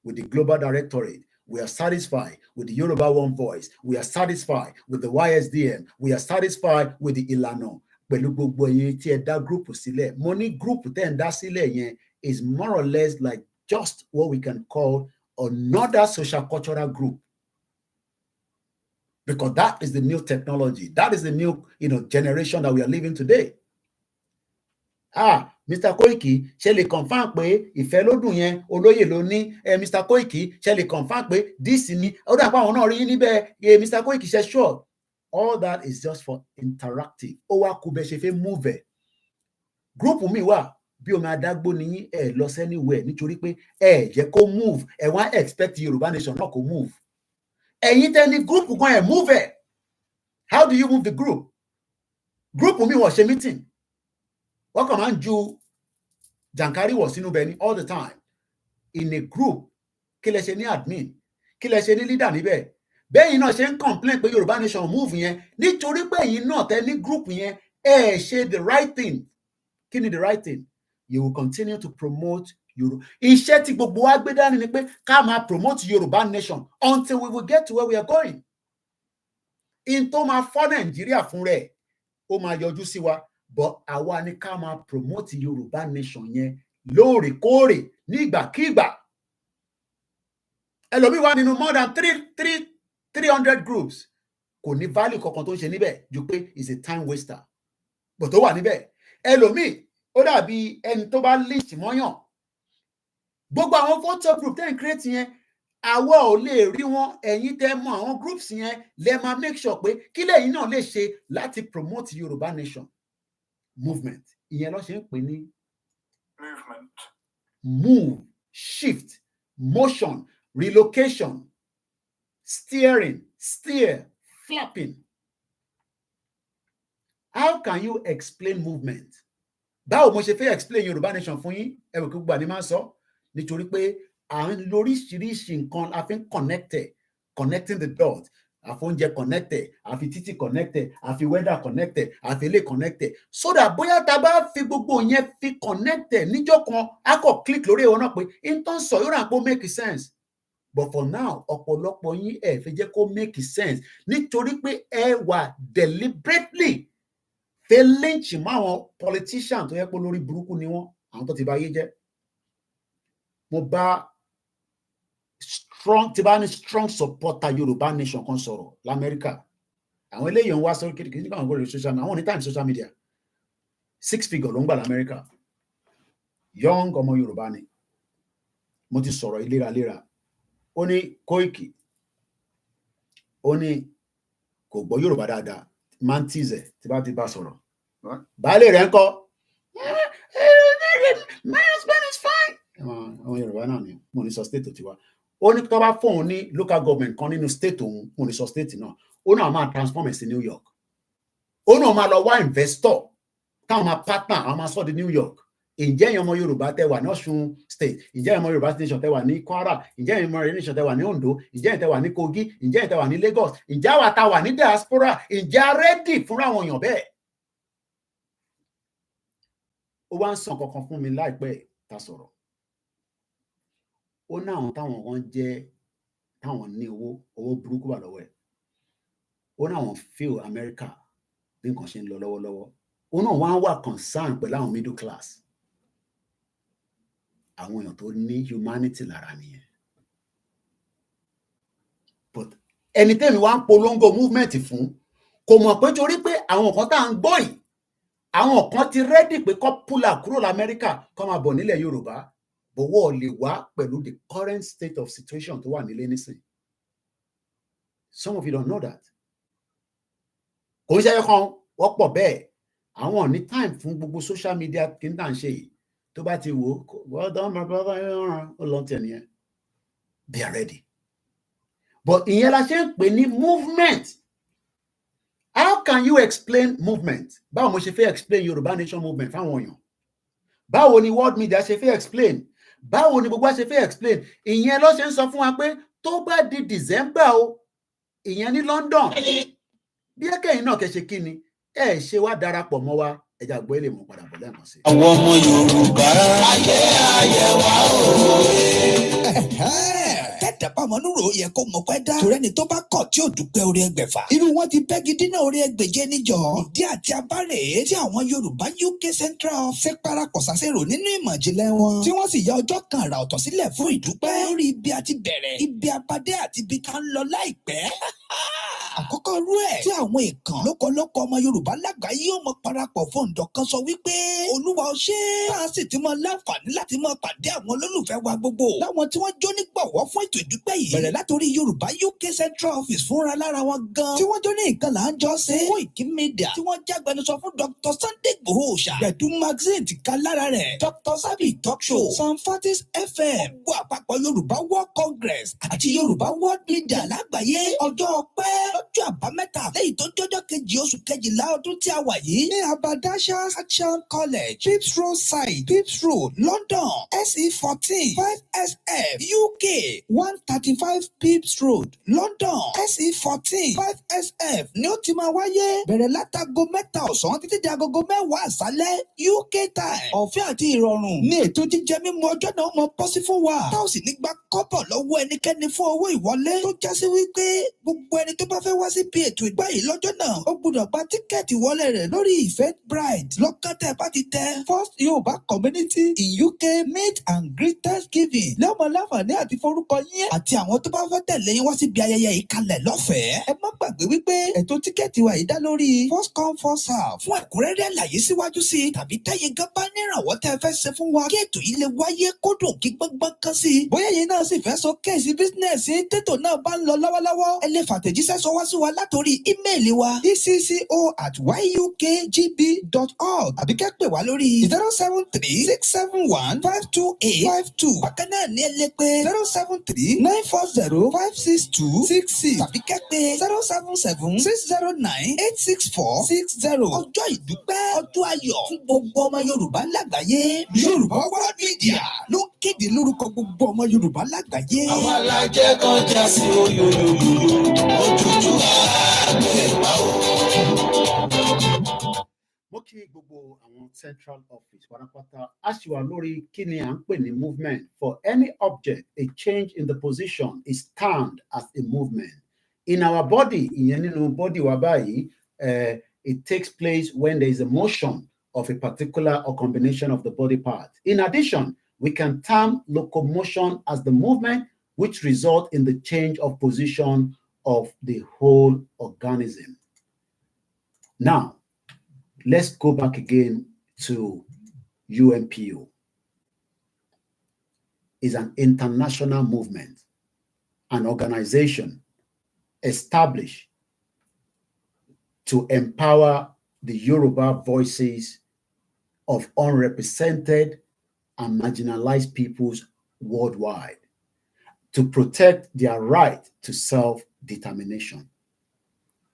with the global directorate. We are satisfied with the Yoruba One Voice. We are satisfied with the YSDM. We are satisfied with the Ìlànà. Pẹ̀lú gbogbo ẹ̀yin tí ẹ dá group sílẹ̀. Mo ní group tẹ́ ń dá sílẹ̀ yẹn is more or less like just what we can call another social cultural group. Because that is the new technology. That is the new, generation that we are living today. Mr. Koiki, ṣé lè confirm pé ìfẹ́ ló dùn yẹn olóyè ló ní, Mr. Koiki, ṣé lè confirm pé this ni ó dà pé àwọn náà rí níbẹ̀, Mr. Koiki ṣe sure. All that is just for interactive. Ó wá kú bẹ́ ṣe fẹ́ move ẹ̀. Group mi wà bí omi adágbó ni ẹ lọ anywhere nítorí pé ẹ jẹ́ kó move, ẹ wá expect Yorùbá nation náà kó move. Ẹ̀yin tẹ́ ní group kan ẹ move ẹ̀. How do you move the group? Group mi wọ̀ ṣe meeting. Wọ́n kàn máa ń ju jàǹkárí wọ̀ sínú bẹ̀ ni all the time. In a group, kí lẹ ṣe ní admin, kí lẹ ṣe ní leader níbẹ̀. Bẹ́yìn náà ṣe ń complain pé Yorùbá nation move yẹn nítorí pé ẹ̀yin náà tẹ́ ní group yẹn ẹ ṣe the right thing. Kí ni the right thing? You will continue to promote Yorùbá. Iṣẹ́ tí gbogbo wa gbé dání ni pé ká máa promote Yorùbá nation until we will get to where we are going. In tó máa fọ́ Nàìjíríà fún rẹ̀, ó máa yọjú sí wa. But àwa ni ká máa promote Yorùbá nation yẹn lóòrèkóòrè nígbàkígbà. Ẹlòmíì wà nínú more than 300 groups. Kò ní value kankan tó ń ṣe níbẹ̀ ju pé is a time waster. But ó wà níbẹ̀. Ẹlòmíì ó dàbí ẹni tó bá list mọ́yàn. Gbogbo àwọn photo group tẹ́ ń create yẹn, àwa ò lè rí wọn, ẹ̀yin tẹ́ mọ àwọn groups yẹn lẹ máa make sure pé kí lẹ́yìn náà lè ṣe láti promote Yorùbá nation movement. Ìyẹn ló ṣe ń pè ní movement. Move, shift, motion, relocation, steering, steer, flapping. How can you explain movement? Báwo mo ṣe fẹ́ explain Yorùbá nation fún yín? Ẹ wò kí gbogbo àní máa ń sọ nítorí pé à ń lóríṣiríṣi nǹkan a fi ń connecting the dots. Àfi oúnjẹ connected, àfi títì connected, àfi weather connected, àfi ilé connected. So that bóyá tá bá fi gbogbo yẹn fi connected níjọ́ kan, a kò click lórí ẹ̀wọ̀n náà pé in tó ń sọ yóò rà pé ó make sense. But for now, ọ̀pọ̀lọpọ̀ yín ẹ fẹ́ jẹ́ kó make sense nítorí pé ẹ wà deliberately fẹ́ lynch mọ́ àwọn politician tó yẹ pé lórí burúkú ni wọ́n, àwọn tó ti bá yé jẹ́. Mo bá strong supporter Yorùbá nation kan sọ̀rọ̀ l'Amẹ́ríkà. Àwọn eléyìí ń wá sórí kékeré nígbà wọn gbọ́dọ̀ social media, àwọn ní time social media. 6 figure ló ń gbà l'Amẹ́ríkà. Young ọmọ Yorùbá ni. Mo ti sọ̀rọ̀ ìléraléra. Ó ní Koiki. Ó ní kò gbọ́ Yorùbá dáadáa. Máa ń tíìzẹ̀ tí bá ti bá sọ̀rọ̀. Baálé rẹ̀ ń kọ́. My husband is fine. Àwọn Yorùbá náà ni mo ní sọ state tó ti wá. Ó ní tó bá fóun ní local government kan nínú state òun, mo ní sọ state náà. Ó náà máa transform ẹ̀ sí New York. Ó náà máa lọ wá investor táwọn máa partner àwọn máa sọ di New York. Ǹjẹ́ ẹ̀yin ọmọ Yorùbá tẹ́ wà ní Ọ̀ṣun state? Ǹjẹ́ ẹ̀yin ọmọ Yorùbá nation tẹ́ wà ní Kwara? Ǹjẹ́ ẹ̀yin ọmọ nation tẹ́ wà ní Ondo? Ǹjẹ́ ẹ̀yin tẹ́ wà ní Kogi? Ǹjẹ́ ẹ̀yin tẹ́ wà ní Lagos? Ǹjẹ́ àwa tá wà ní diaspora? Ǹjẹ́ a ready fúnra àwọn èèyàn bẹ́ẹ̀? Ó wá ń sàn kankan fún mi láìpẹ́ tá sọ̀rọ̀. Ó ní àwọn táwọn wọn jẹ́ táwọn ní owó burúkú wà lọ́wọ́ ẹ̀. Ó ní àwọn feel America bí nǹkan ṣe ń lọ lọ́wọ́lọ́wọ́. Ó náà wá ń wà concern pẹ̀lú àwọn middle class. Àwọn èèyàn tó ní humanity lára nìyẹn. But ẹni tẹ́mi wá ń polongo movement fún kò mọ̀ pé torí pé àwọn kan tá à ń gbọ́ yìí àwọn kan ti ready pé kó púlà kúrò l'Amẹ́ríkà kó máa bọ̀ nílẹ̀ Yorùbá but wọ́n lè wá pẹ̀lú the current state of situation tó wà nílé nísìn. Some of you don't know that. Kò ń ṣe ẹyọkan wọ́n pọ̀ bẹ́ẹ̀ àwọn ní time fún gbogbo social media kí n tà ń ṣe yìí tó bá ti wò ó well done my brother ó lọ tẹ̀ nìyẹn. They are ready. But ìyẹn la ṣe ń pè ní movement. How can you explain movement? Báwo mo ṣe fẹ́ explain Yorùbá Nation movement fáwọn èèyàn? Báwo ni world media ṣe fẹ́ explain? Báwo ni gbogbo wa ṣe fẹ́ explain? Ìyẹn ló ṣe ń sọ fún wa pé tó bá di December o, ìyẹn ní London. Bí ẹ̀kẹ́yìn náà kẹ́ ṣe kí ni? Ẹ ṣe wá darapọ̀ mọ́ wa, ẹja gbọ́ ilé mọ̀ padà bọ̀ lẹ́ẹ̀kan sí. Àwọn ọmọ Yorùbá ayé wa Tẹ́tẹ̀pá mọ́núrò yẹ kó mọ̀ pẹ́ dá. Torí ẹni tó bá kọ̀ tí ò dúpẹ́ orí ẹgbẹ̀fà. Irú wọn ti bẹ́gi dínà orí ẹgbẹ̀je níjọ. Ìdí àti abárè tí àwọn Yorùbá UK Central ṣe parapọ̀ sàṣẹ̀rò nínú ìmọ̀ ìjìnlẹ̀ wọn. Tí wọ́n sì ya ọjọ́ kan àrà ọ̀tọ̀ sílẹ̀ fún ìdúpẹ́. Lórí ibi àti bẹ̀rẹ̀, ibi abadé àti ibi tá ń lọ láìpẹ́. Àkọ́kọ́ rú ẹ̀ tí àwọn èèkàn lókọlọ́kọ ọmọ Yorùbá lágbàáyé yóò mọ parapọ̀ fún ọ̀dọ̀ kan sọ wípé Olúwa ó ṣe é. Bá a sì ti mọ láǹfààní láti mọ pàdé àwọn olólùfẹ́ wa gbogbo. Láwọn tí wọ́n jó nígbọ̀wọ́ fún ètò ìdúpẹ́ yìí. Bẹ̀rẹ̀ látòrí Yorùbá UK Central Office fúnra lára wọn gan. Tí wọ́n jó ní nǹkan là ń jọ ṣe. Koiki Media tí wọ́n jágbẹnusọ fún Dr. Sunday Igboho Òòṣà. Gbẹ̀dú magazine ti ka lára rẹ̀. Dr. Sabi Talk Show. Sam Fatis FM. Gbogbo àpapọ̀ Yorùbá World Congress àti Yorùbá World Media lágbàáyé. Ọjọ́ ọpẹ́ lọ́jọ́ àbámẹ́ta lẹ́yìn tó jọjọ́ kejì oṣù kejìlá ọdún tí a wà yìí. Ní Abadasha Action College, Pips Road Side, Pips Road, London, SE14 5SF, UK 135 Pips Road, London, SE14 5SF ni ó ti máa wáyé. Bẹ̀rẹ̀ látago mẹ́ta ọ̀sán títí di agogo mẹ́wàá àṣálẹ́ UK time. Ọ̀fẹ́ àti ìrọ̀rùn ní ètò jíjẹ mímu ọjọ́ náà mọ pọ́sí fún wa. Tá ò sì ní gba kọ́bọ̀ lọ́wọ́ ẹnikẹ́ni fún owó ìwọlé. Tó jásí wípé gbogbo ẹni tó bá fẹ́ wá sí bí ètò ìgbà yìí lọ́jọ́ náà ó gbọ́dọ̀ gba tíkẹ́ẹ̀tì wọlé rẹ̀ lórí Eventbrite. Lọ́kàn tẹ́ bá ti tẹ First Yorùbá Community in UK Meet and Greet Thanksgiving. Lọ́mọ láǹfààní àti forúkọ yín àti àwọn tó bá fẹ́ tẹ̀lé yín wá síbi ayẹyẹ yìí kalẹ̀ lọ́fẹ̀ẹ́. Ẹ má gbàgbé wípé ètò tíkẹ́ẹ̀tì wa yìí dá lórí first come first serve. Fún ẹ̀kúnrẹ́rẹ́ àlàyé síwájú sí i tàbí tẹ́yin gan bá nírànwọ́ tẹ́ fẹ́ ṣe fún wa kí ètò yìí lè wáyé kó dùn kí gbọ́ngbọ́n kan sí i. Bóyá yín náà sì fẹ́ sọ kéèsì bísínẹ́sì tètò náà bá ń lọ lọ́wọ́lọ́wọ́. Ẹ lè fàtẹ̀jíṣẹ́ sọ wá sí wa látòrí ímeèlì wa ecco@yukgb.org àbí kẹ́ pè wá lórí 073-671-52852. Bákan náà ní ẹ lè pè 073-940-56266 tàbí kẹ́ pè 077-609-86460. Ọjọ́ ìdúpẹ́ ọjọ́ ayọ̀ fún gbogbo ọmọ Yorùbá lágbàáyé. Yorùbá World Media ló ń kéde lórúkọ gbogbo ọmọ Yorùbá lágbàáyé. Àwọn alájẹ kọjá sí oyoyoyo ojújú àgbẹ̀ wa o. Mo kí gbogbo àwọn central office pátápátá a ṣì wà lórí kí ni à ń pè ní movement. For any object, a change in the position is termed as a movement. In our body, ìyẹn nínú body wa báyìí, it takes place when there is a motion of a particular or combination of the body parts. In addition, we can term locomotion as the movement which result in the change of position of the whole organism. Now, let's go back again to UNPO. It's an international movement, an organization established to empower the Yoruba voices of unrepresented and marginalized peoples worldwide, to protect their right to self-determination.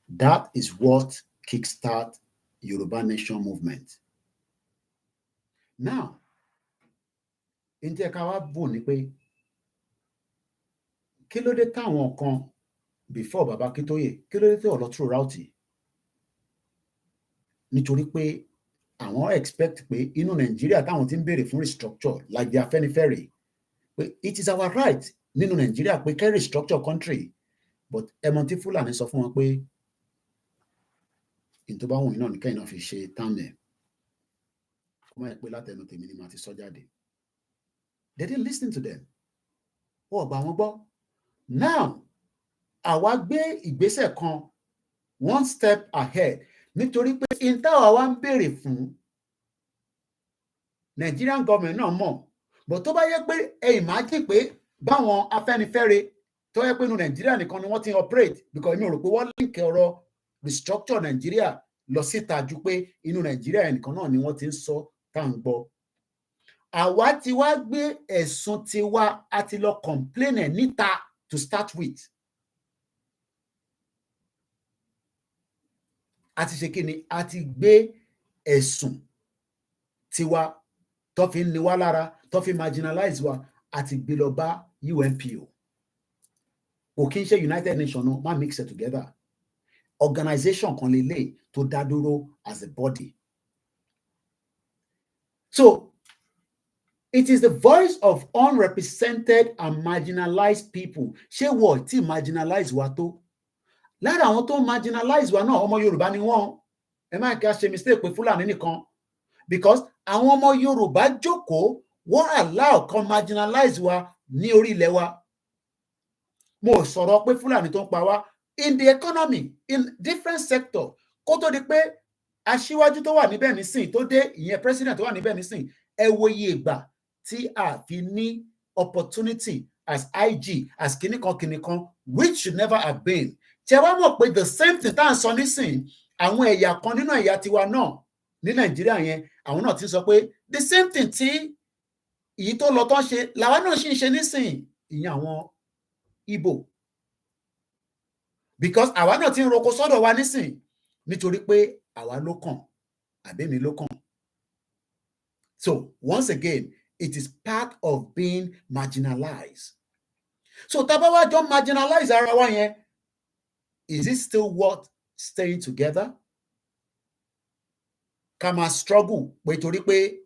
That is what kickstart Yoruba Nation movement. Now, in tí ká wá bò ní pé kí ló dé táwọn kan before Baba Akintoye kí ló dé tí ọ̀lọ́ through route? Nítorí pé àwọn expect pé inú Nàìjíríà táwọn ti ń béèrè fún restructure like the Afẹ́nifẹ́re pé it is our right nínú Nàìjíríà pé kẹ́ restructure country, but ẹmọ tí Fúlàní sọ fún wọn pé in tó bá wùn iná ní kẹ́yìn náà fi ṣe tánẹ̀ kó má yẹ pé látẹnu tèmi ni màá ti sọ jáde. They didn't listen to them. Wọ́n gbà wọ́n gbọ́. Now, àwa gbé ìgbésẹ̀ kan one step ahead. nítorí pé in táwa wá ń béèrè fún Nigerian government náà mọ̀, but tó bá yẹ pé ẹ imagine pé báwọn Afẹ́nifẹ́re tó yẹ pé inú Nàìjíríà nìkan ni wọ́n ti operate, because mi ò rò pé wọ́n link ọ̀rọ̀ restructure Nàìjíríà lọ síta ju pé inú Nàìjíríà nìkan náà ni wọ́n ti ń sọ tá à ń gbọ́. Àwa ti wá gbé ẹ̀sùn tiwa àti lọ complain ẹ̀ níta to start with. A ti ṣe kí ni? A ti gbé ẹ̀sùn tiwa tó fi ń ni wá lára, tó fi marginalize wa, àti gbé lọ bá UNPO. Kò kí ń ṣe United Nations náà, má mix it together. Organization kan lélẹ̀ tó dá dúró as a body. So, it is the voice of unrepresented and marginalized people. Ṣé wọ́n ti marginalize wa tó? Lára àwọn tó marginalize wa náà, ọmọ Yorùbá ni wọ́n. Ẹ má kí a ṣe mistake pé Fúlàní nìkan. Because àwọn ọmọ Yorùbá jókòó, wọ́n allow kan marginalize wa ní orí ilẹ̀ wa. Mo sọ̀rọ̀ pé Fúlàní tó ń pa wá in the economy, in different sector. Kó tó di pé aṣíwájú tó wà níbẹ̀ nísìn tó dé, ìyẹn president tó wà níbẹ̀ nísìn, ẹ wo iye ìgbà tí a fi ní opportunity as IG, as kìnìkan, which should never have been. Tí ẹ wá mọ̀ pé the same thing tá à ń sọ nísìn, àwọn ẹ̀yà kan nínú ẹ̀yà tiwa náà ní Nàìjíríà yẹn, àwọn náà ti sọ pé the same thing tí èyí tó lọ tán ṣe làwa náà ṣì ń ṣe nísìn, ìyẹn àwọn Igbo. Because àwa náà ti ń roko sọ́dọ̀ wa nísìn nítorí pé àwa ló kàn, àbẹ́mi ló kàn. So once again, it is part of being marginalized. So tá bá wá jọ marginalize ara wa yẹn, is it still worth staying together? Ká máa struggle pé torí pé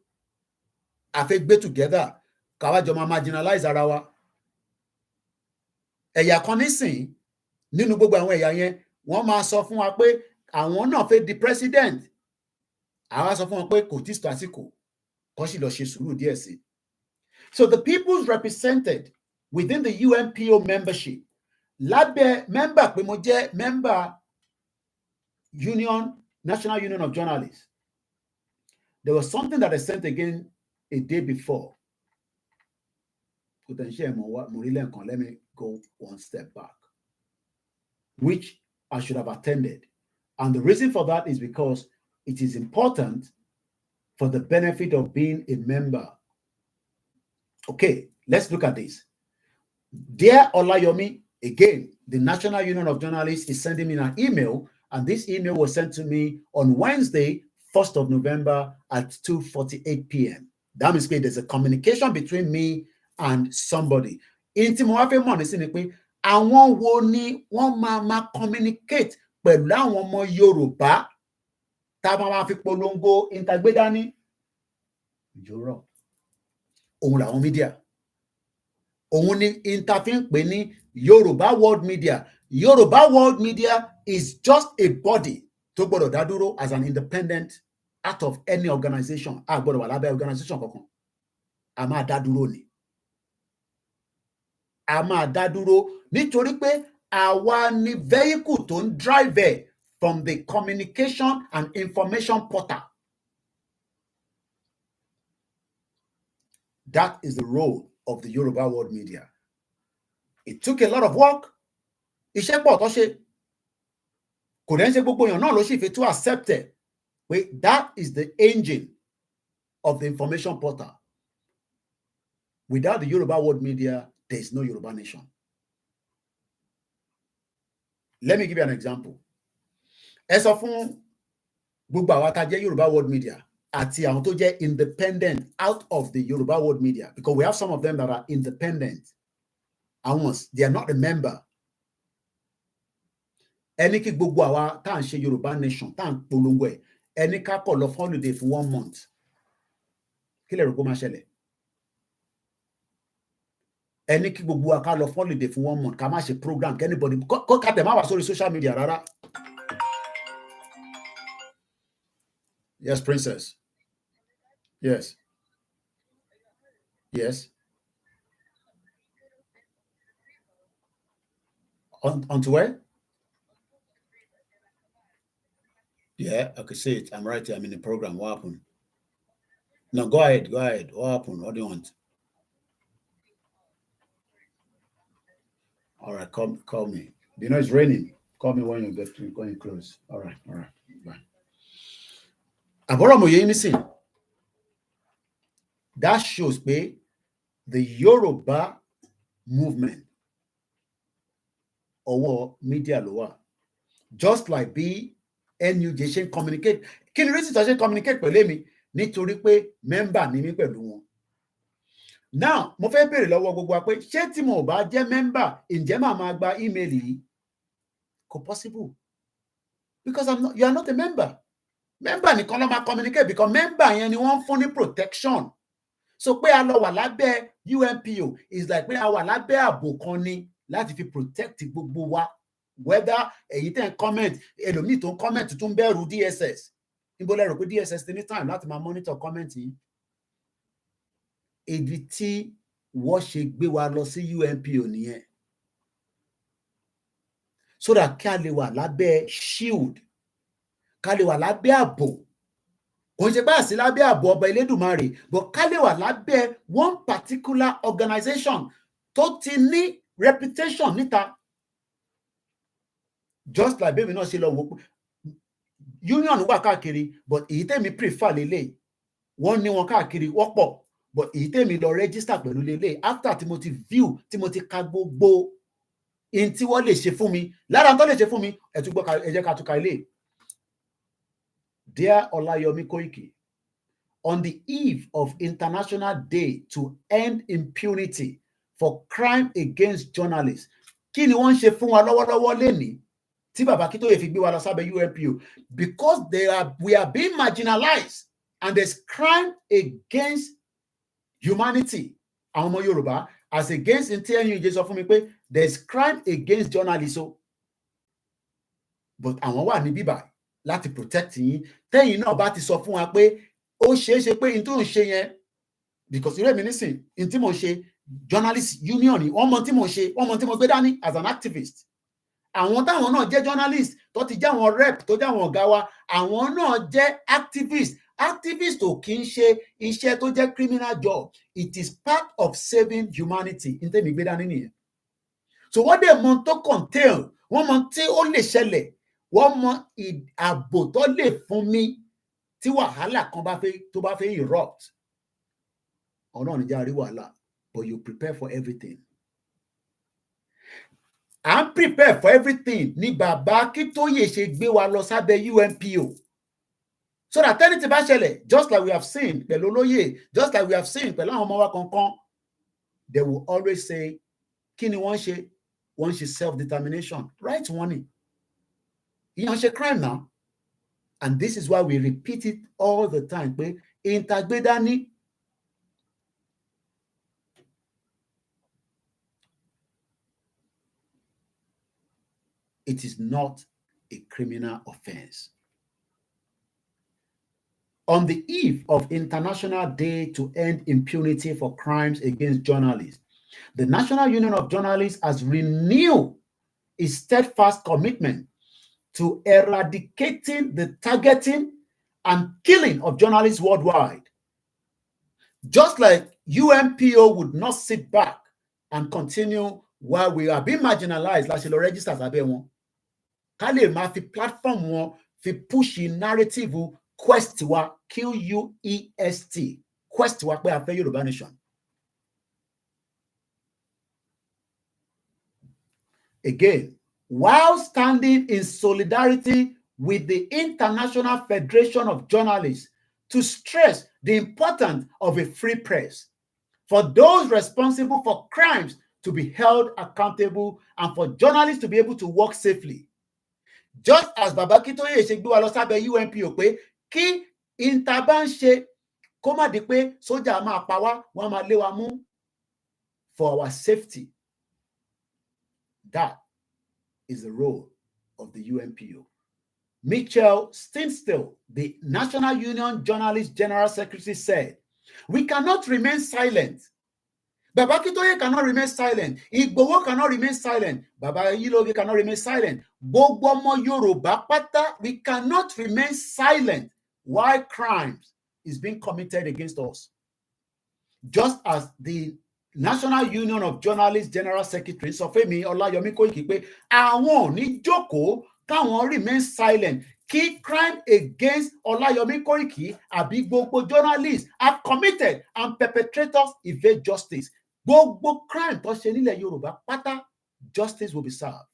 a fẹ́ gbé together, ká wá jọ máa marginalize ara wa. Ẹ̀yà kan nísìn nínú gbogbo àwọn ẹ̀yà yẹn, wọ́n máa sọ fún wa pé àwọn náà fẹ́ di president. Àwa sọ fún wọn pé kò tí tó àsìkò, kó sì lọ ṣe sùúrù díẹ̀ sí. So the peoples represented within the UNPO membership, lábẹ́ member pé mo jẹ́ member National Union of Journalists. There was something that I sent again a day before. Let me go one step back, which I should have attended. And the reason for that is because it is important for the benefit of being a member. Okay, let's look at this. Dear Olayomi, again, the National Union of Journalists is sending me an email, and this email was sent to me on Wednesday, 1st of November at 2:48 p.m. That means there's a communication between me and somebody. Inti mo wá fẹ́ mọ̀ nísìn ni pé àwọn wo ni wọ́n máa communicate pẹ̀lú àwọn ọmọ Yorùbá tá a máa fi polongo ìtagbédání ìjọ́rọ̀. Òun làwọn media. Òun ni interfin pè ní Yoruba World Media. Yoruba World Media is just a body tó gbọ́dọ̀ dá dúró as an independent out of any organization. A gbọ́dọ̀ wà lábẹ́ organization kankan. A máa dá dúró ni. A máa dá dúró nítorí pé àwa ni vehicle tó ń drive from the communication and information portal. That is the role of the Yoruba World Media. It took a lot of work. Iṣẹ́ pọ̀ tó ṣe. Kò dẹ̀ ń ṣe gbogbo èèyàn náà ló sì fi tó accept it. Wait, that is the engine of the information portal. Without the Yoruba World Media, there is no Yoruba nation. Let me give you an example. Ẹ sọ fún gbogbo àwa tá jẹ́ Yoruba World Media àti àwọn tó jẹ́ independent out of the Yoruba World Media, because we have some of them that are independent. And they are not a member. Ẹni kí gbogbo àwa tá ń ṣe Yoruba nation tá ń polongo ẹ̀, ẹni ká kọ̀ lọ holiday for 1 month. Kí lẹ rò kó máa ṣẹlẹ̀? Ẹni kí gbogbo wa ká lọ holiday for 1 month, ká má ṣe program, anybody kó ká tẹ̀ má wá sórí social media rárá. Yes, Princess. Yes. Yes. On to where? Yeah, I can see it. I'm right here. I'm in the program. What happened? No, go ahead. Go ahead. What happened? What do you want? All right, call me. You know it's raining. Call me when you get to going close. All right, bye. Àbọ̀rọ̀ mòye nísìn. That shows pé the Yoruba movement ọwọ́ media ló wà. Just like bí NUJ ṣe ń communicate. Kí ni reason tó ṣe ń communicate pẹ̀lú èmi? Nítorí pé member ni mí pẹ̀lú wọn. Now, mo fẹ́ béèrè lọ́wọ́ gbogbo wa pé ṣé tí mo ò bá jẹ́ member, ǹjẹ́ màá máa gba email yìí? Kò possible. Because you are not a member. Member nìkan ló máa communicate because member yẹn ni wọ́n ń fún ní protection. So pé a lọ wà lábẹ́ UNPO is like pé a wà lábẹ́ ààbò kan ni láti fi protect gbogbo wa. Whether èyí tẹ̀ ń comment, ẹlòmíì tó ń comment tó ń bẹ̀rù DSS. Níbo lẹ rò pé DSS ti ní time láti máa monitor comment yìí? Èdè tí wọ́n ṣe gbé wa lọ sí UNPO nìyẹn. So that ká lè wà lábẹ́ shield, ká lè wà lábẹ́ ààbò. Kò ń ṣe bá sí lábẹ́ ààbò ọba Elédùmarè, but ká lè wà lábẹ́ one particular organization tó ti ní reputation níta. Just like bẹ́ẹ̀ mi náà ṣe lọ wò union wà káàkiri, but èyí tèmi prefer lélẹ̀. Wọ́n ní wọn káàkiri wọ́pọ̀, but èyí tèmi lọ register pẹ̀lú lélẹ̀. After tí mo ti view, tí mo ti ka gbogbo in tí wọ́n lè ṣe fún mi, lára tó lè ṣe fún mi, ẹ jẹ́ ká tún ka ilé. Dear Olayomi Koiki, on the eve of International Day to End Impunity for Crime Against Journalists, kí ni wọ́n ń ṣe fún wa lọ́wọ́lọ́wọ́ lénìí tí bàbá Akíntóyè fi gbé wa lọ sábẹ́ UNPO? Because we are being marginalized and there's crime against humanity. Àwọn ọmọ Yorùbá, as against NUJ sọ fún mi pé there's crime against journalists. But àwọn wà ní bíbá láti protect yín. Tẹ́yìn náà bá ti sọ fún wa pé ó ṣeé ṣe pé n tó ń ṣe yẹn, because irú èmi nísìn, n tí mo ṣe journalist union ni, wọ́n mọ tí mo ṣe, wọ́n mọ tí mo gbé dání as an activist. Àwọn táwọn náà jẹ́ journalist tó ti jẹ́ àwọn rep tó jẹ́ àwọn ọ̀gá wa, àwọn náà jẹ́ activist. Activist ò kí ń ṣe iṣẹ́ tó jẹ́ criminal job. It is part of saving humanity. N tẹ́mi gbé dání nìyẹn. So wọ́n dẹ̀ mọ tó contain, wọ́n mọ tí ó lè ṣẹlẹ̀, wọ́n mọ ààbò tó lè fún mi tí wàhálà kan tó bá fẹ́ erupt. Ọ̀nà níjà rí wàhálà, but you prepare for everything. I'm prepared for everything ní bàbá Akíntóyè ṣe gbé wa lọ sábẹ́ UNPO. So that anything bá ṣẹlẹ̀, just like we have seen pẹ̀lú olóyè, just like we have seen pẹ̀lú àwọn ọmọ wa kankan, they will always say, kí ni wọ́n ṣe? Wọ́n ṣe self-determination. Right wọ́n ni. Ìyẹn ṣe crime now. And this is why we repeat it all the time. Pé ìtagbédání. It is not a criminal offense. On the eve of International Day to End Impunity for Crimes Against Journalists, the National Union of Journalists has renewed its steadfast commitment to eradicating the targeting and killing of journalists worldwide. Just like UNPO would not sit back and continue while we are being marginalized, like the registers abẹ́ wọn. Ká lè máa fi platform wọn fi push narrative quest wa, QUEST, quest wa pé a fẹ́ Yorùbá nation. Again, while standing in solidarity with the International Federation of Journalists to stress the importance of a free press, for those responsible for crimes to be held accountable, and for journalists to be able to work safely. Just as Baba Akíntóyè ṣe gbé wa lọ sábẹ́ UNPO pé kí ìta bá ń ṣe kó má di pé sójà máa pa wá, wọ́n máa lé wa mú, for our safety. That is the role of the UNPO. Mitchell Stinstel, the National Union Journalist General Secretary, said, "We cannot remain silent. Baba Akintoye cannot remain silent. Igboho cannot remain silent. Baba Ayiloke cannot remain silent. Gbogbo ọmọ Yorùbá pátá, we cannot remain silent while crimes is being committed against us. Just as the National Union of Journalists General Secretary Sọfẹ́mi Ọláyọmí Kóìkì pé àwọn ò ní jókòó káwọn remain silent kí crime against Ọláyọmí Kóìkì àbí gbogbo journalists are committed and perpetrators evade justice. Gbogbo crime tó ṣe nílẹ̀ Yorùbá pátá, justice will be served.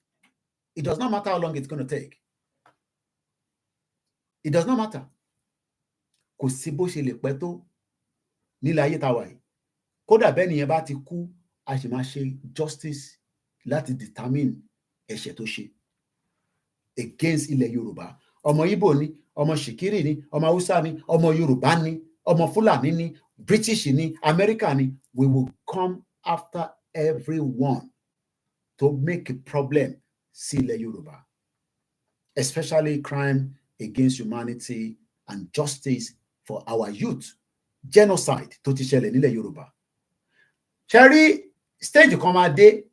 It does not matter how long it's going to take. It does not matter. Kò sí bó ṣe lè pẹ́ tó nílẹ̀ ayé tá wà yìí. Kódà bẹ́ẹ̀ nìyẹn bá ti kú, a sì máa ṣe justice láti determine ẹ̀ṣẹ̀ tó ṣe against ilẹ̀ Yorùbá. Ọmọ Ìgbò ni, ọmọ Ṣìkírì ni, ọmọ Haúsá ni, ọmọ Yorùbá ni, ọmọ Fúlàní ni, British ni, America ni. We will come after everyone to make a problem sí ilẹ̀ Yorùbá, especially crime against humanity and justice for our youth. Genocide tó ti ṣẹlẹ̀ nílẹ̀ Yorùbá. Ṣẹ́rí stage kan máa dé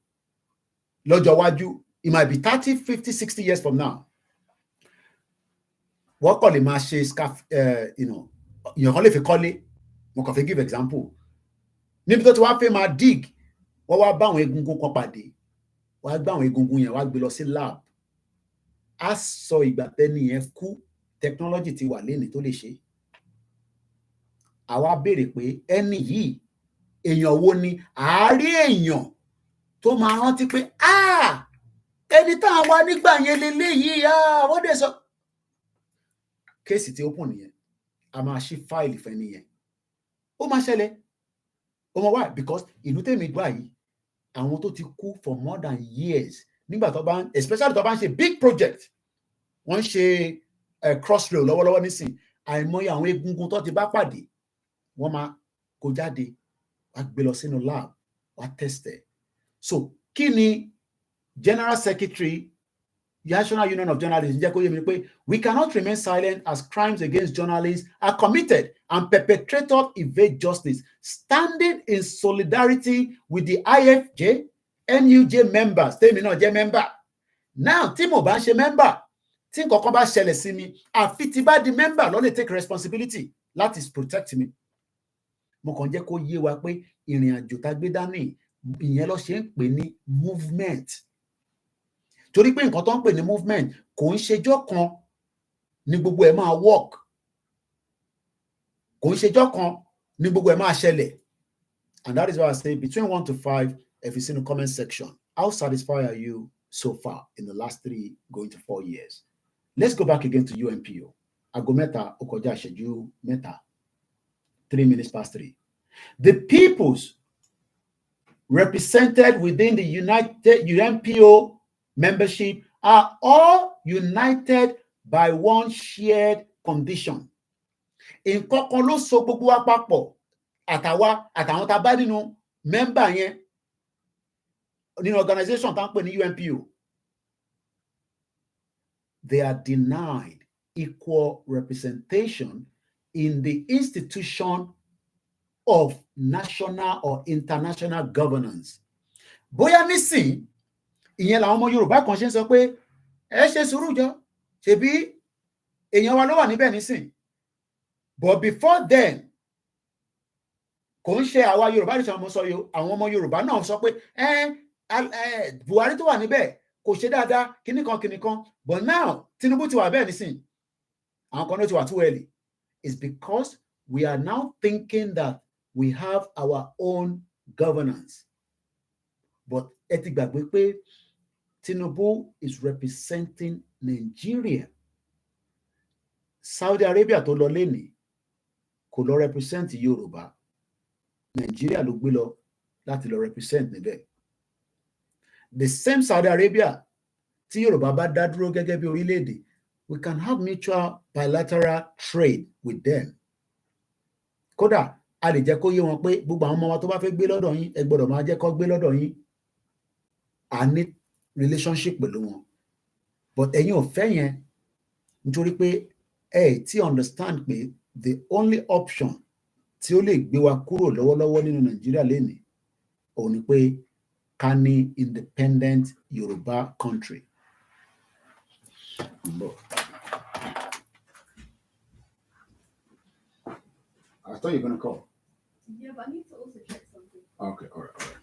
lọ́jọ́ iwájú, it might be 30, 50, 60 years from now. Wọ́n kọ̀ lè máa ṣe èèyàn kan lè fi kọ́lé. Mo kàn fẹ́ give example. Níbi tó ti wá fẹ́ máa dig, wọ́n wá bá àwọn egungun kan pàdé. Wọ́n á gbá àwọn egungun yẹn, wọ́n á gbé lọ sí lab. Á sọ ìgbà tẹ́ni yẹn kú, technology ti wà lénìí tó lè ṣe. Àwa béèrè pé ẹni yìí èèyàn wo ni àárí èèyàn tó máa rántí pé ẹni tá a wá nígbà yẹn leléyìí wọ́n dẹ̀ sọ. Kéèsì tí open nìyẹn, a máa ṣí fáìlì fẹ́ nìyẹn. Ó máa ṣẹlẹ̀. Ó mọ̀ why? Because ìlú tèmi gbà yìí, àwọn tó ti kú for more than years, nígbà tó bá especially tó bá ń ṣe big project, wọ́n ń ṣe crossrail lọ́wọ́lọ́wọ́ nísìn, àìmọye àwọn egungun tó ti bá pàdé, wọ́n máa kó jáde, wá gbé lọ sínú lab, wá test ẹ̀. So kí ni General Secretary National Union of Journalists jẹ́ kó yé mi pé we cannot remain silent as crimes against journalists are committed and perpetrators evade justice, standing in solidarity with the IFJ, NUJ members. Tèmi náà jẹ́ member. Now tí mo bá ń ṣe member, tí nǹkan kan bá ṣẹlẹ̀ sí mi, àfi tí bá di member ló lè take responsibility láti protect me. Mo kàn jẹ́ kó yé wa pé ìrìn àjò tá gbé dání ìyẹn ló ṣe ń pè ní movement. Torí pé nǹkan tó ń pè ní movement kò ń ṣejọ́ kan ní gbogbo ẹ̀ máa work. Kò ń ṣejọ́ kan ní gbogbo ẹ̀ máa ṣẹlẹ̀. And that is why I say between 1 to 5, if you see in the comment section, how satisfied are you so far in the last 3 going to 4 years? Let's go back again to UNPO. Aago mẹ́ta ó kọjá ìṣẹ́jú mẹ́ta. 3 minutes past 3. The peoples represented within the United UNPO membership are all united by one shared condition. Nǹkan kan ló so gbogbo wa papọ̀, àtàwọn tá a bá nínú member yẹn nínú organization tá ń pè ní UNPO. They are denied equal representation in the institution of national or international governance. Bóyá nísìn, ìyẹn làwọn ọmọ Yorùbá kan ṣe ń sọ pé ẹ ṣe sùúrù jọ, ṣebí èèyàn wa ló wà níbẹ̀ nísìn. But before then, kò ń ṣe àwa Yorùbá nìkan mo sọ yo, àwọn ọmọ Yorùbá náà sọ pé Buhari tó wà níbẹ̀ kò ṣe dáadáa kíní kan. But now, Tinubu ti wà bẹ́ẹ̀ nísìn. Àwọn kan náà ti wà too early. It's because we are now thinking that we have our own governance. But ẹ ti gbàgbé pé Tinubu is representing Nigeria. Saudi Arabia tó lọ lénìí kò lọ represent Yorùbá. Nigeria ló gbé lọ láti lọ represent níbẹ̀. The same Saudi Arabia tí Yorùbá bá dá dúró gẹ́gẹ́ bí orílẹ̀-èdè, we can have mutual bilateral trade with them. Kódà a lè jẹ́ kó yé wọn pé gbogbo àwọn ọmọ wa tó bá fẹ́ gbé lọ́dọ̀ yín, ẹ gbọ́dọ̀ máa jẹ́ kó gbé lọ́dọ̀ yín. A ní relationship pẹ̀lú wọn. But ẹ̀yin ò fẹ́ yẹn nítorí pé ti understand pé the only option tí ó lè gbé wa kúrò lọ́wọ́lọ́wọ́ nínú Nàìjíríà lénìí òun ni pé ká ní independent Yoruba country. I thought you were going to call. Yeah, but I need to also check something. Okay, all right.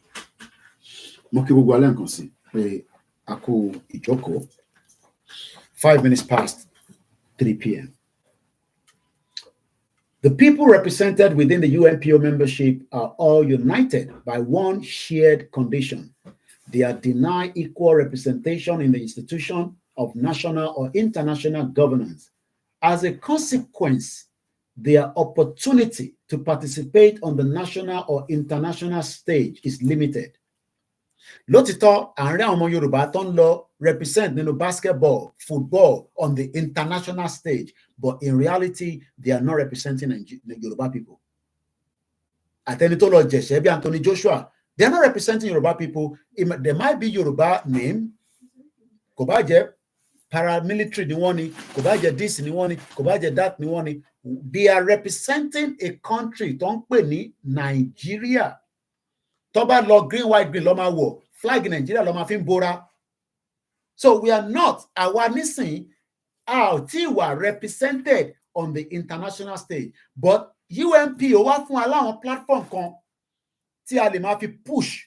Mo kí gbogbo alẹ́ nǹkan sí pé a kú ìjókòó 5 minutes past 3 p.m. The people represented within the UNPO membership are all united by one shared condition. They are denied equal representation in the institution of national or international governance. As a consequence, their opportunity to participate on the national or international stage is limited. Lótìtọ́, àárín àwọn ọmọ Yorùbá tó ń lọ represent nínú basketball, football on the international stage, but in reality, they are not representing the Yoruba people. Àtẹni tó lọ jẹ̀ṣẹ́ bí Anthony Joshua, they are not representing Yoruba people. There might be Yoruba name, kò bá jẹ́ paramilitary ni wọ́n ni, kò bá jẹ́ this ni wọ́n ni, kò bá jẹ́ that ni wọ́n ni. They are representing a country tó ń pè ní Nigeria. Tó bá lọ green, white, green ló máa wọ̀, flag Nigeria ló máa fi ń bora. So we are not, àwa nísìn, tí wà represented on the international stage. But UNPO wá fún aláwọn platform kan tí a lè máa fi push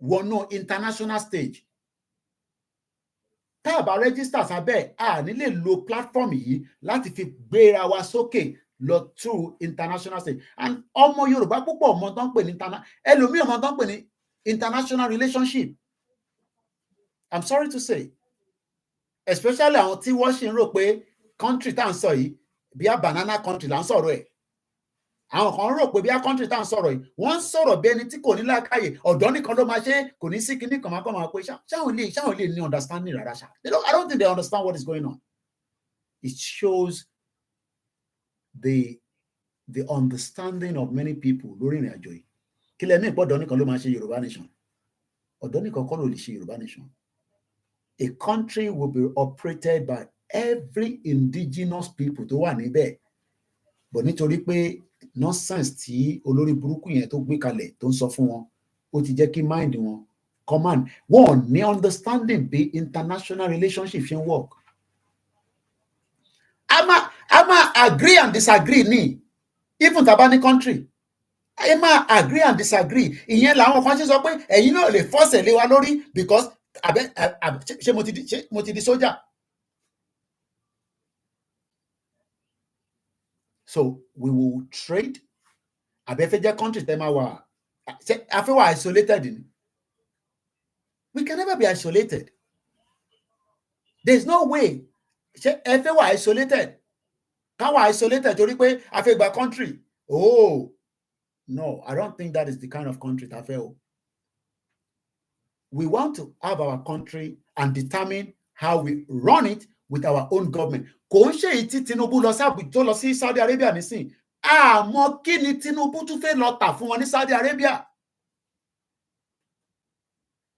wọnú international stage. Tá a bá register sábẹ́, a ní lè lo platform yìí láti fi gbéra wa sókè lọ through international stage. And ọmọ Yorùbá púpọ̀ ọmọ tó ń pè ní ẹlòmíì ọmọ tó ń pè ní international relationship. I'm sorry to say, especially àwọn tí wọ́n ṣì ń rò pé country tá à ń sọ yìí bí a banana country là ń sọ̀rọ̀ ẹ̀. Àwọn kan rò pé bí a country tá à ń sọ̀rọ̀ yìí wọ́n ń sọ̀rọ̀ bí ẹni tí kò ní làákàyè, ọ̀dọ́ nìkan ló máa ṣe, kò ní sí kinní kan máa kọ́ máa pé ṣáwọn lè ní understanding rárá ṣá. I don't think they understand what is going on. It shows the understanding of many people lórí ìrìn àjò yìí. Kí lẹ ní ìpọ́dọ̀ nìkan ló máa ṣe Yorùbá nation. Ọ̀dọ́ nìkan kọ́ ló lè ṣe Yorùbá nation. A country will be operated by every indigenous people tó wà níbẹ̀. But nítorí pé nonsense tí olórí burúkú yẹn tó gbé kalẹ̀ tó ń sọ fún wọn, ó ti jẹ́ kí mind wọn command. Wọ́n ní understanding bí international relationship ṣe ń work. A máa agree and disagree ní even tá bá ní country. A máa agree and disagree. Ìyẹn làwọn kan ṣe sọ pé ẹ̀yin náà lè force lé wa lórí because ṣé mo ti di sójà. So we will trade. Abẹ́fẹ́jẹ́ country tẹ́ máa wà. A fẹ́ wà isolated ni. We can never be isolated. There's no way. Ṣé ẹ fẹ́ wà isolated? Ká wà isolated torí pé a fẹ́ gba country. Oh, no, I don't think that is the kind of country tá fẹ́ o. We want to have our country and determine how we run it with our own government. Kò ń ṣe èyí tí Tinubu lọ sí Saudi Arabia nísìn. Àmọ́ kí ni Tinubu tún fẹ́ lọ tà fún wọn ní Saudi Arabia?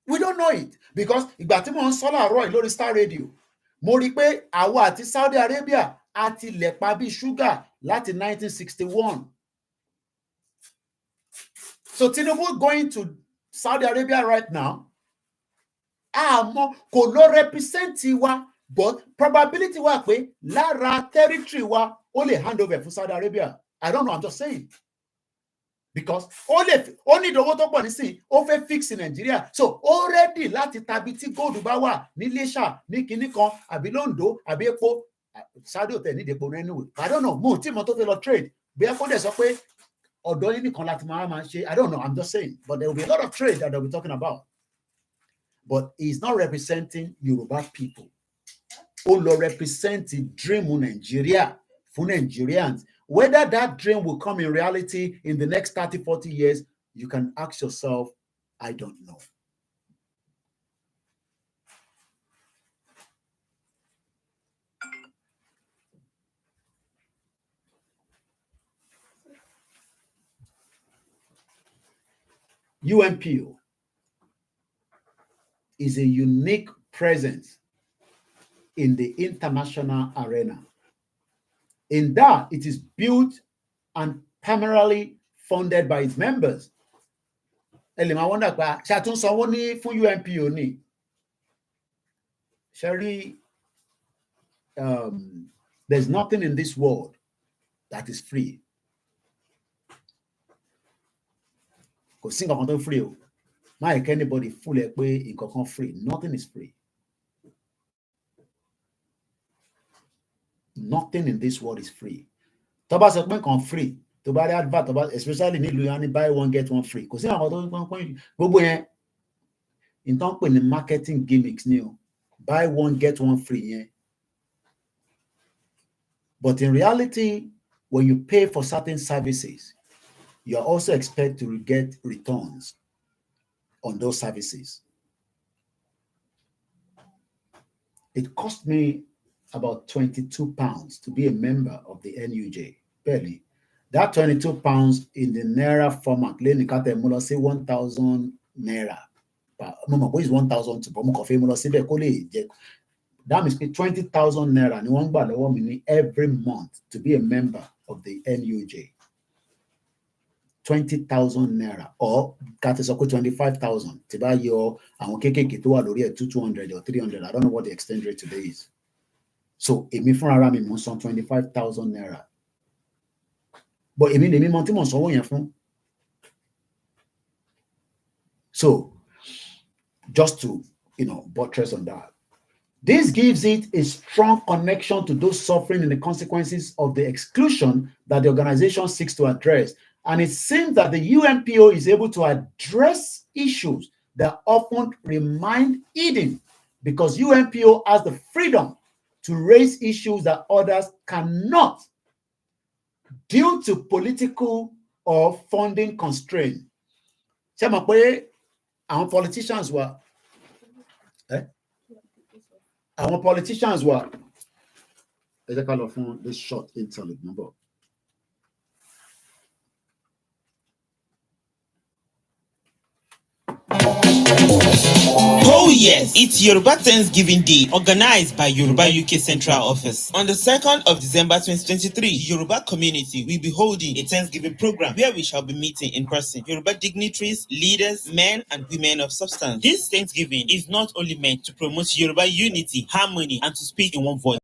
We don't know it because ìgbà tí mo ń sọ láàárọ̀ lórí Star Radio, mo rí pé àwa àti Saudi Arabia a ti lẹ̀pa bí ṣúgà láti 1961. So Tinubu going to Saudi Arabia right now, àmọ́ kò lọ represent wa, but probability wà pé lára territory wa ó lè hand over fún Saudi Arabia. I don't know, I'm just saying. Because ó ní ìdówó tó pọ̀ nísìn, ó fẹ́ fix in Nigeria. So already láti tàbí tí gold bá wà ní Iléṣà, ní kinní kan, àbí Lóńdó, àbí epo, Saudi hotel ní ìdèpò anyway. I don't know, mo tí mo tó fẹ́ lọ trade. Bí ẹ kó dẹ̀ sọ pé ọ̀dọ́ yín nìkan láti máa ṣe, I don't know, I'm just saying. But there will be a lot of trade that they'll be talking about. But he's not representing Yoruba people. Ó lọ represent the dream of Nigeria, for Nigerians. Whether that dream will come in reality in the next 30, 40 years, you can ask yourself, I don't know. UNPO is a unique presence in the international arena. In that, it is built and primarily funded by its members. ẹ lè máa wọ́n dàgbà ṣàtún sanwó ní fún UNPO ní ṣẹ́rí there's nothing in this world that is free. Kò sí nǹkan kan tó free o. Má yẹ kí anybody fool ẹ pé nǹkan kan free. Nothing is free. Nothing in this world is free. Tó bá sọ pé nǹkan free, tó bá rí advert, tó bá especially nílùú yẹn ní buy one get one free. Kò sí nǹkan tó ń pọ́n gbogbo yẹn. Nǹkan pè ní marketing gimmicks ni o. Buy one get one free yẹn. But in reality, when you pay for certain services, you are also expected to get returns on those services. It cost me about £22 to be a member of the NUJ. Barely. That £22 in the Naira format, say 1,000 Naira. But is 1,000 to that means 20,000 Naira every month to be a member of the NUJ. 20,000 Naira or 25,000. Tiba yo àwọn kékèké tó wà lórí ẹ̀ 200 or 300. I don't know what the exchange rate today is. So èmi fúnra mi mo san 25,000 Naira. But èmi lèmi mọ tí mo sanwó yẹn fún. So just to buttress on that. This gives it a strong connection to those suffering in the consequences of the exclusion that the organization seeks to address. And it seems that the UNPO is able to address issues that often remain hidden because UNPO has the freedom to raise issues that others cannot due to political or funding constraints. Ṣé mọ̀ pé àwọn politicians were Our politicians were. Let's take a look from this short interlude number. Oh yes, it's Yoruba Thanksgiving Day, organized by Yoruba UK Central Office. On the 2nd of December 2023, Yoruba community will be holding a Thanksgiving program where we shall be meeting in person. Yoruba dignitaries, leaders, men and women of substance. This Thanksgiving is not only meant to promote Yoruba unity, harmony, and to speak in one voice,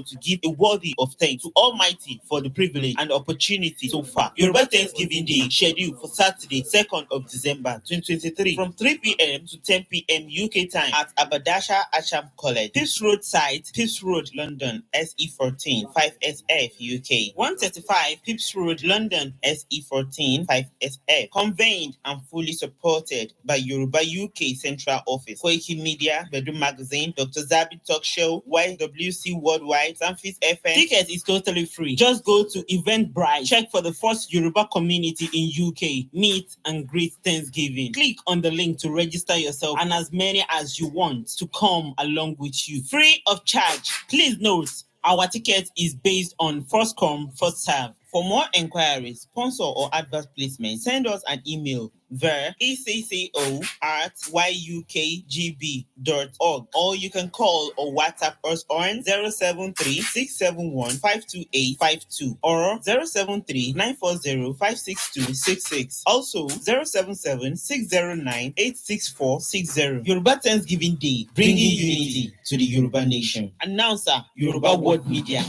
to give a worthy of thanks to Almighty for the privilege and opportunity so far. Yoruba Thanksgiving Day scheduled for Saturday, 2nd of December 2023 from 3 p.m. to 10 p.m. UK time at Abadasha Asham College, Pips Road site, Pips Road, London, SE14 5SF UK. 135 Pips Road, London, SE14 5SF. Convened and fully supported by Yoruba UK Central Office, Koiki Media, Bedroom Magazine, Dr. Zabi Talk Show, YWC Worldwide, Sanfis FM. Ticket is totally free. Just go to Eventbrite, check for the first Yoruba community in UK. Meet and greet Thanksgiving. Click on the link to register yourself and as many as you want to come along with you. Free of charge. Please note, our ticket is based on first come, first serve. For more enquiries, sponsor or advert placement, send us an email via ecco@yukgb.org, or you can call or WhatsApp us on 073-671-52852 or 073-940-56266. Also 077-609-86460. Yoruba Thanksgiving Day, bringing unity to the Yoruba nation. Announcer, Yoruba World Media.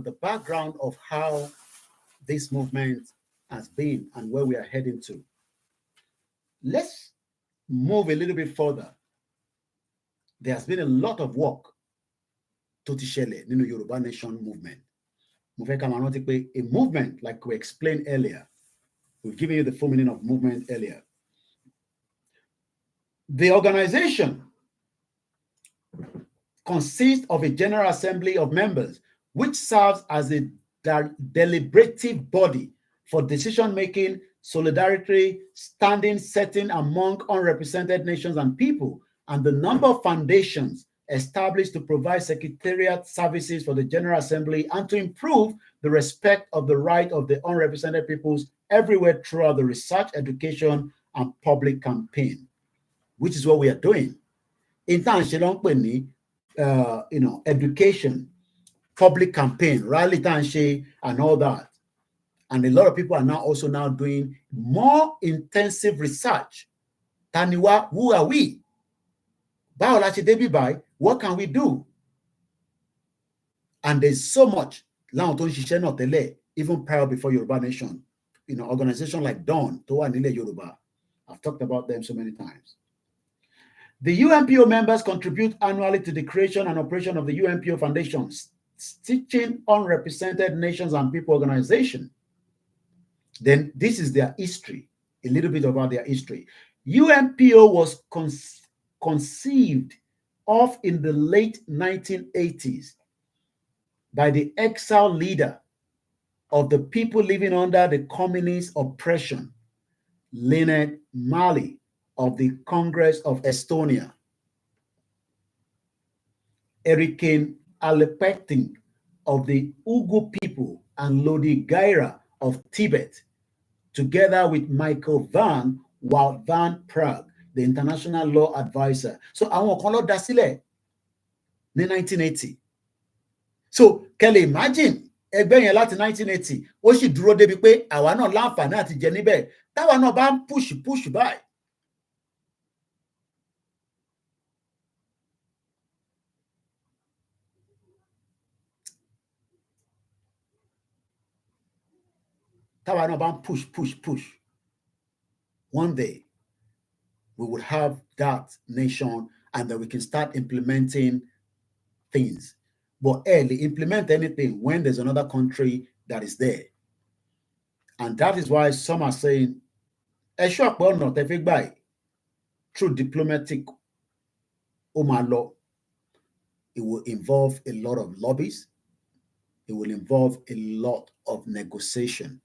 The background of how this movement has been and where we are heading to. Let's move a little bit further. There has been a lot of work to Tishele, Yoruba Nation movement. A movement, like we explained earlier, we've given you the full meaning of movement earlier. The organization consists of a General Assembly of members, which serves as a deliberative body for decision-making, solidarity, standing, setting among unrepresented nations and people, and the number of foundations established to provide secretariat services for the General Assembly and to improve the respect of the right of the unrepresented peoples everywhere throughout the research, education, and public campaign, which is what we are doing. In time, education, public campaign, rally tanche, and all that. And a lot of people are now also now doing more intensive research. Taniwa, who are we? What can we do? And there's so much. Even prior before Yoruba Nation, organizations like Dawn, Towa Nile Yoruba. I've talked about them so many times. The UNPO members contribute annually to the creation and operation of the UNPO Foundation, teaching unrepresented nations and people organization. Then this is their history, a little bit about their history. UNPO was conceived of in the late 1980s by the exiled leader of the people living under the communist oppression, Leonard Mali of the Congress of Estonia, Erikin Alepetin of the Ugu people, and Lodi Gaira of Tibet, together with Michael Van Prague, the international law advisor. So àwọn kan ló dá sílẹ̀ ní 1980. So can you imagine ẹgbẹ́ yẹn láti 1980 ó sì dúró débi pé àwa náà láǹfààní àti jẹ níbẹ̀ táwa náà bá ń push báyìí. Táwa náà bá ń push. One day we would have that nation and then we can start implementing things. But early implement anything when there's another country that is there. And that is why some are saying, through diplomatic law, it will involve a lot of lobbies. It will involve a lot of negotiation.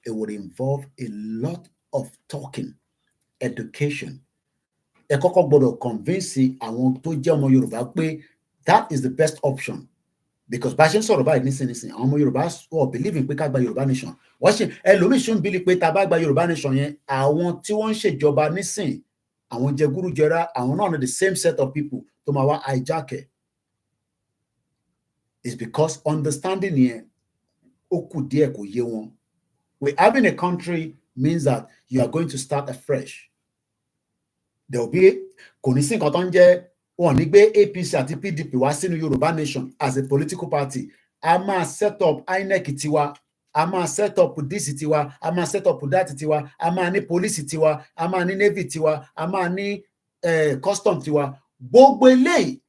It would involve a lot of talking, education. Convince àwọn tó jẹ́ ọmọ Yorùbá pé that is the best option. Because bá ṣe ń sọ̀rọ̀ báyìí nísinsìnyí àwọn ọmọ Yorùbá believe in pé ká gba Yorùbá nation. Wọ́n ṣe ẹlòmíì ṣe ń believe pé tá a bá gba Yorùbá nation yẹn àwọn tí wọ́n ń ṣèjọba nísìn àwọn jẹgúrújẹrá àwọn náà the same set of people tó máa wá hijack ẹ̀. It's because understanding yẹn ó kù díẹ̀ kò yé wọn. We having a country means that you are going to start afresh. There will be kò ní sí nǹkan tó ń jẹ́ wọn ní gbé APC àti PDP wá sínú Yorùbá nation as a political party. A máa set up INEC tiwa, a máa set up this tiwa, a máa set up that tiwa, a máa ní police tiwa, a máa ní navy tiwa, a máa ní custom tiwa. Gbogbo eléyìí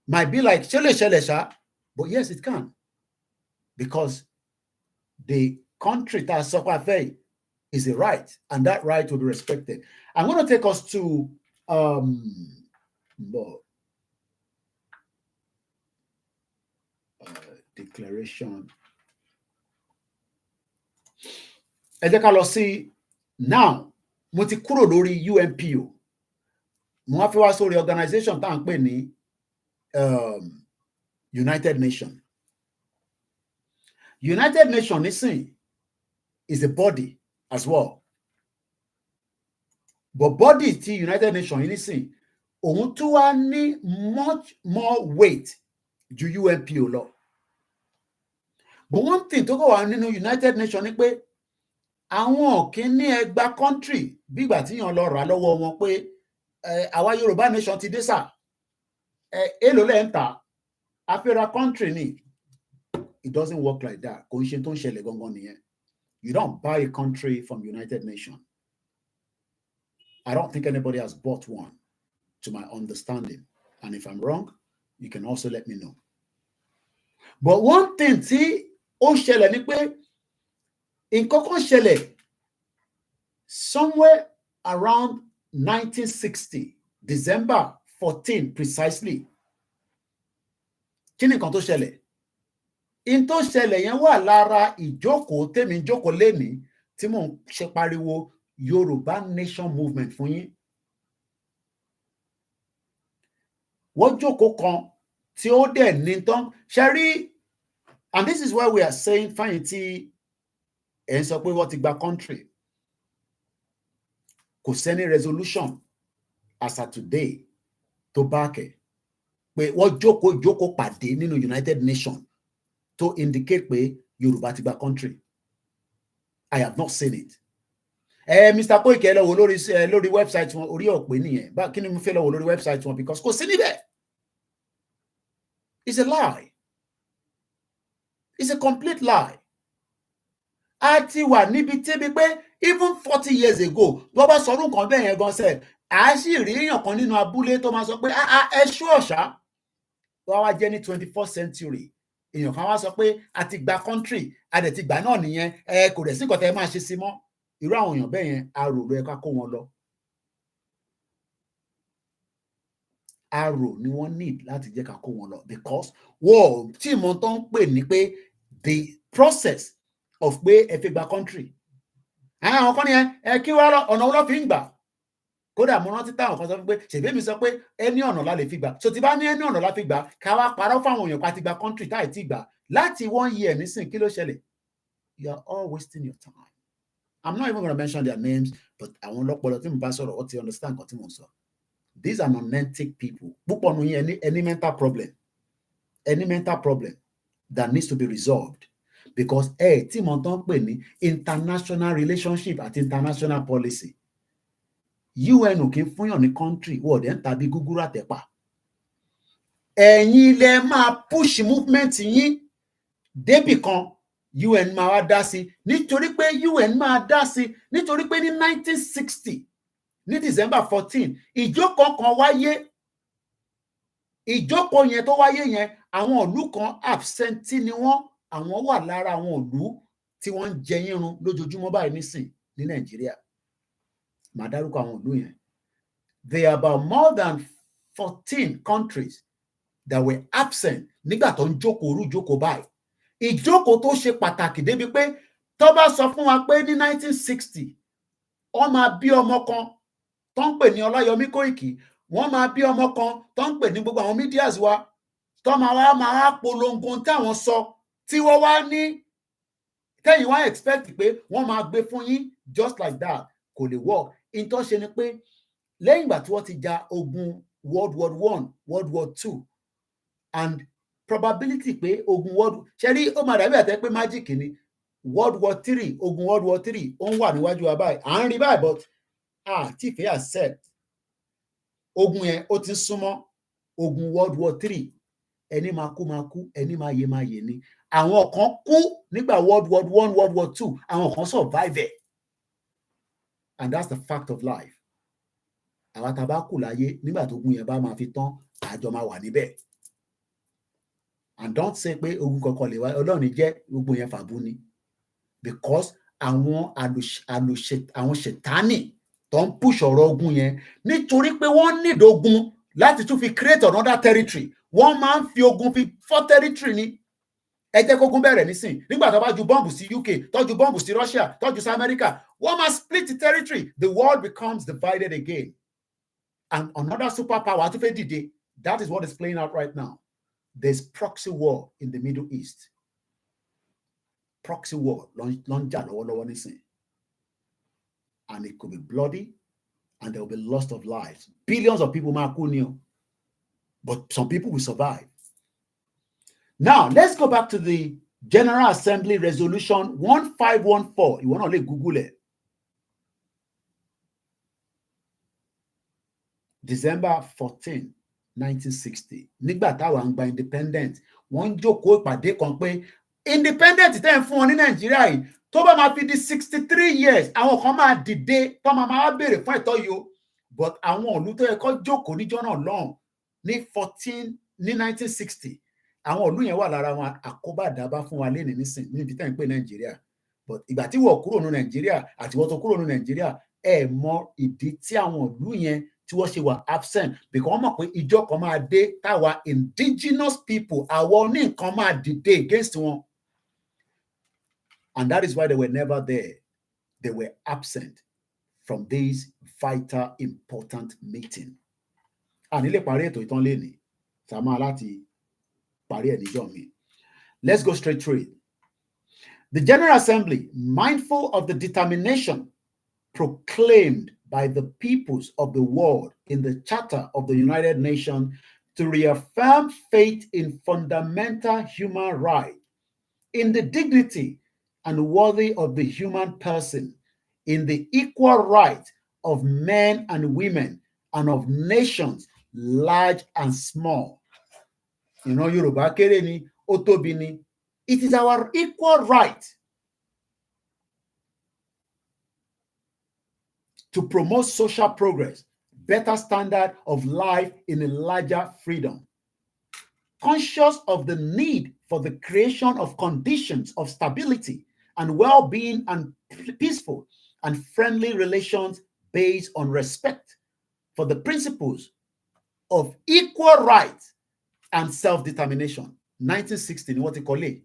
might be like ṣẹlẹ̀, but yes, it can. Because the country that suffer is a right, and that right will be respected. I'm going to take us to declaration. Ẹ jẹ́ ká lọ sí now mo ti kúrò lórí UNPO mo wá fẹ́ wá sórí organization tá à ń pè ní United Nations. United Nations nísìn is a body as well. But body ti United Nations nísìn òun tún wá ní much more weight ju UNPO lọ. But one thing tó kọ̀ wá nínú United Nations ni pé àwọn kìíní ẹgbà country bí ìgbà tí yàn lọ rà lọ́wọ́ wọn pé àwa Yorùbá nation ti dé sà èlò lẹ́ǹtà àfẹ́ra country ni. It doesn't work like that. Kò ń ṣe tó ń ṣẹlẹ̀ gangan nìyẹn. You don't buy a country from United Nations. I don't think anybody has bought one, to my understanding. And if I'm wrong, you can also let me know. But one thing tí ó ṣẹlẹ̀ ni pé nǹkan kan ṣẹlẹ̀ somewhere around 1960, December 14 precisely. Kí ni nǹkan tó ṣẹlẹ̀? In tó ṣẹlẹ̀ yẹn wà lára ìjókòó tèmi jókòó lénìí tí mò ń ṣe pariwo Yorùbá Nation movement fún yín. Wọ́n jókòó kan tí ó dẹ̀ ní tán ṣe rí, and this is why we are saying fáyín tí ẹ̀ ń sọ pé wọ́n ti gba country. Kò sẹ́ni resolution as of today tó báàkẹ̀ pé wọ́n jókòó pàdé nínú United Nations to indicate pé Yorùbá ti gba country. I have not seen it. Mr. Koike lọ wò lórí website wọn, orí ọ̀pẹ nìyẹn. Bá kí ni mo fẹ́ lọ wò lórí website wọn because kò sí níbẹ̀. It's a lie. It's a complete lie. A ti wà níbi tẹ́bi pé even 40 years ago, tó bá sọ̀rọ̀ nǹkan bẹ́ẹ̀ yẹn gan sẹ́, a sì rí èèyàn kan nínú abúlé tó máa sọ pé ẹ ṣú ọ̀ṣá. Wọ́n wá jẹ́ ní 21st century. Èèyàn kan wá sọ pé a ti gba country, a dẹ̀ ti gbà náà nìyẹn, kò dẹ̀ sí nǹkan tẹ́ ẹ máa ṣe sí mọ́. Irú àwọn èèyàn bẹ́ẹ̀ yẹn, arò ló yẹ ká kó wọn lọ. Arò ni wọ́n need láti jẹ́ ká kó wọn lọ because wọ́n tí mo tó ń pè ní pé the process of pé ẹ fi gba country. Àwọn kan ní ẹ kí wá lọ ọ̀nà wọn fi ń gbà. Kódà mo rántí táwọn kan sọ pé ṣèbí mi sọ pé ẹni ọ̀nà la lè fi gbà. So ti bá ní ẹni ọ̀nà la fi gbà ká wá parọ́ fáwọn èèyàn pa ti gba country táì tí gbà láti 1 year nísìn kí ló ṣẹlẹ̀? You are all wasting your time. I'm not even going to mention their names, but àwọn ọlọ́pọlọ tí mo bá sọ̀rọ̀ ó ti understand nǹkan tí mo sọ. These are non-ethic people. Púpọ̀ nù yín any mental problem that needs to be resolved because tí mo tán pè ní international relationship àti international policy. UN ò kí ń fúnyàn ní country wọ́ọ̀dẹ̀ ń tàbí gúgúrú àtẹ̀pà. Ẹ̀yin lẹ máa push movement yín débì kan UN máa wá dá sí nítorí pé UN máa dá sí nítorí pé ní 1960 ní December 14 ìjókòó kan wáyé. Ìjókòó yẹn tó wáyé yẹn àwọn ìlú kan absentee ni wọ́n, àwọn wà lára àwọn ìlú tí wọ́n ń jẹ yírun lójoojúmọ́ báyìí nísìn ní Nàìjíríà. Màá dárúkọ àwọn ìlú yẹn. There are about more than 14 countries that were absent nígbà tó ń jókòó orú jókòó báyìí. Ìjókòó tó ṣe pàtàkì débi pé tó bá sọ fún wa pé ní 1960 wọ́n máa bí ọmọ kan tó ń pè ní Ọláyọmí Kóìkì, wọ́n máa bí ọmọ kan tó ń pè ní gbogbo àwọn medias wa tó máa polongo táwọn sọ tí wọ́n wá ní tẹ́yìn wá expect pé wọ́n máa gbé fún yín just like that kò lè work. In tó ṣe ni pé lẹ́yìn ìgbà tí wọ́n ti ja ogun World War I, World War II and probability pé ogun world ṣẹ́rí ó máa dàbí àtẹ́ pé magic ni World War III, ogun World War III ó ń wà níwájú wa báyìí à ń rí báyìí but tí ìfẹ́ accept ogun yẹn ó ti ń súnmọ́ ogun World War III. Ẹni máa kú, ẹni máa yè ni. Àwọn kan kú nígbà World War I, World War II, àwọn kan survive it. And that's the fact of life. Àwa tá bá kù láyé nígbà tó ogun yẹn bá máa fi tán àjọ máa wà níbẹ̀. And don't say pé ogun kankan lè wá Ọlọ́run jẹ́ gbogbo yẹn fàbú ni because àwọn ṣètánì tó ń push ọ̀rọ̀ ogun yẹn nítorí pé wọ́n need ogun láti tún fi create another territory. Wọ́n máa ń fi ogun fi fọ́ territory ni. Ẹ jẹ́ kógun bẹ̀rẹ̀ nísìn nígbà tó bá ju bọ́ǹbù sí UK tó ju bọ́ǹbù sí Russia tó ju sí America wọ́n máa split the territory. The world becomes divided again and another superpower tó fẹ́ dìde. That is what is playing out right now. There's proxy war in the Middle East. Proxy war ló ń jà lọ́wọ́lọ́wọ́ nísìn. And it could be bloody and there will be loss of lives. Billions of people máa kú ni o. But some people will survive. Now, let's go back to the General Assembly Resolution 1514. You want to Google it. December 14, 1960. Nígbà táwa ń gba independent, wọ́n jókòó ìpàdé kan pé independent tẹ́ ń fún wọn ní Nàìjíríà yìí tó bá máa fi di 63 years, àwọn kan máa dìde tó máa béèrè fún ẹ̀tọ́ yìí o. But àwọn ìlú tó yẹ kó jókòó níjọ́ náà lọ́hùn ní 1960 àwọn ìlú yẹn wà lára wọn àkóbá àdábá fún wa lénìí nísìn níbi tẹ́ ń pè Nàìjíríà. But ìgbà tí wọ́n kúrò ní Nàìjíríà àti wọ́n tó kúrò ní Nàìjíríà ẹ mọ ìdí tí àwọn ìlú yẹn tí wọ́n ṣe wà absent because wọ́n mọ̀ pé ìjọ kan máa dé táwa indigenous people àwọn ní nǹkan máa dìde against wọn. And that is why they were never there. They were absent from this vital important meeting. And ilé parí ètò ìtàn lẹ́nìí sàmà láti parí ẹ̀ níjọ́ mi. Let's go straight through it. The General Assembly, mindful of the determination proclaimed by the peoples of the world in the Charter of the United Nations to reaffirm faith in fundamental human rights, in the dignity and worthy of the human person in the equal right of men and women and of nations, large and small. You know, Yoruba kere ni, ó tóbi ni. It is our equal right to promote social progress, better standard of life in a larger freedom. Conscious of the need for the creation of conditions of stability and well-being and peaceful and friendly relations based on respect for the principles of equal rights and self-determination. 1960 ni wọ́n ti kọ lé.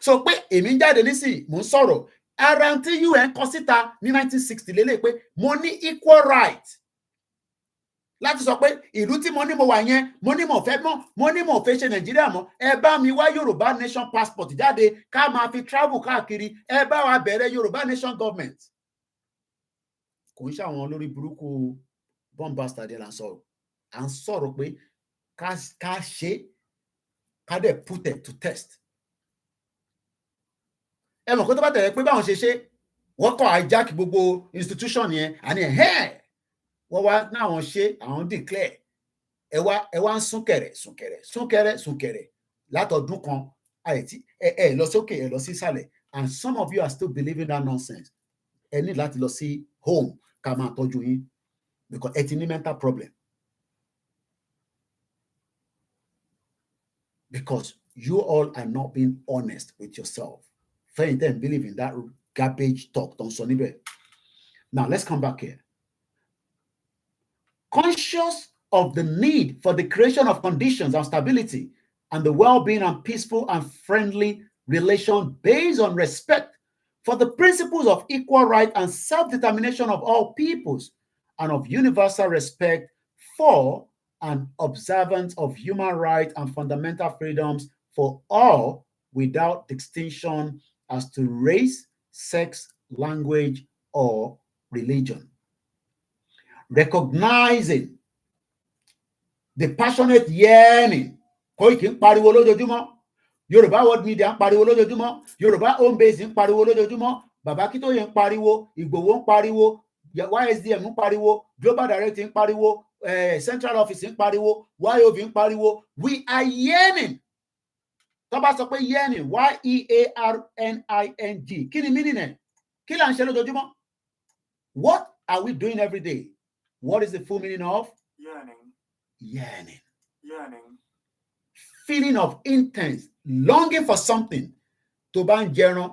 So pé èmi ń jáde nísìnyí mò ń sọ̀rọ̀ ara tí UN kọ síta ní 1960 lélẹ̀ pé mo ní equal right láti sọ pé ìlú tí mo ní mo wà yẹn mo ní mo fẹ́ ṣe Nàìjíríà mọ́, ẹ bá mi wá Yorùbá nation passport jáde ká máa fi travel káàkiri, ẹ bá wa bẹ̀rẹ̀ Yorùbá nation government. Kò ń ṣàwọn olórí burúkú bombastar là ń sọ̀rọ̀, à ń sọ̀rọ̀ pé ká ṣe ká dẹ̀ put it to test. Ẹ mọ̀ kó tó bá tẹ̀lé pé báwọn ṣe wọ́n kọ́ hijack gbogbo institution yẹn àní wọ́n wá náwọn ṣe àwọn declare ẹ wá ń súnkẹrẹ látọdún kan ẹ lọ sókè ẹ lọ sí ìsàlẹ̀, and some of you are still believing that nonsense. Ẹ ní láti lọ sí home ká máa tọ́jú yín because ẹ ti ní mental problem. Because you all are not being honest with yourself. Fẹ́yìn tẹ́ ń believe in that garbage talk tó ń sọ níbẹ̀. Now let's come back here. Conscious of the need for the creation of conditions of stability and the well-being and peaceful and friendly relation based on respect for the principles of equal right and self-determination of all peoples and of universal respect for and observance of human rights and fundamental freedoms for all without distinction as to race, sex, language, or religion. Recognizing the passionate yearning. Koiki ń pariwo lójoojúmọ́, Yorùbá World Media ń pariwo lójoojúmọ́, Yorùbá Home Base ń pariwo lójoojúmọ́, Bàbá Akíntóyè ń pariwo, Ìgbòho ń pariwo, YSDM ń pariwo, Global Direct ń pariwo, Central Office ń pariwo, YOV ń pariwo. We are yearning. Tó bá sọ pé yearning, YEARNING, kí ni meaning ẹ̀? Kí là ń ṣe lójoojúmọ́? What are we doing every day? What is the full meaning of? Yearning. Yearning. Yearning. Feeling of intense, longing for something. Tó bá ń jẹran,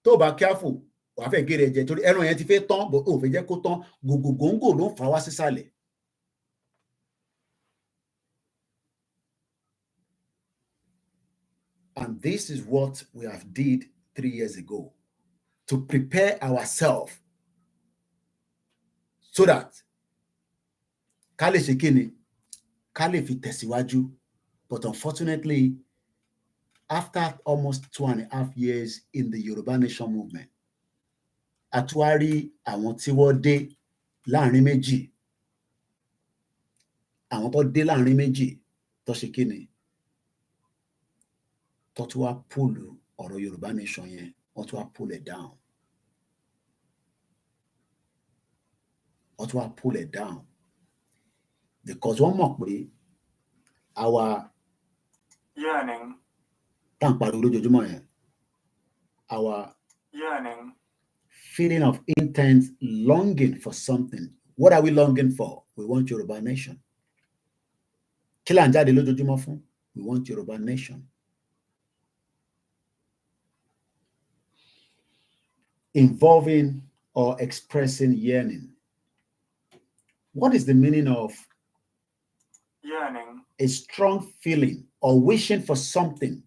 tó bá careful, wàá fẹ́ gé rẹ̀ jẹ torí ẹran yẹn ti fẹ́ tán, bó o fẹ́ jẹ́ kó tán, gògògóńgò ló ń fà wá sísàlẹ̀. And this is what we have did 3 years ago to prepare ourselves so that ká lè ṣe kíni, ká lè fi tẹ̀síwájú. But unfortunately, after almost 2.5 years in the Yoruba Nation movement, a tún wá rí àwọn tí wọ́n dé láàrin méjì, àwọn tó dé láàrin méjì tó ṣe kíni, tó tún wá pull ọ̀rọ̀ Yoruba Nation yẹn, wọ́n tún wá pull it down. Wọ́n tún wá pull it down because wọ́n mọ̀ pé our Yearning. tá ń pariwo lójoojúmọ́ yẹn, our Yearning. feeling of intense longing for something. What are we longing for? We want Yoruba Nation. Kí là ń jáde lójoojúmọ́ fún? We want Yoruba Nation. Involving or expressing yearning. What is the meaning of Yearning? A strong feeling or wishing for something.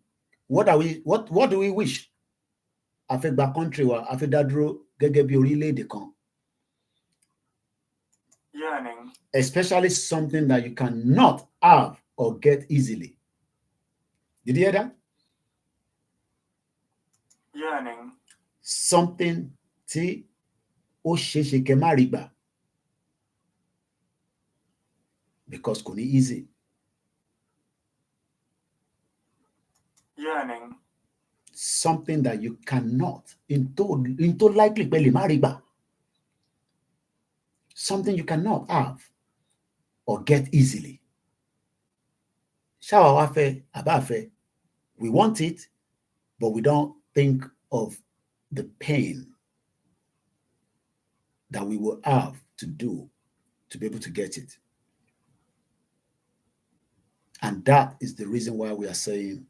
What do we wish? A fẹ́ gba country wa, a fẹ́ dá dúró gẹ́gẹ́ bí orílẹ̀-èdè kan. Yearning. Especially something that you cannot have or get easily. Did you hear that? Yearning. Something tí ó ṣeéṣe kẹ́ má rí gbà. Because kò ní easy. Yearning. something that you cannot, into likely belly mariba, something you cannot have or get easily. We want it, but we don't think of the pain that we will have to do to be able to get it. And that is the reason why we are saying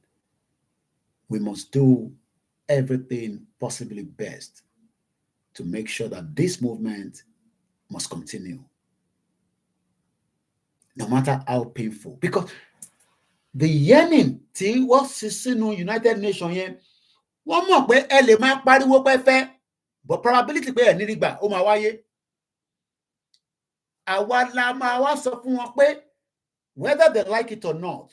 we must do everything possibly best to make sure that this movement must continue, no matter how painful. Because the yearning tí wọ́n sì sínú United Nations yẹn, wọ́n mọ̀ pé ẹ lè máa pariwo pé fẹ́, but probability pé ẹ̀ ní rí gbà ó máa wáyé. Àwa la máa wá sọ fún wọn pé whether they like it or not,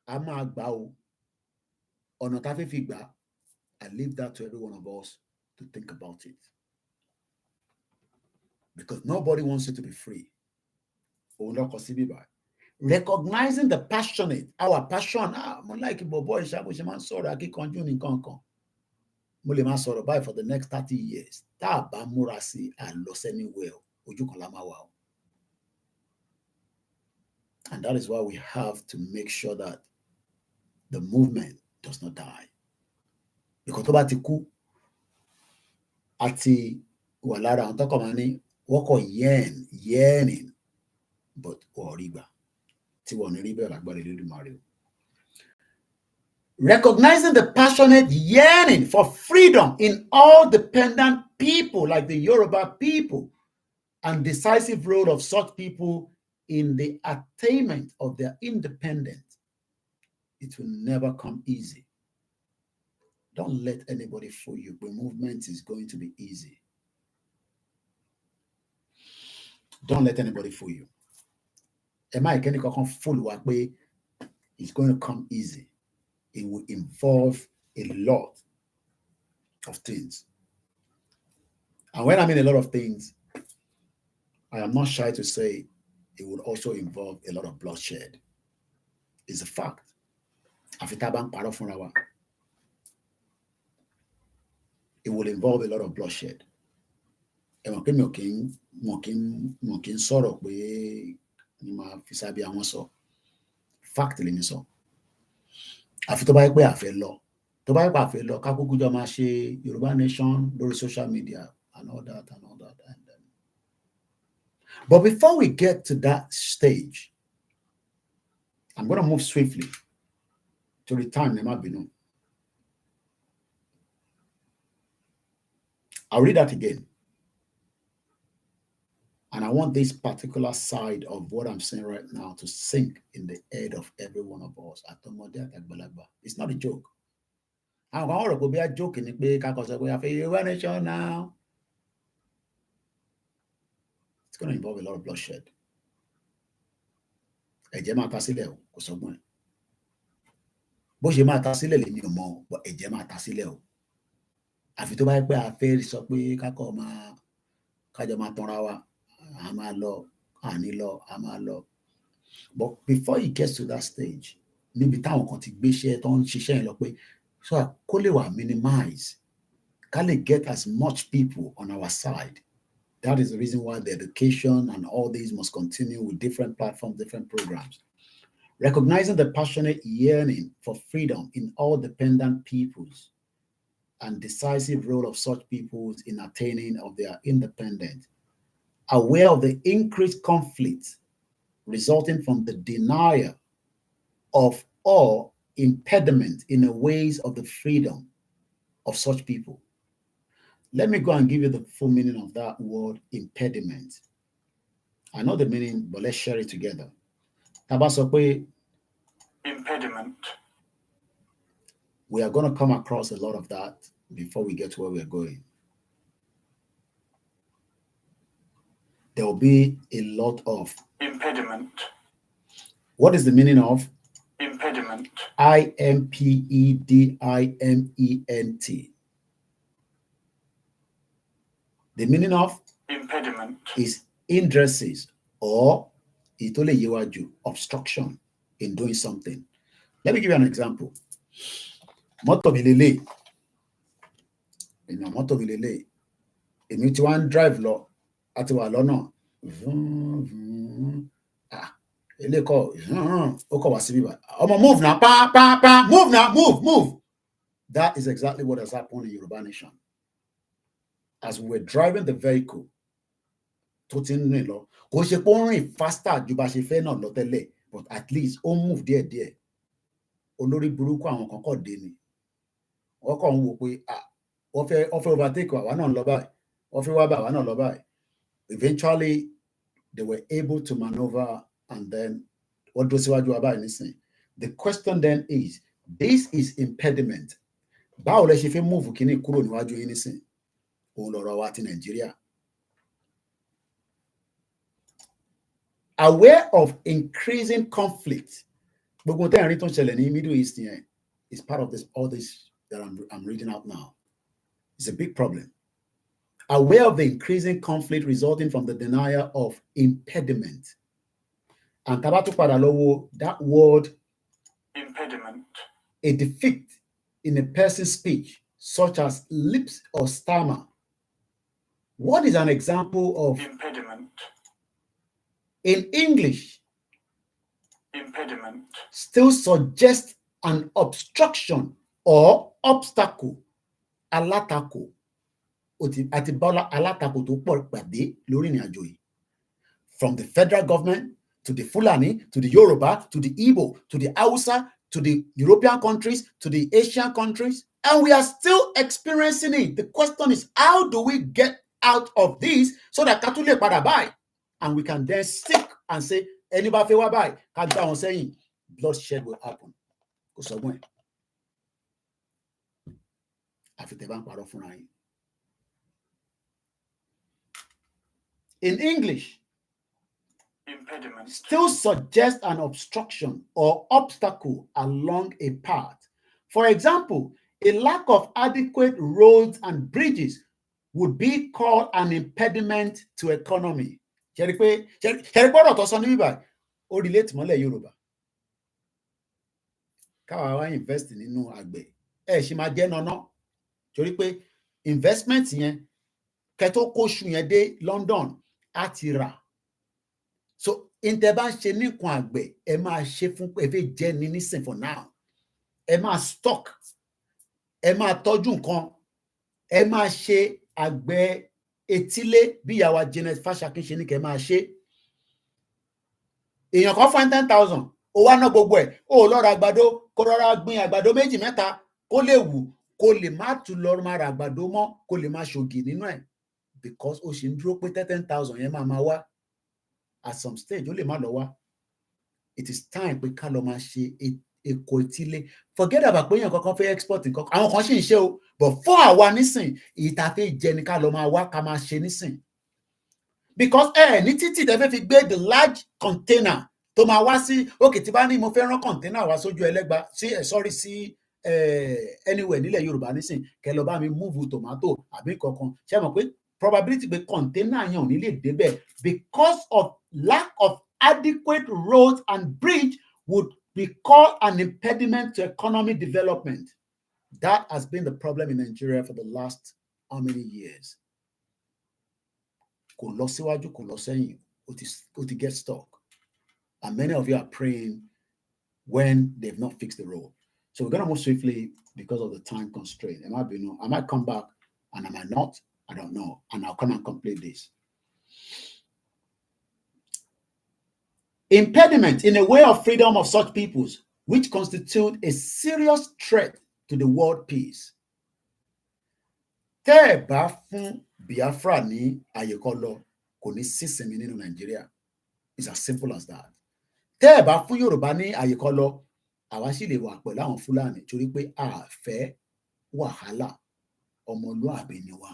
a máa gbà o. Ọ̀nà tá a fẹ́ fi gbà, I leave that to every one of us to think about it. Because nobody wants you to be free. Recognizing the passionate, our passion, mo like boy, ṣàbò ṣe máa ń sọ̀rọ̀ akíkanjú nìkan kan. Mo lè máa sọ̀rọ̀ báyìí for the next 30 years. Tá a bá múra sí anywhere, ojú kan la máa wà o. And that is why we have to make sure that the movement does not die. Because tó bá ti kú, àti wà lára àwọn tó kọ̀ máa ní wọ́n kọ̀ yearning, but rí gbà. Recognizing the passionate yearning for freedom in all dependent people like the Yoruba people and decisive role of such people in the attainment of their independence, it will never come easy. Don't let anybody fool you. The movement is going to be easy. Don't let anybody fool you. It's going to come easy. It will involve a lot of things. And when I mean a lot of things, I am not shy to say it will also involve a lot of bloodshed. It's a fact. It will involve a lot of bloodshed. Fact lèmi sọ. Àfi tó bá yẹ pé a fẹ́ lọ. Tó bá yẹ pé a fẹ́ lọ, ká kúkú jọ máa ṣe Yoruba Nation lórí social media and all that. But before we get to that stage, I'm going to move swiftly to the time. I'll read that again. And I want this particular side of what I'm saying right now to sink in the head of every one of us. It's not a joke. I'm going to be a joke in the Yoruba Nation now. It's going to involve a lot of bloodshed. Ẹ̀jẹ̀ máa ta sílẹ̀ o, kò sọ́gbọ́n ẹ̀. Bó ṣe máa ta sílẹ̀ lèmi ò mọ̀, but ẹ̀jẹ̀ máa ta sílẹ̀ o. Àfi tó bá yẹ pé a fẹ́ sọ pé kájọ máa tanra wa. But before it gets to that stage, níbi táwọn kan ti gbéṣẹ́ tó ń ṣiṣẹ́ yẹn lọ pé so kó lè wà minimize, ká lè get as much people on our side. That is the reason why the education and all these must continue with different platforms, different programs. Recognizing the passionate yearning for freedom in all dependent peoples and decisive role of such peoples in attaining of their independence. Aware of the increased conflict resulting from the denial of all impediment in the ways of the freedom of such people. Let me go and give you the full meaning of that word impediment. I know the meaning, but let's share it together. Impediment. We are going to come across a lot of that before we get to where we're going. There will be a lot of impediment. What is the meaning of impediment? impediment. The meaning of impediment is hindrances or obstruction in doing something. Let me give you an example. mọ́tò mi lélẹ̀ èèyàn mọ́tò mi lélẹ̀ èmi tí wọ́n ń drive lọ àti wà lọ́nà ilé kọ́ ó kọ̀ wá síbí báyìí ọmọ move now pa move now move. That is exactly what has happened in Yoruba Nation. As we were driving the vehicle tó ti ń rìn lọ kò ṣe pé ó ń rìn faster ju bá ṣe fẹ́ náà lọ tẹ́lẹ̀ but at least ó move díẹ̀díẹ̀ olórí burúkú àwọn kan kọ̀ dé ni wọ́n kàn ń wò pé wọ́n fẹ́ overtake àwa náà lọ báyìí wọ́n fẹ́ wá bá àwa náà lọ báyìí. Eventually they were able to maneuver and then wọ́n dúró síwájú wa báyìí nísìnyí. The question then is, this is impediment. Báwo lẹ ṣe fẹ́ move kíní kúrò níwájú yín nísìnyí? Òun lọ̀rọ̀ wa ti Nàìjíríà. Aware of increasing conflict. Gbogbo tẹ́ ẹ̀rín tó ń ṣẹlẹ̀ ní Middle East yẹn is part of all this that I'm reading out now. It's a big problem. Aware of the increasing conflict resulting from the denial of impediment. And tá bá tún padà lọ wo that word impediment. A defect in a person's speech, such as lips or stammer. What is an example of impediment? In English, impediment still suggests an obstruction or obstacle. Alátakò. Àti bọ́lá alátakò tó pọ̀ pàdé lórí ìrìn àjò yìí. From the federal government to the Fulani, to the Yoruba, to the Igbo, to the Hausa, to the European countries, to the Asian countries, and we are still experiencing it. The question is, how do we get out of this so that Katule padà báyìí? And we can then stick and say, anybody fẹ́ wá báyìí, ká gbá wọn sẹ́yìn, bloodshed will happen. Kò sọ́gbọ́n ẹ̀. Àfi tẹ́ bá ń parọ́ fúnra yín. In English, impediment still suggests an obstruction or obstacle along a path. For example, a lack of adequate roads and bridges would be called an impediment to economy. Ṣé gbọ́dọ̀ tó sọ ní bíbá ó relate mọ́lẹ̀ Yorùbá. Káwa wá invest nínú àgbẹ̀ ṣì máa jẹ́ nọ́nà torí pé investment yẹn kẹ́tó kóṣù yẹn dé London á ti rà. So ìtẹ́ bá ń ṣe nìkan àgbẹ̀ ẹ máa ṣe fún pé ẹ fẹ́ jẹ́ ní nísìn for now. Ẹ máa stock, ẹ máa tọ́jú nǹkan, ẹ máa ṣe àgbẹ̀ etílé bí ìyàwó Janet Fashakin ṣe ní kẹ́ máa ṣe. Èèyàn kan fún 10,000 ó wá ná gbogbo ẹ̀ ó lọ ra àgbàdo kó rọra gbin àgbàdo méjì mẹ́ta kó lè wù kó lè má tún lọ máa ra àgbàdo mọ́ kó lè máa ṣògì nínú ẹ̀ because ó ṣì ń dúró pé 10,000 yẹn máa wá. At some stage ó lè má lọ wá. It is time pé ká lọ máa ṣe èkó etílé. Forget about pé èèyàn kankan fẹ́ export nǹkan àwọn kan ṣì ń ṣe o but fún àwa nísìn èyí tá a fẹ́ jẹ ni ká lọ máa wá ká máa ṣe nísìn. Because ní títì tẹ́ fẹ́ fi gbé the large container tó máa wá sí òkè tí bá ní mo fẹ́ rán container wá sójú Ẹlẹ́gbà sí anywhere nílẹ̀ Yorùbá nísìn kẹ́ lọ bá mi move tomato àbí kankan ṣé mọ̀ pé probability pé container yẹn ò ní lè débẹ̀ because of lack of adequate roads and bridge would be called an impediment to economic development. That has been the problem in Nigeria for the last how many years? Kò lọ síwájú, kò lọ sẹ́yìn, ó ti get stuck. And many of you are praying when they've not fixed the road. So we're going to move swiftly because of the time constraint. I might come back and I might not. I don't know. And I'll come and complete this. Impediment in a way of freedom of such peoples, which constitute a serious threat to the world peace. Tẹ́ ẹ bá fún Biafra ní àyè kó lọ, kò ní sísinmi nínú Nàìjíríà. It's as simple as that. Tẹ́ ẹ bá fún Yorùbá ní àyè kó lọ, àwa sì lè wà pẹ̀lú àwọn Fúlàní torí pé a fẹ́ wàhálà ọmọlúàbí ni wa.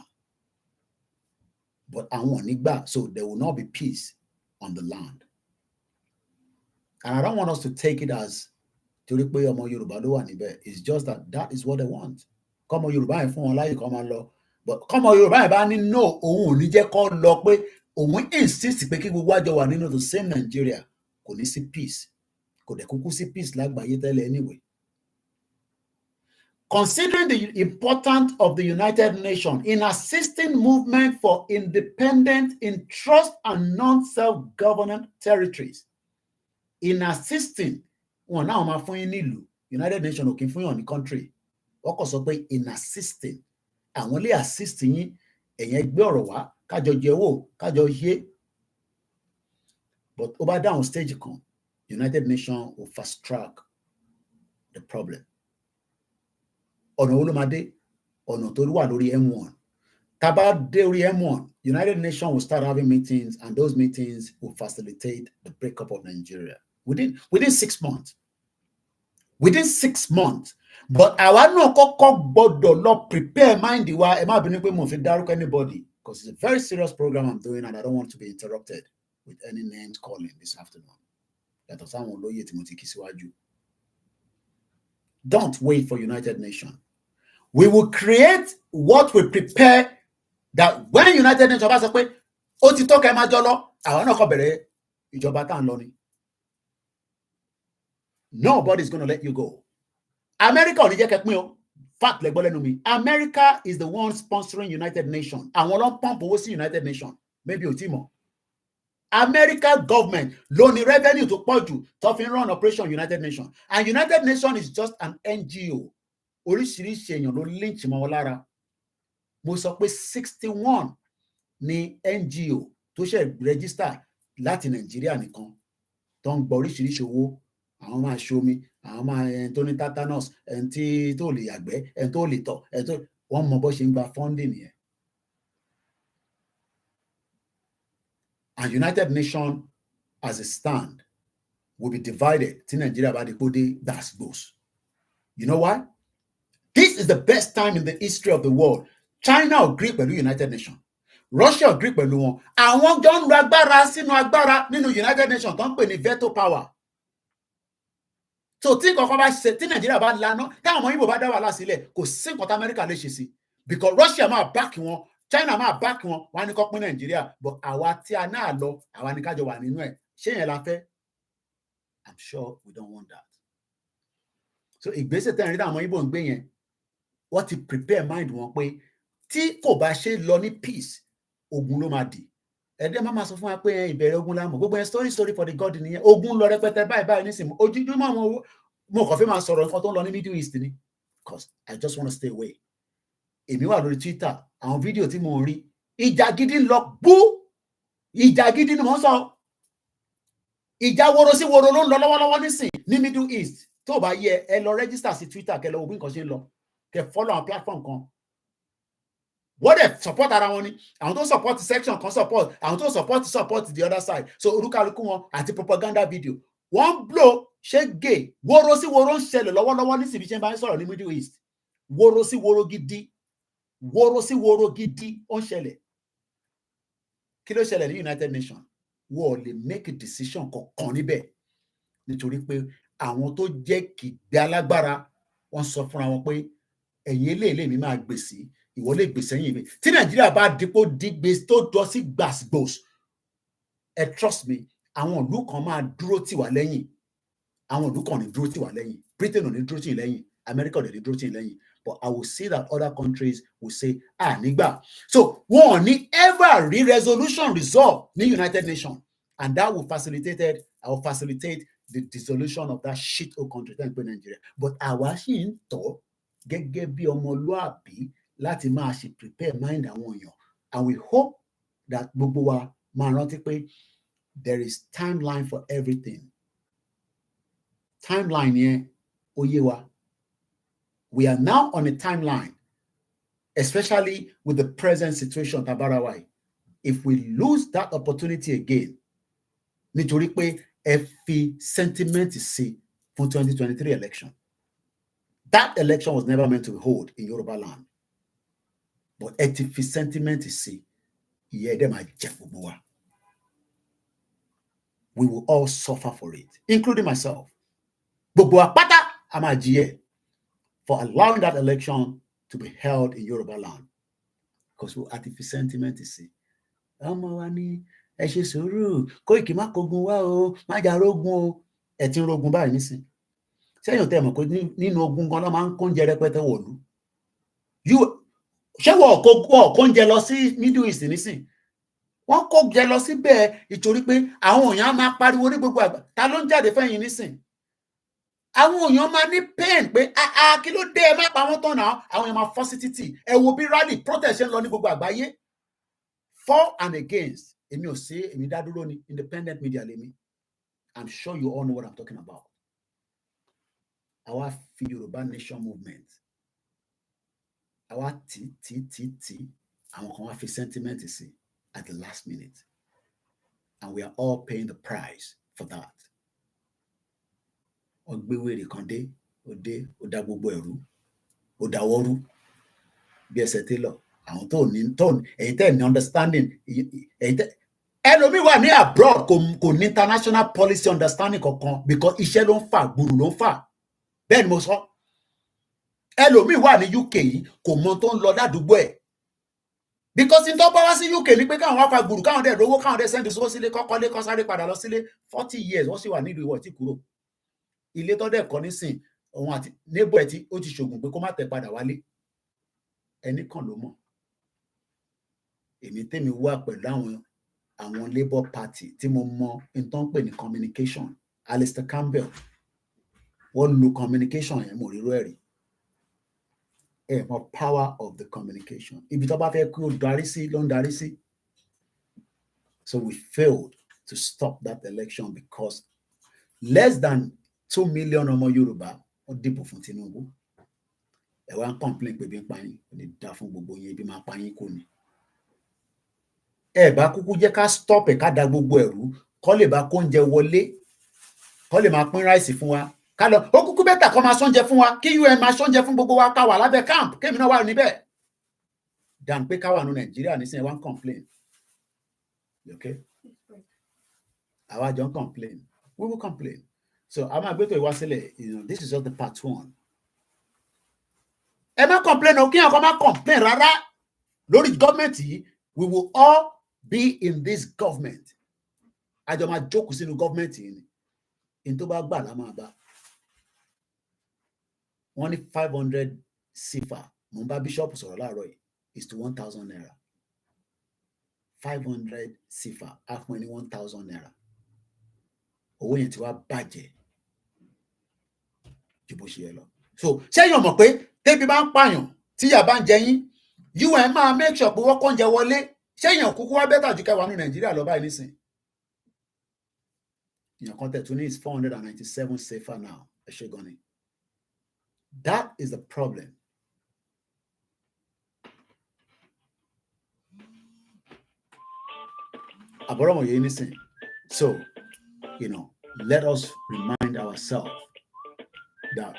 But àwọn ò ní gbà, so there will not be peace on the land. And I don't want us to take it as torí pé ọmọ Yorùbá ló wà níbẹ̀. It's just that is what they want. Kọ́mọ Yorùbá yẹn fún wọn láyè kó máa lọ. But kọ́mọ Yorùbá yẹn bá ní no, òun ò ní jẹ́ kó lọ pé òun insist pé kí gbogbo àjọ wà nínú the same Nigeria. Kò ní sí peace. Kò dẹ̀ kúkú sí peace lágbàáyé tẹ́lẹ̀ anyway. considering the importance of the United Nations in assisting movement for independent, in-trust and non-self-governed territories, in assisting, wọn náà máa fún yín nílùú, United Nations ò kí ń fún yàn ní country, wọ́n kàn sọ pé in assisting, àwọn lè assist yín, ẹ̀yẹn gbé ọ̀rọ̀ wá, kájọ jẹ́wọ́, kájọ yé. But over down stage kan, United Nations will fast track the problem. Ọ̀nà wo ló máa dé? Ọ̀nà tó wà lórí M1. Taba dé orí M1, United Nations will start having meetings, and those meetings will facilitate the breakup of Nigeria within 6 months. Within 6 months. But àwa náà kọ́kọ́ gbọ́dọ̀ lọ prepare mind wa, ẹ má bínú pé mo fi dárúkọ anybody, because it's a very serious program I'm doing and I don't want to be interrupted with any names calling this afternoon. Yàtọ̀ sáwọn olóyè tí mo ti kí síwájú. Don't wait for United Nations. We will create what we prepare that when United Nations bá sọ pé ó ti tó kẹ́ máa jọ lọ, àwọn náà kọ́ bẹ̀rẹ̀ ìjọba tá à ń lọ ni. Nobody's going to let you go. America ò ní jẹ́ kẹ́ pín o. Fact lẹ́gbọ́ lẹ́nu mi. America is the one sponsoring United Nations. Àwọn ló ń pump owó sí United Nations. Maybe o ti mọ̀. America government ló ní revenue tó pọ̀ jù tó fi ń run operation United Nations. And United Nations is just an NGO. Oríṣiríṣi èèyàn ló lynch mọ́ wọn lára. Mo sọ pé 61 ní NGO tó ṣe register láti Nàìjíríà nìkan tó ń gba oríṣiríṣi owó. Àwọn máa ṣomi, àwọn máa ẹni tó ní tetanus, ẹni tí tó lè yàgbẹ́, ẹni tó lè tọ̀, ẹni tó wọ́n mọ bó ṣe ń gba funding yẹn. And United Nations as a stand will be divided tí Nigeria bá di kó dé gbàsgbòs. You know why? This is the best time in the history of the world. China agree pẹ̀lú United Nations. Russia agree pẹ̀lú wọn. Àwọn jọ ń lo agbára sínú agbára nínú United Nations tó ń pè ní veto power. So tí nǹkan bá ṣe, tí Nigeria bá lana, táwọn ọmọ Igbo bá dá wàhálà sílẹ̀, kò sí nǹkan tí America lè ṣe sí. Because Russia máa back wọn, China máa back wọn, wọ́n á ní kó pín Nigeria. But àwa tí a náà lọ, àwa ní kájọ wà nínú ẹ̀. Ṣé yẹn la fẹ́? I'm sure we don't want that. So ìgbésẹ̀ tẹ́rin rí táwọn ọmọ Igbo ń gbé yẹn, wọ́n ti prepare mind wọn pé tí kò bá ṣe lọ ní peace, ogun ló máa dì. Ẹ̀dẹ́ máa sọ fún wa pé ìbẹ̀rẹ̀ ogun lámọ̀. Gbogbo ẹ̀ story for the God nìyẹn. Ogun lọ rẹpẹtẹ báyìí nísìnyí. Ojoojúmọ́ mo kàn fẹ́ máa sọ̀rọ̀ nǹkan tó ń lọ ní Middle East ni. Because I just want to stay away. Èmi wà lórí Twitter, àwọn fídíò tí mo rí, ìjà gidi lọ bú. Ìjà gidi ni mo ń sọ. Ìjà woro sí woro ló ń lọ lọ́wọ́lọ́wọ́ nísìnyí ní Middle East. Tó bá yẹ ẹ lọ register sí Twitter kẹ́ lọ wo bí nǹkan ṣe ń lọ. Kẹ́ follow our platform kan. What they support ara wọn ni, àwọn tó support section kan support, àwọn tó support the other side. So olúkálùkù wọn àti propaganda video. Wọ́n blow ṣé gay, woro sí woro ń ṣẹlẹ̀ lọ́wọ́lọ́wọ́ ní síbi ṣe ń bá ń sọ̀rọ̀ ní Middle East. Woro sí woro gidi ó ń ṣẹlẹ̀. Kí ló ṣẹlẹ̀ ní United Nations? Wọ́n lè make a decision kankan níbẹ̀ nítorí pé àwọn tó jẹ́ kìgbé alágbára wọ́n sọ fúnra wọn pé ẹ̀yin eléèlé mi máa gbèsè, ìwọ lè gbèsè ẹ̀yìn mi. Tí Nàìjíríà bá dípò dígbèsè tó dọ́ sí gbàsgbòs, trust me, àwọn ìlú kan máa dúró tì wá lẹ́yìn. Àwọn ìlú kan ní dúró tì wá lẹ́yìn. Britain ò ní dúró tì yín lẹ́yìn. America ò ní dúró tì yín lẹ́yìn. But I will see that other countries will say, nígbà. So wọ́n ní ever resolution resolve ní United Nations, and that will facilitate the dissolution of that shit old country tẹ́ ń pè Nigeria. But àwa ṣì ń tọ́ gẹ́gẹ́ bí ọmọlúàbí láti máa ṣe prepare mind àwọn èèyàn, and we hope that gbogbo wa máa rántí pé there is timeline for everything. Timeline yẹn ó yé wa. We are now on a timeline, especially with the present situation tabarawai. If we lose that opportunity again, nítorí pé ẹ fi sentiment sí fún 2023 election. That election was never meant to hold in Yoruba land. But ẹ ti fi sentiment sí, ìyẹn dẹ̀ máa jẹ gbogbo wa. We will all suffer for it, including myself. Gbogbo wa pátá a máa jìyẹ for allowing that election to be held in Yoruba land. Because we have the sentiment sí. Ọmọ wa ní ẹ ṣe sùúrù, Kóìkì má kógun wá o, má jà rógun o. Ẹ ti ń rógun báyìí nísìn. sẹ́yìn tẹ́ mọ̀ pé nínú ogun gan ló máa ń kóúnjẹ rẹpẹtẹ wọ̀lú ṣé wọ́n kóúnjẹ lọ sí Middle East nísìn wọ́n kóúnjẹ lọ síbẹ̀ ìtorí pé àwọn èèyàn máa pariwo ní gbogbo àgbà ta ló ń jáde fẹ́yìn nísìn àwọn èèyàn máa ní pain pé kí ló dé ẹ má pa wọ́n tán náà àwọn èèyàn máa fọ́ sí títì ẹ wo bí rally protest ṣe ń lọ ní gbogbo àgbáyé for and against èmi ò sí èmi dá dúró ní independent media lèmi I'm sure you all know what I'm talking about àwa fi Yorùbá nation movement àwa tí àwọn kan wá fi sentiment sí at the last minute and we are all paying the price for that ọgbẹ́wèrè kan dé ó dá gbogbo ẹ̀rú ó dáwọ́rú bí ẹsẹ̀ télọ̀ àwọn tó ní ẹ̀yin tẹ́ ní understanding ẹlòmíì wà ní abroad kò ní international policy understanding kankan because iṣẹ́ ló ń fà gbùrù ló ń fà bẹ́ẹ̀ ni mo sọ ẹlòmíì wà ní UK yìí kò mọ tó ń lọ ládùúgbò ẹ̀ because n tó bá wá sí UK ní pé káwọn wá fa gbùrù káwọn dẹ̀ rówó káwọn dẹ̀ sẹ́ndì sówó sílé kọ́kọ́lé kọ́ sáré padà lọ sílé 40 years wọ́n sì wà nílùú ìwọ̀ tí kúrò ilé tó dẹ̀ kọ́ nísìn òun àti neighbor ẹ̀ tí ó ti ṣògùn pé kó má tẹ̀ padà wálé ẹnì kan ló mọ̀ èmi tèmi wà pẹ̀lú àwọn Labour Party tí mo mọ n tó ń pè ní communication Alistair Campbell wọ́n lo communication yẹn mo ríró ẹ̀rí mọ power of the communication ibi tó bá fẹ́ kí o darí sí ló ń darí sí so we failed to stop that election because less than 2 million ọmọ Yorùbá wọ́n dìbò fún Tinubu ẹ wá ń complain pé bí ń pa yín kò ní dá fún gbogbo yín bí máa pa yín kò ní ẹ bá kúkú jẹ́ ká stop ẹ̀ ká da gbogbo ẹ̀rú kọ́ lè bá kóúnjẹ wọlé kọ́ lè máa pín ráìsì fún wa ká lọ ó kúkú bẹ́tà kọ́ máa sóúnjẹ fún wa kí UN máa sóúnjẹ fún gbogbo wa ká wà lábẹ́ camp kémi náà wà níbẹ̀ dàn pé ká wà ní Nàìjíríà nísìnyí wá ń complain okay àwa jọ ń complain we will complain so a máa gbé tó ìwá sílẹ̀ this is just the part 1 ẹ má complain o kí àwọn kan má complain rárá lórí gọ́ọ̀mẹ̀ntì yìí we will all be in this government àjọ máa jókòó sínú gọ́ọ̀mẹ̀ntì yìí ni in tó bá gbà lá máa bá wọ́n ní 500 sífà mo ń bá bíṣọ́ọ̀pù sọ̀rọ̀ láàárọ̀ yìí is to 1,000 naira 500 sífà á fún ẹ ní 1,000 naira owó yẹn ti wá bàjẹ́ ju bó ṣe yẹ lọ so ṣẹ́yìn mọ̀ pé tébi bá ń pààyàn tíyà bá ń jẹ yín UN máa make sure pé wọ́n kóúnjẹ wọlé ṣẹ́yìn kúkú wá bẹ́tà ju kẹwàá ní Nàìjíríà lọ báyìí nísìn ìyàn kan tẹ̀ tún ní is 497 safer now ẹ ṣe gan ni that is the problem àbọ̀rọ̀mọ̀ yẹn nísìn so let us remind ourselves that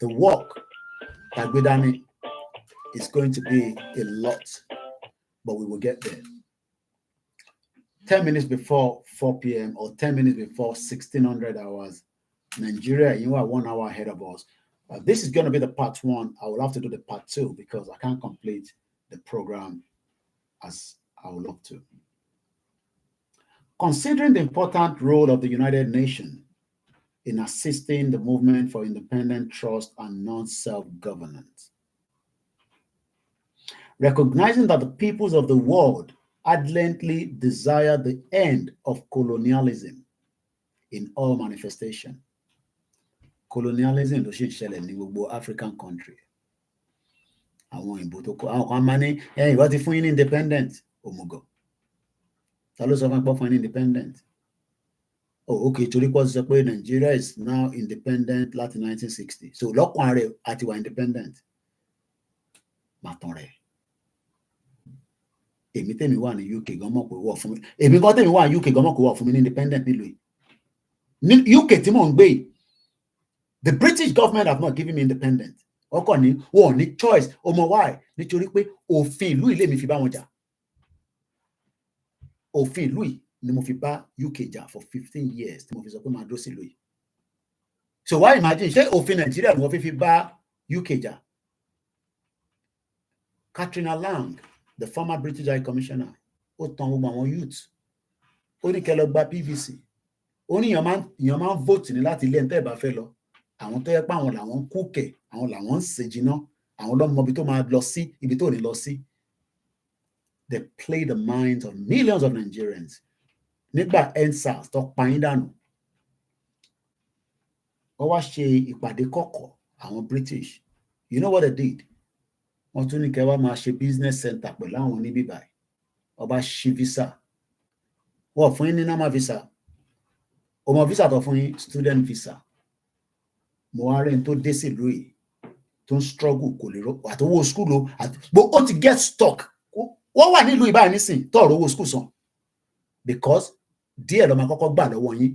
the work Tagbedani is going to be a lot, but we will get there. 10 minutes before 4 p.m. or 10 minutes before 1600 hours, Nigeria, you are 1 hour ahead of us. This is going to be the part 1. I will have to do the part 2 because I can't complete the program as I would love to. Considering the important role of the United Nations in assisting the movement for independent trust and non-self-governance, recognizing that the peoples of the world ardently desire the end of colonialism in all manifestation. Colonialism ló ṣe ń ṣẹlẹ̀ ní gbogbo African country. Àwọn òyìnbó tó kọ àwọn kan máa ní ìwọ ti fún yín ní independent òmùgọ̀. Ta ló sọ fún pọ́ fún yín ní independent? Oh, okay, torí pọ́ sọ pé Nigeria is now independent láti 1960. So lọ́kàn rẹ̀ àti wà independent. Màtàn rẹ̀. Èmi tèmi wà ní UK gan mọ̀ pé wọ́n fún mi. Èmi gan tèmi wà ní UK gan mọ̀ pé wọ́n fún mi ní independent nílùú yìí. Ní UK tí mò ń gbé yìí, the British government have not given me independent. Ọkọ ní wọn ò ní choice. Ọmọ why? Nítorí pé òfin ìlú ilé mi fi bá wọn jà. Òfin ìlú yìí ni mo fi bá UK jà for 15 years tí mo fi sọ pé máa dúró sí ìlú yìí. So why imagine ṣé òfin Nàìjíríà ni wọ́n fi bá UK jà? Katrina Lang, the former British High Commissioner, ó tan gbogbo àwọn youth. Ó ní kẹ́ lọ gba PVC. Ó ní èèyàn máa ń vote ní láti ilé ẹ̀ńtẹ́ ìbá fẹ́ lọ. àwọn tó yẹ pé àwọn làwọn ń kúkẹ̀, àwọn làwọn ń ṣèjìnà, àwọn ló mọ ibi tó máa lọ sí, ibi tó ní lọ sí. They play the minds of millions of Nigerians. Nígbà EndSARS tó pa yín dànù, wọ́n wá ṣe ìpàdé kọ̀kọ̀ àwọn British. You know what they did? Wọ́n tún ní kẹ́ wá máa ṣe business center pẹ̀lú àwọn níbí báyìí. Ọba ṣí visa. Wọ́n fún yín ní normal visa. Ọmọ visa tó fún yín student visa. Mo wá rẹ̀ tó dé sí ìlú yìí tó ń struggle kò lè rọ àtọwọ́ school o but ó ti get stuck. Wọ́n wà nílùú ìbáyìí nísìn tó ọ̀rọ̀ owó school san because díẹ̀ ló máa kọ́kọ́ gbà lọ́wọ́ yín.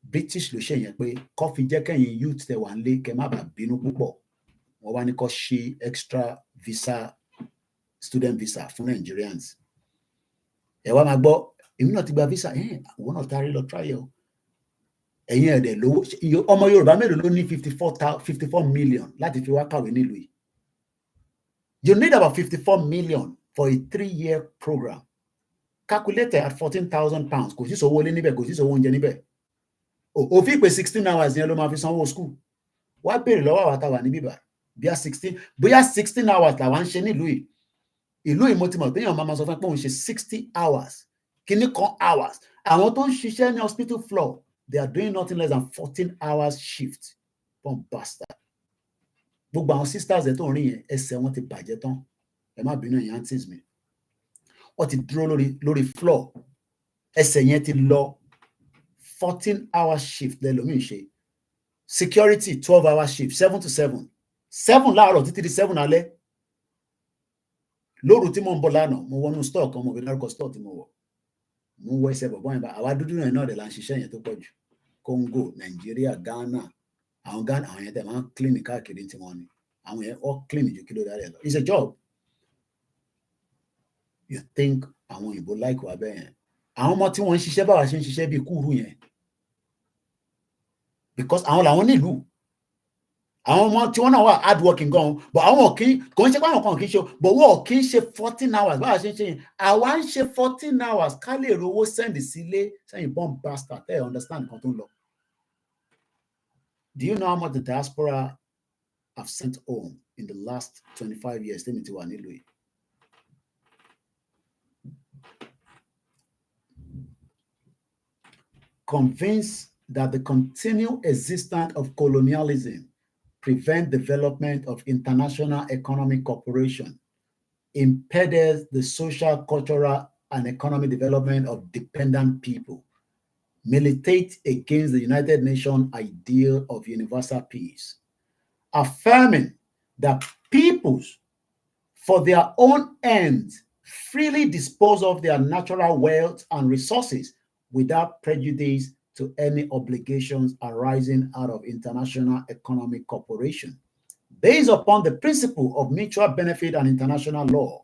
British ló ṣe yẹn pé kó fi jẹ́ kẹ́yìn youth tẹ wà ń lé kẹ́ má bàa bínú púpọ̀. Wọ́n wá ní kó ṣe extra visa student visa fún Nigerians. Ẹ wá máa gbọ́ èmi náà ti gba visa àwọn náà tarí lọ try o. Ẹ̀yin ẹ̀dẹ̀ lówó ọmọ Yorùbá mélòó ló ní 54 million láti fi wá kàwé nílùú yìí. You need about 54 million for a 3-year program. Calculated at £14,000. Kò sí sówó ilé níbẹ̀, kò sí sówó oúnjẹ níbẹ̀. Òfin pé 16 hours yẹn ló máa fi sanwó school. Wá béèrè lọ́wọ́ àwọn àtàwà ní bíbá. Bóyá 16 hours làwa ń ṣe nílùú yìí. Ìlú yìí mo ti mọ̀ pé èèyàn máa sọ fún pé òun ṣe 60 hours. Kíní kan hours. Àwọn tó ń ṣiṣẹ́ ní hospital floor, they are doing nothing less than 14 hours shift. Bomb bastard. Gbogbo àwọn sisters ẹ̀ tó ń rí yẹn, ẹsẹ̀ wọn ti bàjẹ́ tán. Ẹ má bínú ẹ̀yin aunties mi. Wọ́n ti dúró lórí floor. Ẹsẹ̀ yẹn ti lọ 14 hours shift lẹ́lòmíì ṣe. Security 12 hours shift 7 to 7. 7 láàárọ̀ títí di 7 alẹ́. Lóru tí mo ń bọ̀ lánàá, mo wọnú store kan, mo fi dárúkọ store tí mo wọ̀. Mo wọ ẹsẹ̀ bọ̀bọ́ yẹn bá àwa dúdú náà náà dẹ̀ la ń ṣiṣẹ́ yẹn tó pọ̀ jù. Congo, Nigeria, Ghana. Àwọn Ghana àwọn yẹn tẹ̀ máa ń clean káàkiri tí wọ́n ní. Àwọn yẹn all clean ju kí ló dára ẹ̀ lọ. It's a job. You think àwọn òyìnbó like wa bẹ́ẹ̀ yẹn. Àwọn ọmọ tí wọ́n ń ṣiṣẹ́ báwa ṣe ń ṣiṣẹ́ bíi kúrú yẹn. Because àwọn làwọn nílùú. Àwọn ọmọ tí wọ́n náà wà hard working gan, but àwọn kò ń ṣe pé àwọn kan kì í ṣe, but wọ́n kì í ṣe 14 hours báwa ṣe ń ṣe yẹn. Àwa ń ṣe 14 hours ká lè rówó send sílé sẹ́yìn bomb bastard. Ẹ understand nǹkan tó ń lọ. Do you know how much the diaspora have sent home in the last 25 years? Tẹ́mi ti wà nílùú yìí. Convinced that the continued existence of colonialism prevent development of international economic cooperation, impeded the social, cultural, and economic development of dependent people, militate against the United Nations ideal of universal peace, affirming that peoples, for their own ends, freely dispose of their natural wealth and resources without prejudice to any obligations arising out of international economic cooperation, based upon the principle of mutual benefit and international law,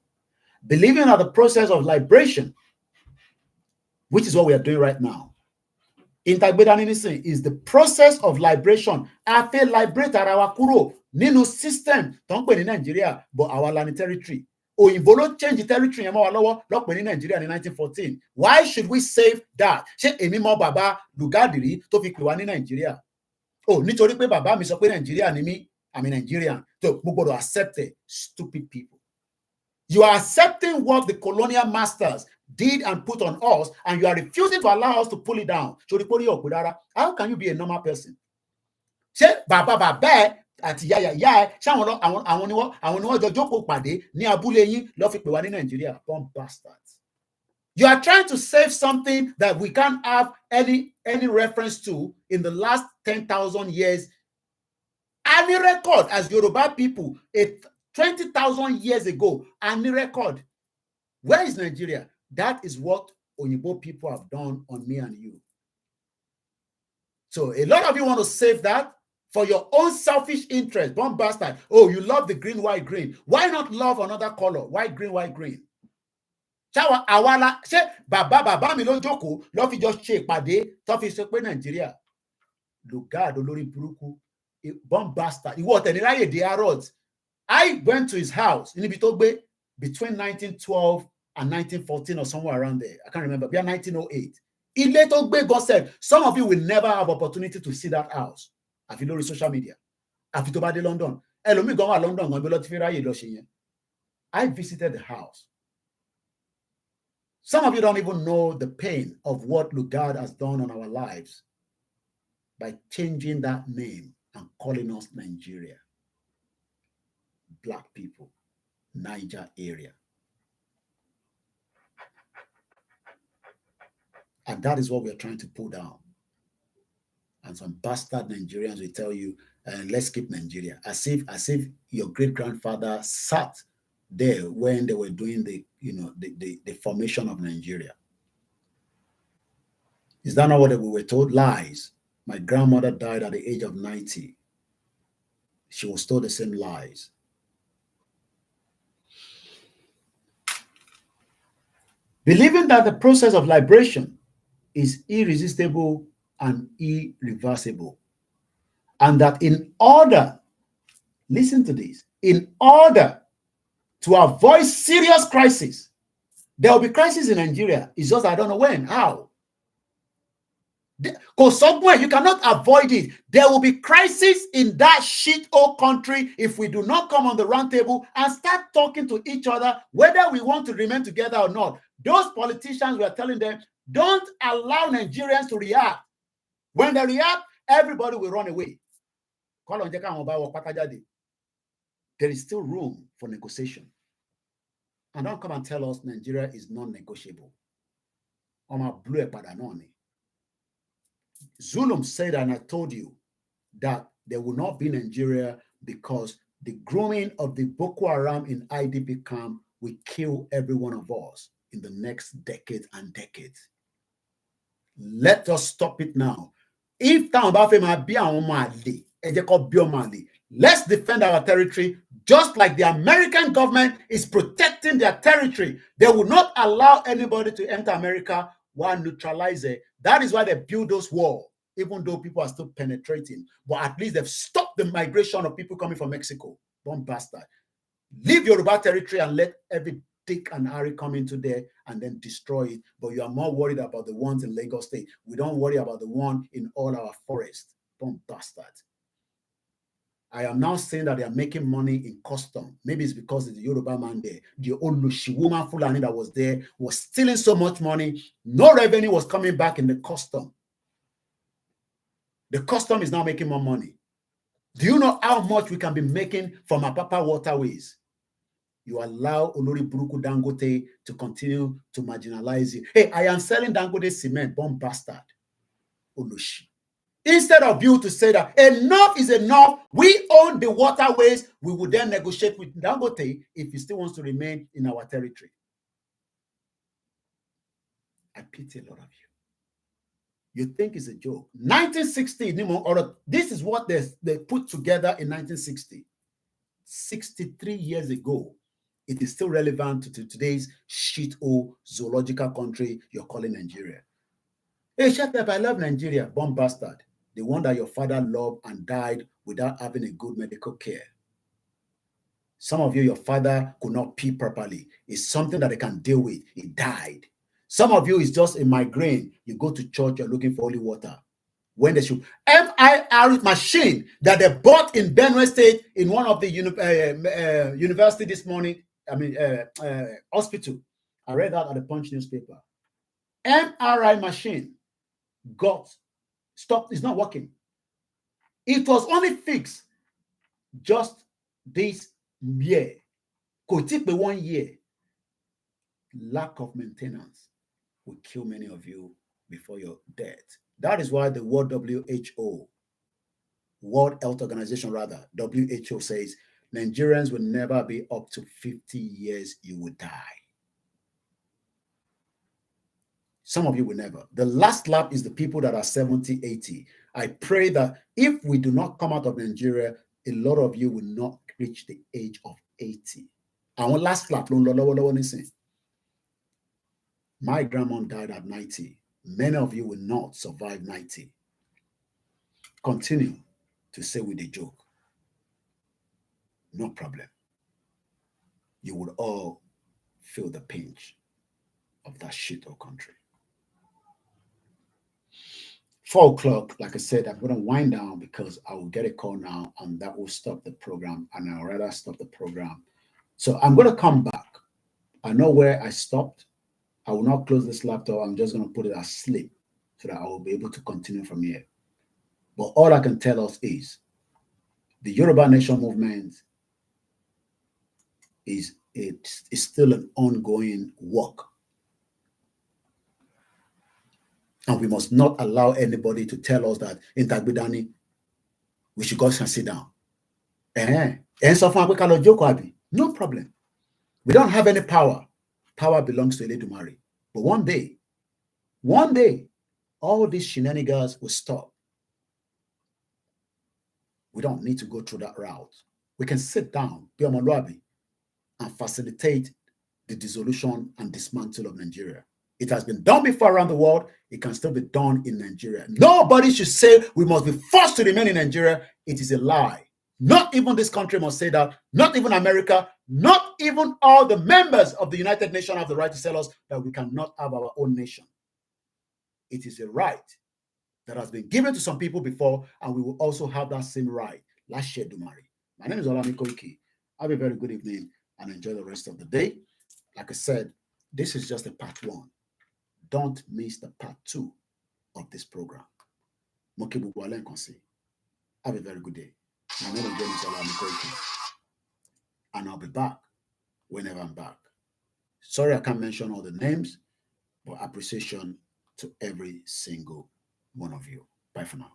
believing that the process of liberation, which is what we are doing right now, Integrated is the process of liberation. A fẹ́ liberate ara wa kúrò nínú system tó ń pè ní Nigeria, but our land territory. Òyìnbó ló change territory yẹn mọ́ wa lọ́wọ́ lọ́pẹ́ ní Nigeria ní 1914. Why should we save that? Ṣé èmi mọ bàbá Lùgádìrí tó fi pè wá ní Nigeria? Nítorí pé bàbá mi sọ pé Nigeria ni mí, I'm a Nigerian. So mo gbọ́dọ̀ accept it, stupid people. You are accepting what the colonial masters did and put on us, and you are refusing to allow us to pull it down. How can you be a normal person? Ṣé bàbá ẹ̀ àti ìyá ẹ̀ ṣáwọn àwọn ni wọ́n jọ jókòó pàdé ní abúlé yín lọ́ fi pè wá ní Nàìjíríà? Bomb bastards. You are trying to save something that we can't have any reference to in the last 10,000 years. Any record as Yoruba people, 20,000 years ago, any record. Where is Nigeria? That is what Oyinbo people have done on me and you. So a lot of you want to save that for your own selfish interest. Bomb bastard. You love the green, white, green. Why not love another color? White, green, white, green. Ṣáwa àwala ṣé bàbá mi ló jókòó ló fi jọ ṣe ìpàdé tó fi sọ pé Nàìjíríà lùgàd olórí burúkú bomb bastard. Ìwọ tẹ̀léráyè dé Harrods. I went to his house níbi tó gbé between 1912 and 1914 or somewhere around there. I can't remember. Be 1908. Ilé tó gbé God said, some of you will never have opportunity to see that house. àfi lórí social media, àfi tó bá dé London. Ẹlòmíì gan wà London gan bí lọ ti fi ráyè lọ ṣe yẹn. I visited the house. Some of you don't even know the pain of what Lugard has done on our lives by changing that name and calling us Nigeria. Black people, Niger area. And that is what we're trying to pull down. And some bastard Nigerians will tell you, let's keep Nigeria. As if your great-grandfather sat there when they were doing the formation of Nigeria. Is that not what we were told? Lies. My grandmother died at the age of 90. She was told the same lies. Believing that the process of liberation is irresistible and irreversible, and that in order, listen to this, in order to avoid serious crisis, there will be crisis in Nigeria. It's just I don't know when, how. Because somewhere you cannot avoid it. There will be crisis in that shit old country if we do not come on the round table and start talking to each other, whether we want to remain together or not. Those politicians, we are telling them, don't allow Nigerians to react. When they react, everybody will run away. There is still room for negotiation. And don't come and tell us Nigeria is non-negotiable. Zulum said, and I told you, that there will not be Nigeria because the grooming of the Boko Haram in IDP camp will kill every one of us in the next decade and decades. Let us stop it now. If let's defend our territory just like the American government is protecting their territory. They will not allow anybody to enter America while neutralize it. That is why they build those walls, even though people are still penetrating. But at least they've stopped the migration of people coming from Mexico. Bomb bastard. Leave Yoruba territory and let every Dick and Harry come into there and then destroy it. But you are more worried about the ones in Lagos State. We don't worry about the one in all our forests. Bomb bastard. I am now saying that they are making money in custom. Maybe it's because it's the Yoruba man there. The old Lushi woman Fulani that was there was stealing so much money. No revenue was coming back in the custom. The custom is now making more money. Do you know how much we can be making from our Apapa waterways? You allow Olori Buruku Dangote to continue to marginalize you. Hey, I am selling Dangote cement, bomb bastard. Oloshi. Instead of you to say that enough is enough, we own the waterways, we will then negotiate with Dangote if he still wants to remain in our territory. I pity a lot of you. You think it's a joke. 1960, this is what they put together in 1960. 63 years ago. It is still relevant to today's shit-hole zoological country you're calling Nigeria. Hey, shut up, I love Nigeria, bomb bastard. The one that your father loved and died without having a good medical care. Some of you, your father could not pee properly. It's something that they can deal with. He died. Some of you is just a migraine. You go to church, you're looking for holy water. When they should MIR machine that they bought in Benue State in one of the university this morning, hospital. I read that at the Punch newspaper. MRI machine got stopped. It's not working. It was only fixed just this year. Could take me 1 year. Lack of maintenance will kill many of you before your death. That is why the World Health Organization, WHO says Nigerians will never be up to 50 years, you will die. Some of you will never. The last lap is the people that are 70, 80. I pray that if we do not come out of Nigeria, a lot of you will not reach the age of 80. Our last lap, my grandma died at 90. Many of you will not survive 90. Continue to say with a joke. No problem. You would all feel the pinch of that shit or country. 4 o'clock, like I said, I'm going to wind down because I will get a call now and that will stop the program, and I'll rather stop the program. So I'm going to come back. I know where I stopped. I will not close this laptop. I'm just going to put it asleep so that I will be able to continue from here. But all I can tell us is the Yoruba Nation movement is still an ongoing work. And we must not allow anybody to tell us that in Tagbidani, we should go and sit down. No problem. We don't have any power. Power belongs to Eledumare. But one day, all these shenanigans will stop. We don't need to go through that route. We can sit down, be Omoluabi, and facilitate the dissolution and dismantle of Nigeria. It has been done before around the world. It can still be done in Nigeria. Nobody should say we must be forced to remain in Nigeria. It is a lie. Not even this country must say that. Not even America. Not even all the members of the United Nations have the right to tell us that we cannot have our own nation. It is a right that has been given to some people before, and we will also have that same right. Last year, Dumari. My name is Olami Koiki. Have a very good evening and enjoy the rest of the day. Like I said, this is just a part 1. Don't miss the part 2 of this program. Have a very good day. My name again is Olami Koiki, and I'll be back whenever I'm back. Sorry I can't mention all the names, but appreciation to every single one of you. Bye for now.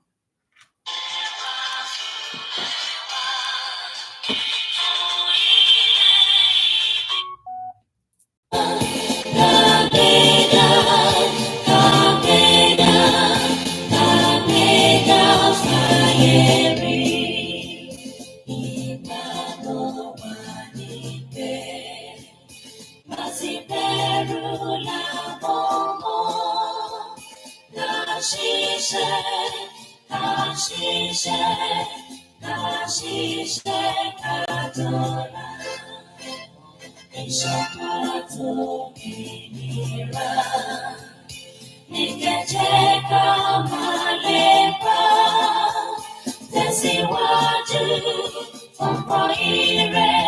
Tẹ̀síwájú fún ọ̀pọ̀ ire.